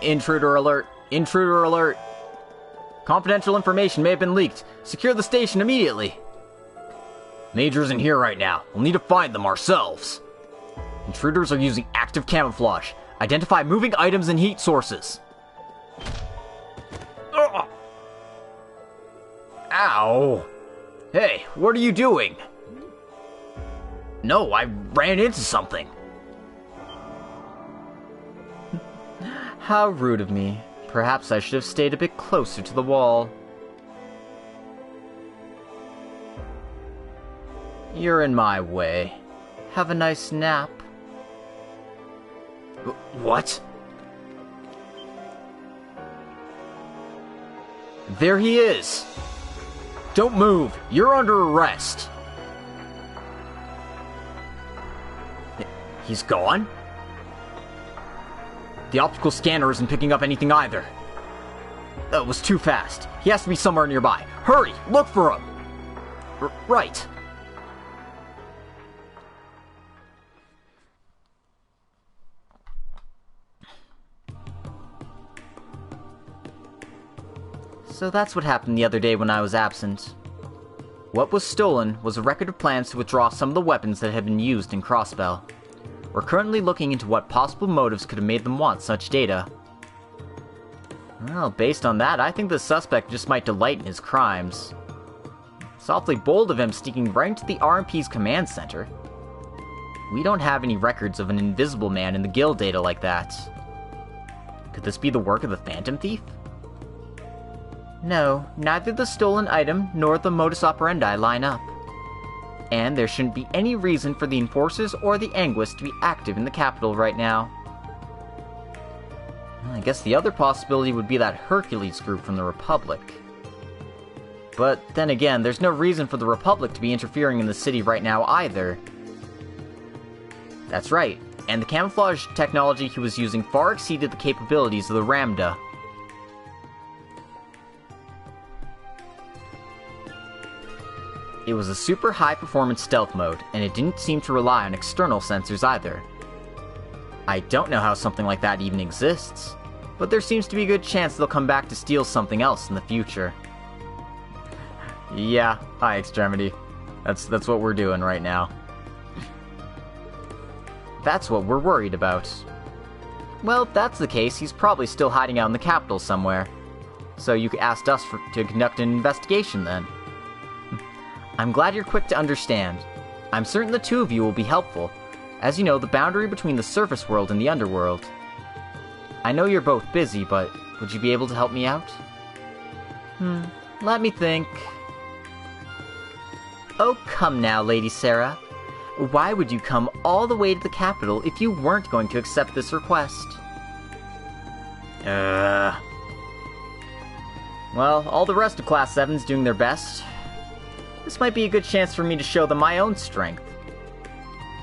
Intruder alert! Intruder alert! Confidential information may have been leaked. Secure the station immediately. Major isn't here right now. We'll need to find them ourselves. Intruders are using active camouflage. Identify moving items and heat sources. Ugh. Ow! Hey, what are you doing? No, I ran into something. How rude of me. Perhaps I should have stayed a bit closer to the wall. You're in my way. Have a nice nap. What? There he is! Don't move! You're under arrest! He's gone? The optical scanner isn't picking up anything either. That was too fast. He has to be somewhere nearby. Hurry! Look for him! Right. So that's what happened the other day when I was absent. What was stolen was a record of plans to withdraw some of the weapons that had been used in Crossbell. We're currently looking into what possible motives could have made them want such data. Well, based on that, I think the suspect just might delight in his crimes. It's awfully bold of him sneaking right into the RMP's command center. We don't have any records of an invisible man in the guild data like that. Could this be the work of the Phantom Thief? No, neither the stolen item nor the modus operandi line up. And there shouldn't be any reason for the Enforcers or the Anguists to be active in the capital right now. I guess the other possibility would be that Hercules group from the Republic. But then again, there's no reason for the Republic to be interfering in the city right now either. That's right, and the camouflage technology he was using far exceeded the capabilities of the Ramda. It was a super high-performance stealth mode, and it didn't seem to rely on external sensors either. I don't know how something like that even exists, but there seems to be a good chance they'll come back to steal something else in the future. Yeah, high extremity. That's what we're doing right now. That's what we're worried about. Well, if that's the case, he's probably still hiding out in the capital somewhere. So you asked us to conduct an investigation then. I'm glad you're quick to understand. I'm certain the two of you will be helpful. As you know, the boundary between the surface world and the underworld. I know you're both busy, but would you be able to help me out? Let me think. Oh, come now, Lady Sarah. Why would you come all the way to the capital if you weren't going to accept this request? Well, all the rest of Class 7's doing their best. This might be a good chance for me to show them my own strength.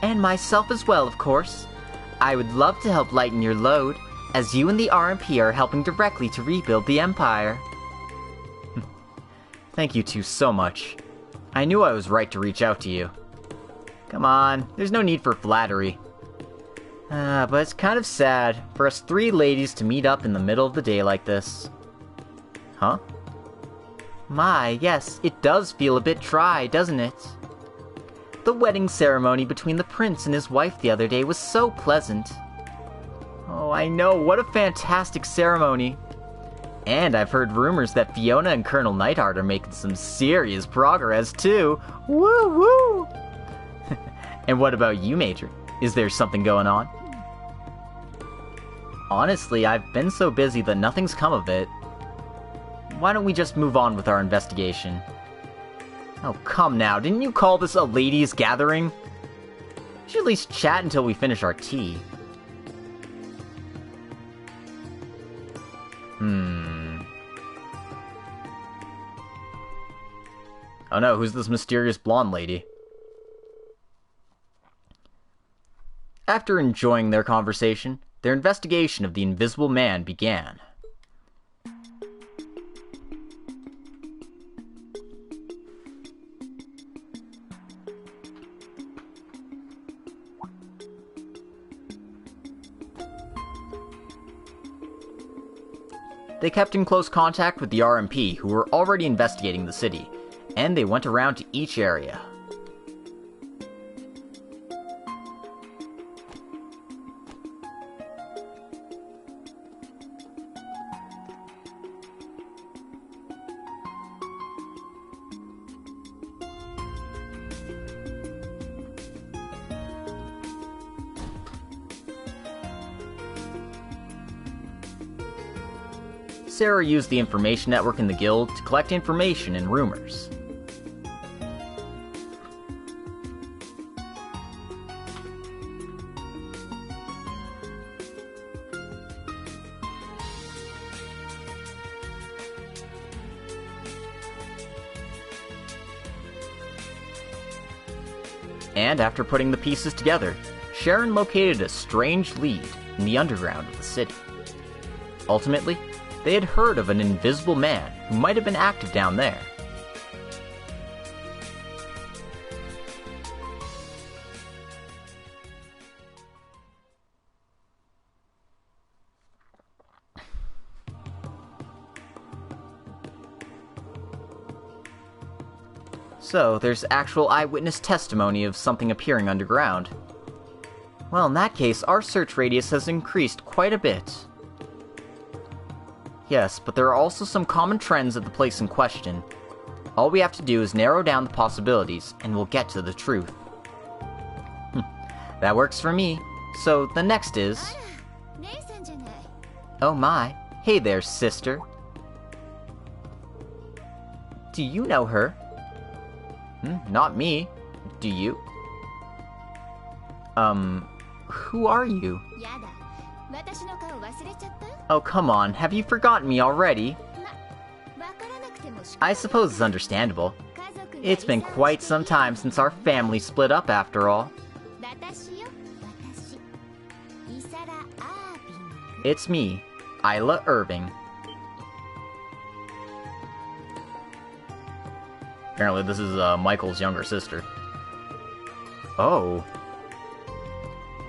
And myself as well, of course. I would love to help lighten your load, as you and the RMP are helping directly to rebuild the Empire. Thank you two so much. I knew I was right to reach out to you. Come on, there's no need for flattery. But it's kind of sad for us three ladies to meet up in the middle of the day like this. Huh? My, yes, it does feel a bit dry, doesn't it? The wedding ceremony between the prince and his wife the other day was so pleasant. Oh, I know, what a fantastic ceremony. And I've heard rumors that Fiona and Colonel Neidhart are making some serious progress, too. Woo woo! And what about you, Major? Is there something going on? Honestly, I've been so busy that nothing's come of it. Why don't we just move on with our investigation? Oh, come now, didn't you call this a ladies' gathering? We should at least chat until we finish our tea. Oh no, who's this mysterious blonde lady? After enjoying their conversation, their investigation of the Invisible Man began. They kept in close contact with the RMP, who were already investigating the city, and they went around to each area. Sarah used the information network in the guild to collect information and rumors. And after putting the pieces together, Sharon located a strange lead in the underground of the city. Ultimately, they had heard of an invisible man who might have been active down there. So, there's actual eyewitness testimony of something appearing underground. Well, in that case, our search radius has increased quite a bit. Yes, but there are also some common trends at the place in question. All we have to do is narrow down the possibilities, and we'll get to the truth. That works for me. So, the next is... Oh my. Hey there, sister. Do you know her? Not me. Do you? Who are you? Oh, come on, have you forgotten me already? I suppose it's understandable. It's been quite some time since our family split up, after all. It's me, Isla Irving. Apparently this is Michael's younger sister. Oh.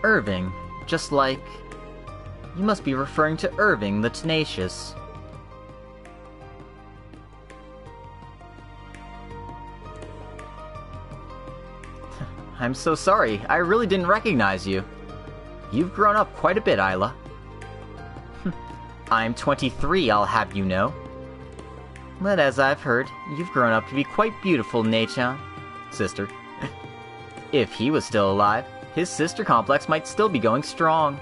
Irving, just like... You must be referring to Irving the Tenacious. I'm so sorry, I really didn't recognize you. You've grown up quite a bit, Isla. I'm 23, I'll have you know. But as I've heard, you've grown up to be quite beautiful, Nei-chan. Sister. If he was still alive, his sister complex might still be going strong.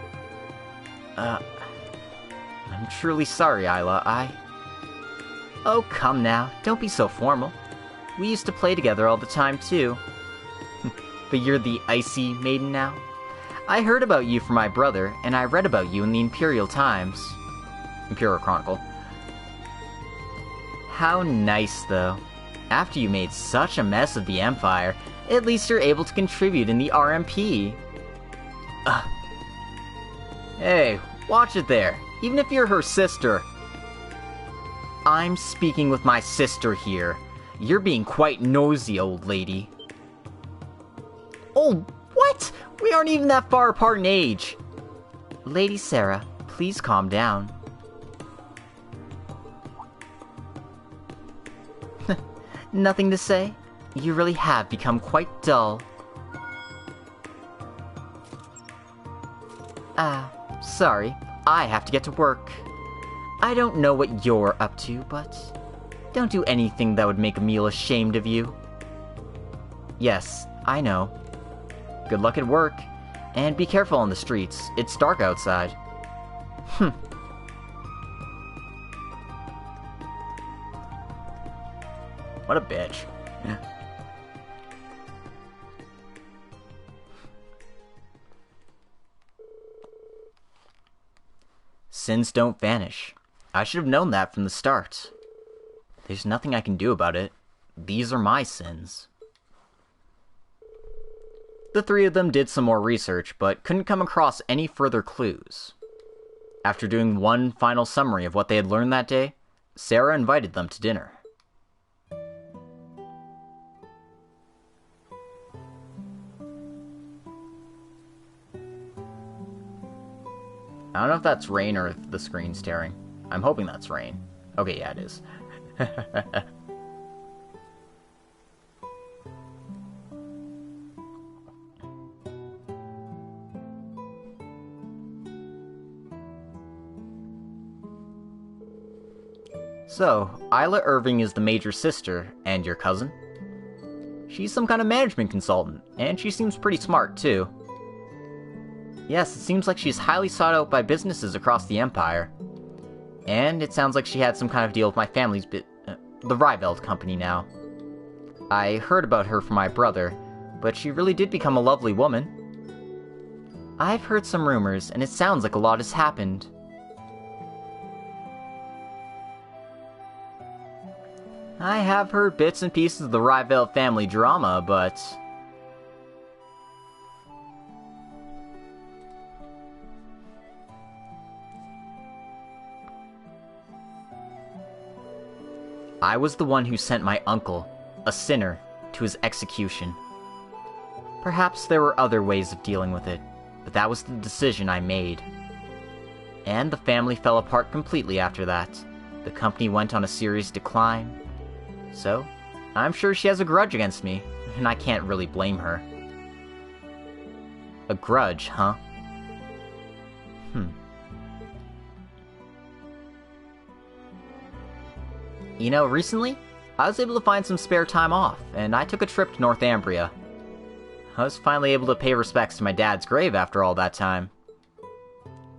I'm truly sorry, Isla, Oh, come now, don't be so formal. We used to play together all the time, too. But you're the icy maiden now? I heard about you from my brother, and I read about you in the Imperial Times. Imperial Chronicle. How nice, though. After you made such a mess of the Empire, at least you're able to contribute in the RMP. Hey, watch it there. Even if you're her sister. I'm speaking with my sister here. You're being quite nosy, old lady. Oh, what? We aren't even that far apart in age. Lady Sarah, please calm down. Nothing to say? You really have become quite dull. Sorry. I have to get to work. I don't know what you're up to, but don't do anything that would make Emil ashamed of you. Yes, I know. Good luck at work, and be careful on the streets. It's dark outside. What a bitch. Sins don't vanish. I should have known that from the start. There's nothing I can do about it. These are my sins. The three of them did some more research, but couldn't come across any further clues. After doing one final summary of what they had learned that day, Sarah invited them to dinner. I don't know if that's rain or if the screen's tearing. I'm hoping that's rain. Okay, yeah, it is. So, Isla Irving is the major sister, and your cousin? She's some kind of management consultant, and she seems pretty smart, too. Yes, it seems like she's highly sought out by businesses across the Empire. And it sounds like she had some kind of deal with my family's the Riveld Company now. I heard about her from my brother, but she really did become a lovely woman. I've heard some rumors, and it sounds like a lot has happened. I have heard bits and pieces of the Riveld family drama, but... I was the one who sent my uncle, a sinner, to his execution. Perhaps there were other ways of dealing with it, but that was the decision I made. And the family fell apart completely after that. The company went on a serious decline. So, I'm sure she has a grudge against me, and I can't really blame her. A grudge, huh? You know, recently, I was able to find some spare time off, and I took a trip to Northumbria. I was finally able to pay respects to my dad's grave after all that time.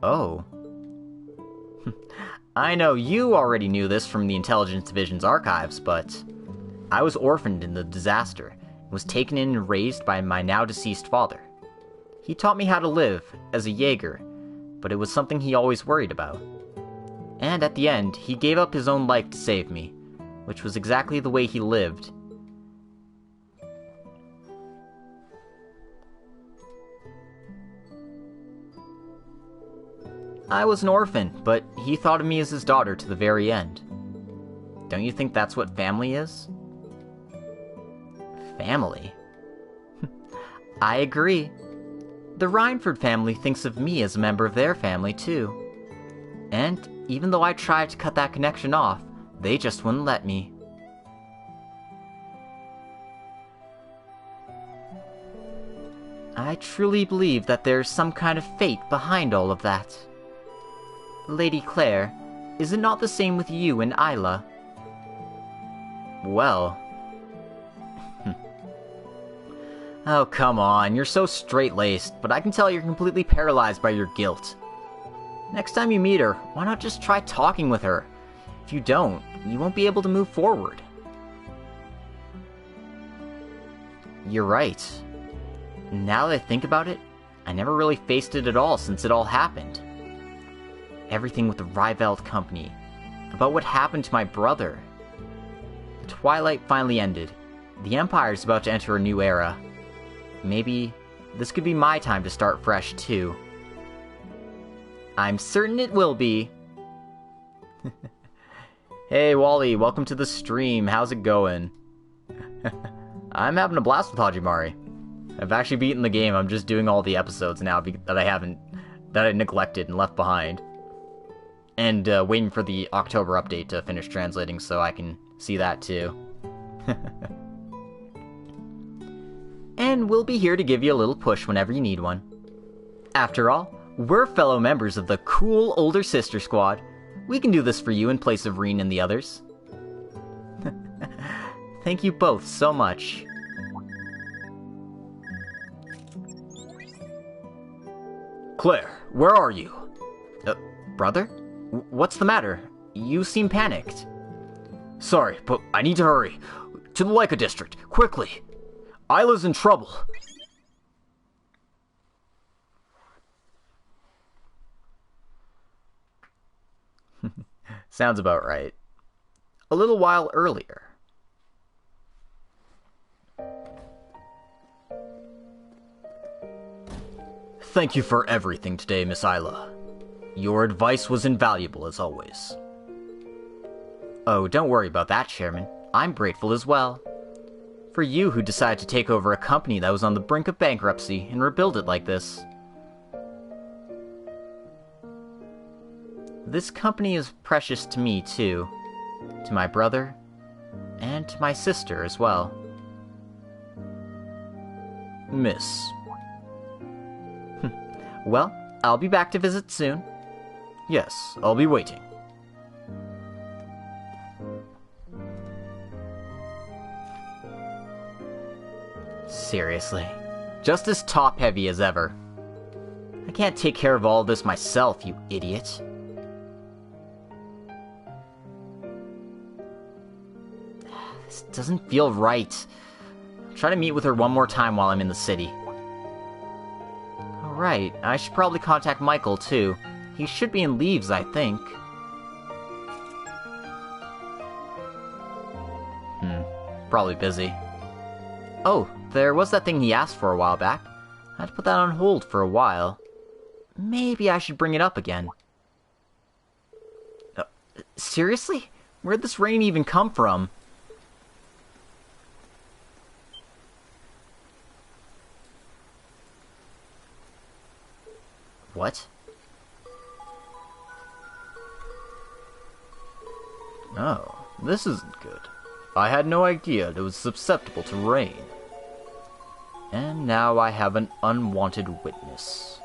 Oh. I know you already knew this from the Intelligence Division's archives, but I was orphaned in the disaster and was taken in and raised by my now-deceased father. He taught me how to live as a Jaeger, but it was something he always worried about. And at the end, he gave up his own life to save me, which was exactly the way he lived. I was an orphan, but he thought of me as his daughter to the very end. Don't you think that's what family is? Family? I agree. The Rhineford family thinks of me as a member of their family, too. And even though I tried to cut that connection off, they just wouldn't let me. I truly believe that there's some kind of fate behind all of that. Lady Claire, is it not the same with you and Isla? Well... Oh, come on, you're so straight-laced, but I can tell you're completely paralyzed by your guilt. Next time you meet her, why not just try talking with her? If you don't, you won't be able to move forward. You're right. Now that I think about it, I never really faced it at all since it all happened. Everything with the Riveld Company, about what happened to my brother. The Twilight finally ended. The Empire's about to enter a new era. Maybe this could be my time to start fresh, too. I'm certain it will be. Hey, Wally, welcome to the stream. How's it going? I'm having a blast with Hajimari. I've actually beaten the game. I'm just doing all the episodes now that I neglected and left behind. And waiting for the October update to finish translating so I can see that too. And we'll be here to give you a little push whenever you need one. After all, we're fellow members of the cool older sister squad. We can do this for you in place of Rean and the others. Thank you both so much. Claire, where are you? Brother? What's the matter? You seem panicked. Sorry, but I need to hurry. To the Leica district, quickly. Isla's in trouble. Sounds about right. A little while earlier. Thank you for everything today, Miss Isla. Your advice was invaluable as always. Oh, don't worry about that, Chairman. I'm grateful as well. For you who decided to take over a company that was on the brink of bankruptcy and rebuild it like this. This company is precious to me, too. To my brother, and to my sister as well. Miss. Well, I'll be back to visit soon. Yes, I'll be waiting. Seriously, just as top-heavy as ever. I can't take care of all this myself, you idiot. This doesn't feel right. I'll try to meet with her one more time while I'm in the city. Alright, I should probably contact Michael, too. He should be in Leaves, I think. Probably busy. Oh, there was that thing he asked for a while back. I had to put that on hold for a while. Maybe I should bring it up again. Seriously? Where'd this rain even come from? What? Oh, this isn't good. I had no idea it was susceptible to rain. And now I have an unwanted witness.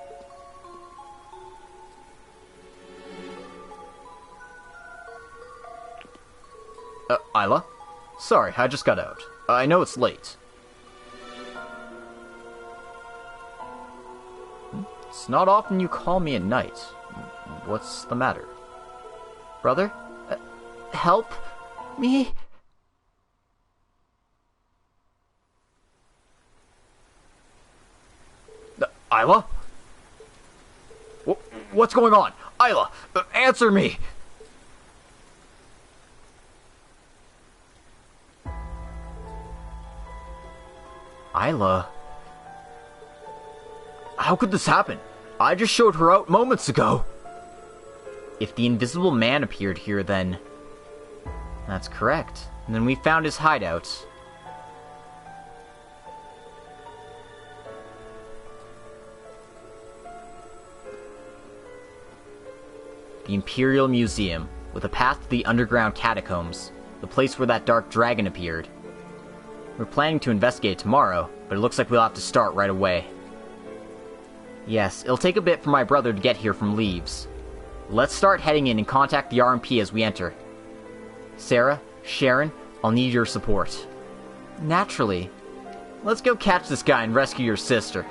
Isla? Sorry, I just got out. I know it's late. It's not often you call me at night. What's the matter? Brother? Help me? Isla? What's going on? Isla, answer me! Isla? How could this happen? I just showed her out moments ago. If the Invisible Man appeared here, then... That's correct. And then we found his hideout. The Imperial Museum, with a path to the underground catacombs, the place where that dark dragon appeared. We're planning to investigate tomorrow, but it looks like we'll have to start right away. Yes, it'll take a bit for my brother to get here from Leaves. Let's start heading in and contact the RMP as we enter. Sarah, Sharon, I'll need your support. Naturally. Let's go catch this guy and rescue your sister.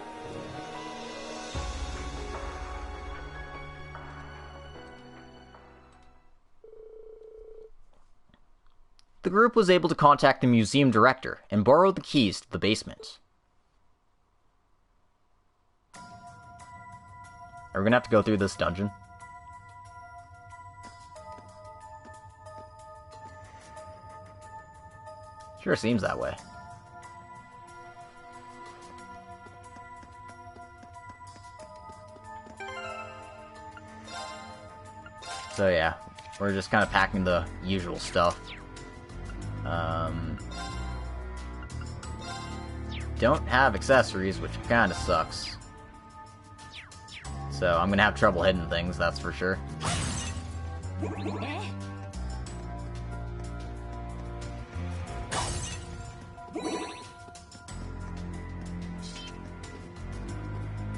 The group was able to contact the museum director and borrow the keys to the basement. Are we gonna have to go through this dungeon? Sure seems that way. So yeah, we're just kind of packing the usual stuff. Don't have accessories, which kind of sucks. So I'm gonna have trouble hitting things, that's for sure.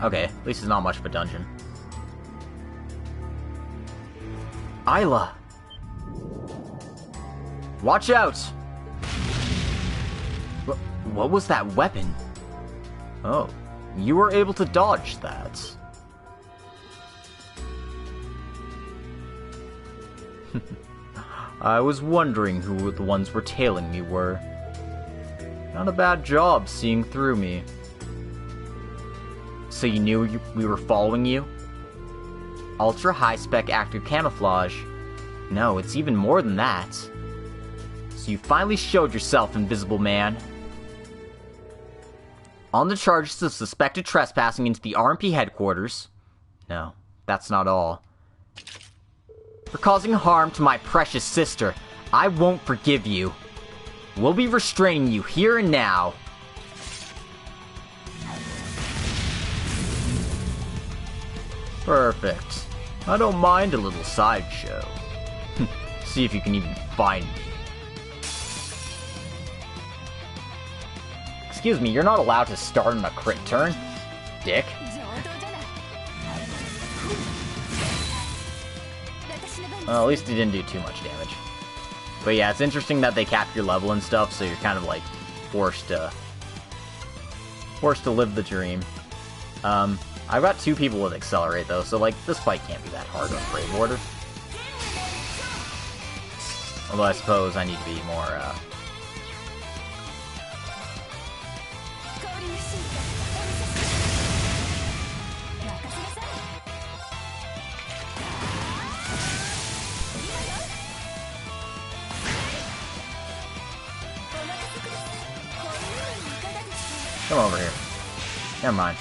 Okay, at least it's not much of a dungeon. Isla! Watch out! What was that weapon? Oh, you were able to dodge that. I was wondering who the ones were tailing me were. Not a bad job seeing through me. So you knew we were following you? Ultra high-spec active camouflage. No, it's even more than that. So you finally showed yourself, Invisible Man. On the charges of suspected trespassing into the RMP headquarters. No, that's not all. For causing harm to my precious sister, I won't forgive you. We'll be restraining you here and now. Perfect. I don't mind a little sideshow. See if you can even find me. Excuse me, you're not allowed to start on a crit turn, dick. Well, at least he didn't do too much damage. But yeah, it's interesting that they cap your level and stuff, so you're kind of like forced to live the dream. I've got 2 people with Accelerate though, so like this fight can't be that hard on Brave Order. Although I suppose I need to be more Come over here. Never mind.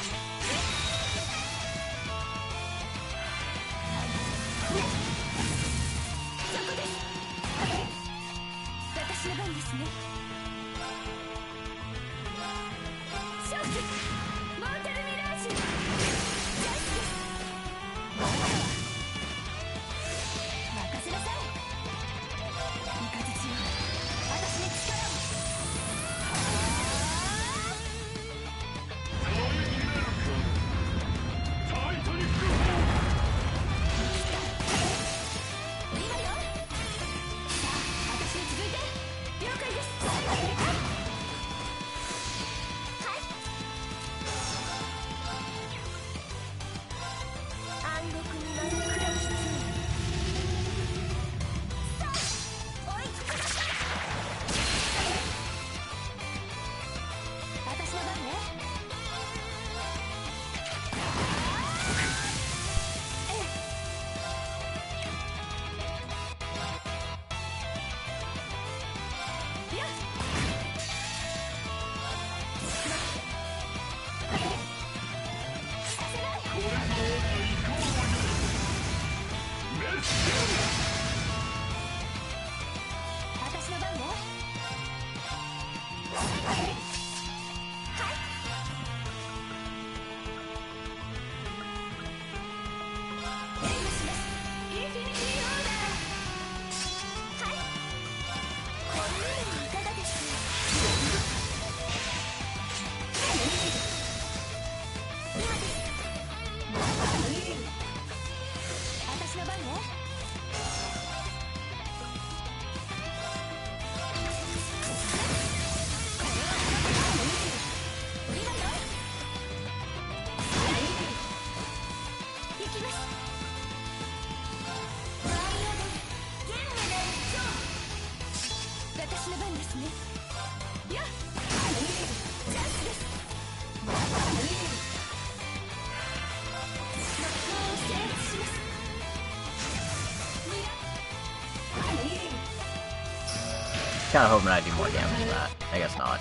Kinda hoping I do more damage than that. I guess not.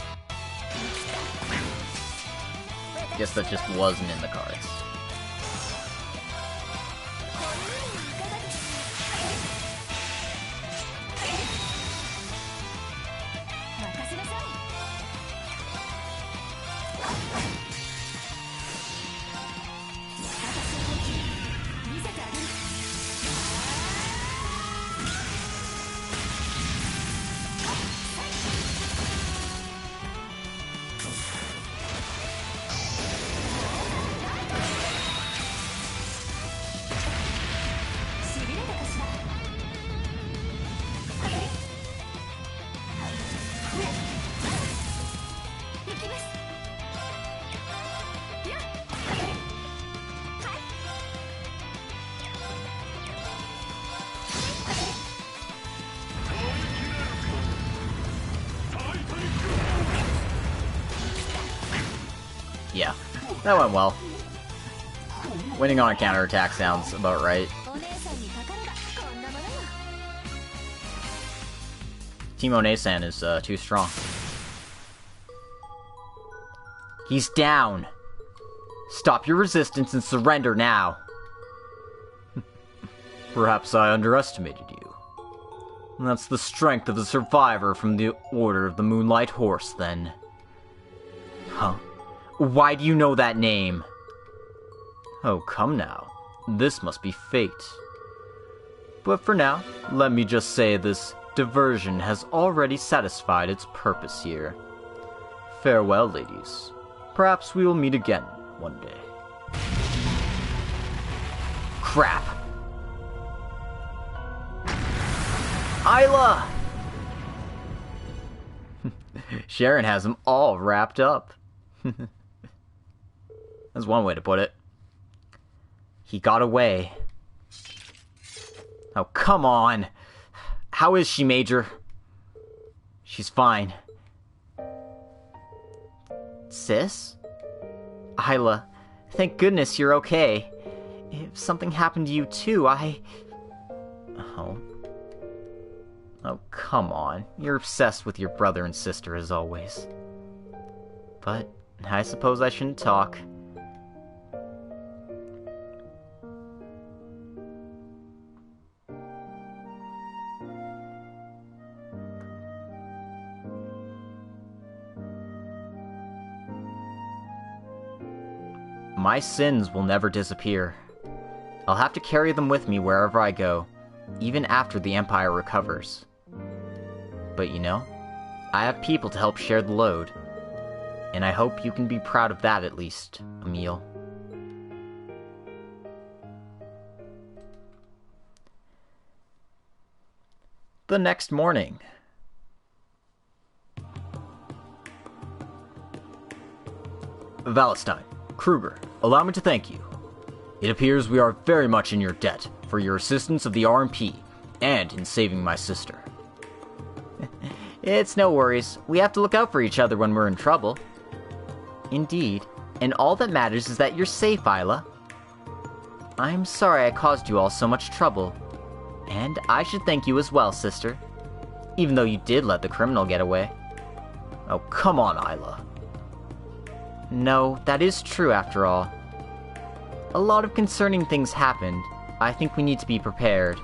Guess that just wasn't in the cards. Yeah, that went well. Winning on a counterattack sounds about right. Team One-san is too strong. He's down. Stop your resistance and surrender now. Perhaps I underestimated you. That's the strength of the survivor from the Order of the Moonlight Horse, then. Huh. Why do you know that name? Oh, come now. This must be fate. But for now, let me just say this diversion has already satisfied its purpose here. Farewell, ladies. Perhaps we will meet again one day. Crap! Isla! Sharon has them all wrapped up. That's one way to put it. He got away. Oh, come on. How is she, Major? She's fine. Sis? Isla, thank goodness you're okay. If something happened to you too, Oh, come on. You're obsessed with your brother and sister as always. But I suppose I shouldn't talk. My sins will never disappear. I'll have to carry them with me wherever I go, even after the Empire recovers. But you know, I have people to help share the load, and I hope you can be proud of that at least, Emil. The next morning. Valentine, Kruger, allow me to thank you. It appears we are very much in your debt for your assistance of the RMP and in saving my sister. It's no worries. We have to look out for each other when we're in trouble. Indeed, and all that matters is that you're safe, Isla. I'm sorry I caused you all so much trouble. And I should thank you as well, sister. Even though you did let the criminal get away. Oh, come on, Isla. No, that is true after all. A lot of concerning things happened. I think we need to be prepared.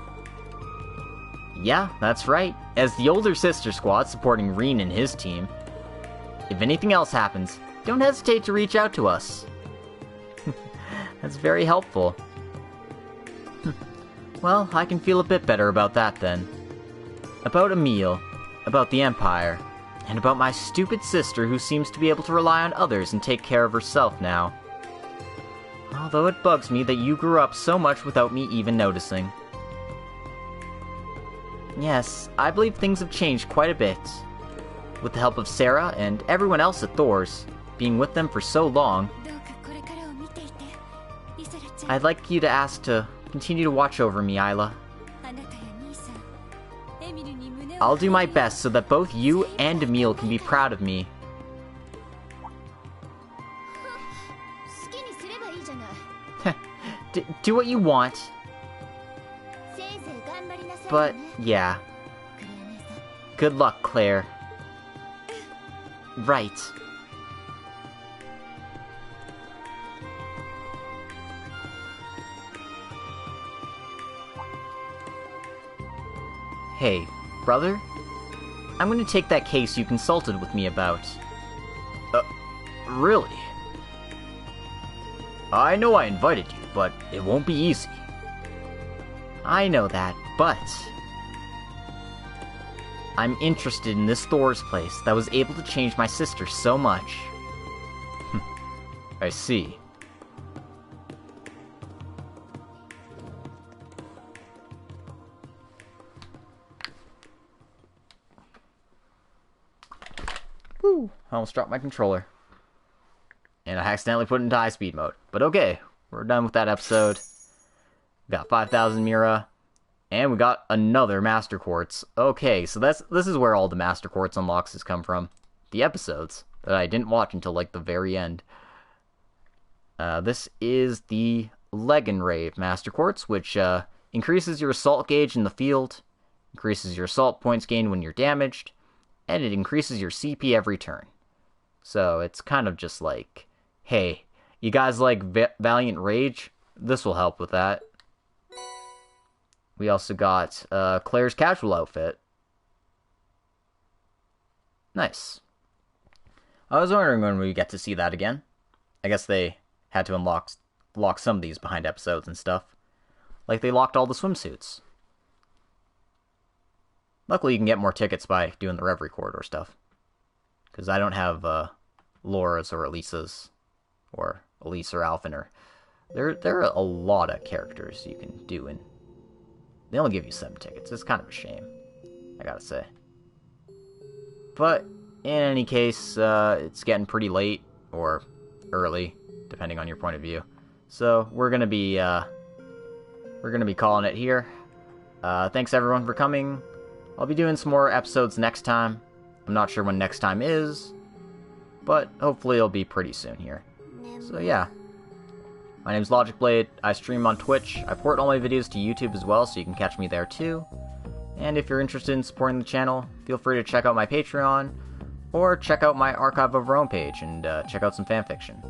Yeah, that's right. As the older sister squad supporting Rean and his team. If anything else happens, don't hesitate to reach out to us. That's very helpful. Well, I can feel a bit better about that then. About Emil, about the Empire, and about my stupid sister who seems to be able to rely on others and take care of herself now. Although it bugs me that you grew up so much without me even noticing. Yes, I believe things have changed quite a bit. With the help of Sarah and everyone else at Thor's, being with them for so long, I'd like you to ask to continue to watch over me, Isla. I'll do my best so that both you and Emil can be proud of me. Do what you want. But, yeah. Good luck, Claire. Right. Hey, brother? I'm gonna take that case you consulted with me about. Really? I know I invited you, but it won't be easy. I know that, but I'm interested in this Thor's place that was able to change my sister so much. I see. Whew, I almost dropped my controller. And I accidentally put it into high-speed mode. But okay, we're done with that episode. We got 5,000 Mira. And we got another Master Quartz. Okay, so this is where all the Master Quartz unlocks has come from. The episodes that I didn't watch until, like, the very end. This is the Legenrave Master Quartz, which increases your assault gauge in the field, increases your assault points gained when you're damaged, and it increases your CP every turn. So it's kind of just like, hey, you guys like Valiant Rage? This will help with that. We also got Claire's casual outfit. Nice. I was wondering when we get to see that again. I guess they had to unlock lock some of these behind episodes and stuff. Like they locked all the swimsuits. Luckily, you can get more tickets by doing the Reverie Corridor stuff. Because I don't have Laura's or Elisa's, or Elise or Alphen, or... There are a lot of characters you can do, and they only give you 7 tickets. It's kind of a shame, I gotta say. But, in any case, it's getting pretty late, or early, depending on your point of view. So, we're gonna be calling it here. Thanks everyone for coming. I'll be doing some more episodes next time. I'm not sure when next time is, but hopefully it'll be pretty soon here. So yeah. My name's Logic Blade. I stream on Twitch. I port all my videos to YouTube as well, so you can catch me there too. And if you're interested in supporting the channel, feel free to check out my Patreon, or check out my Archive of Our Own page and check out some fanfiction.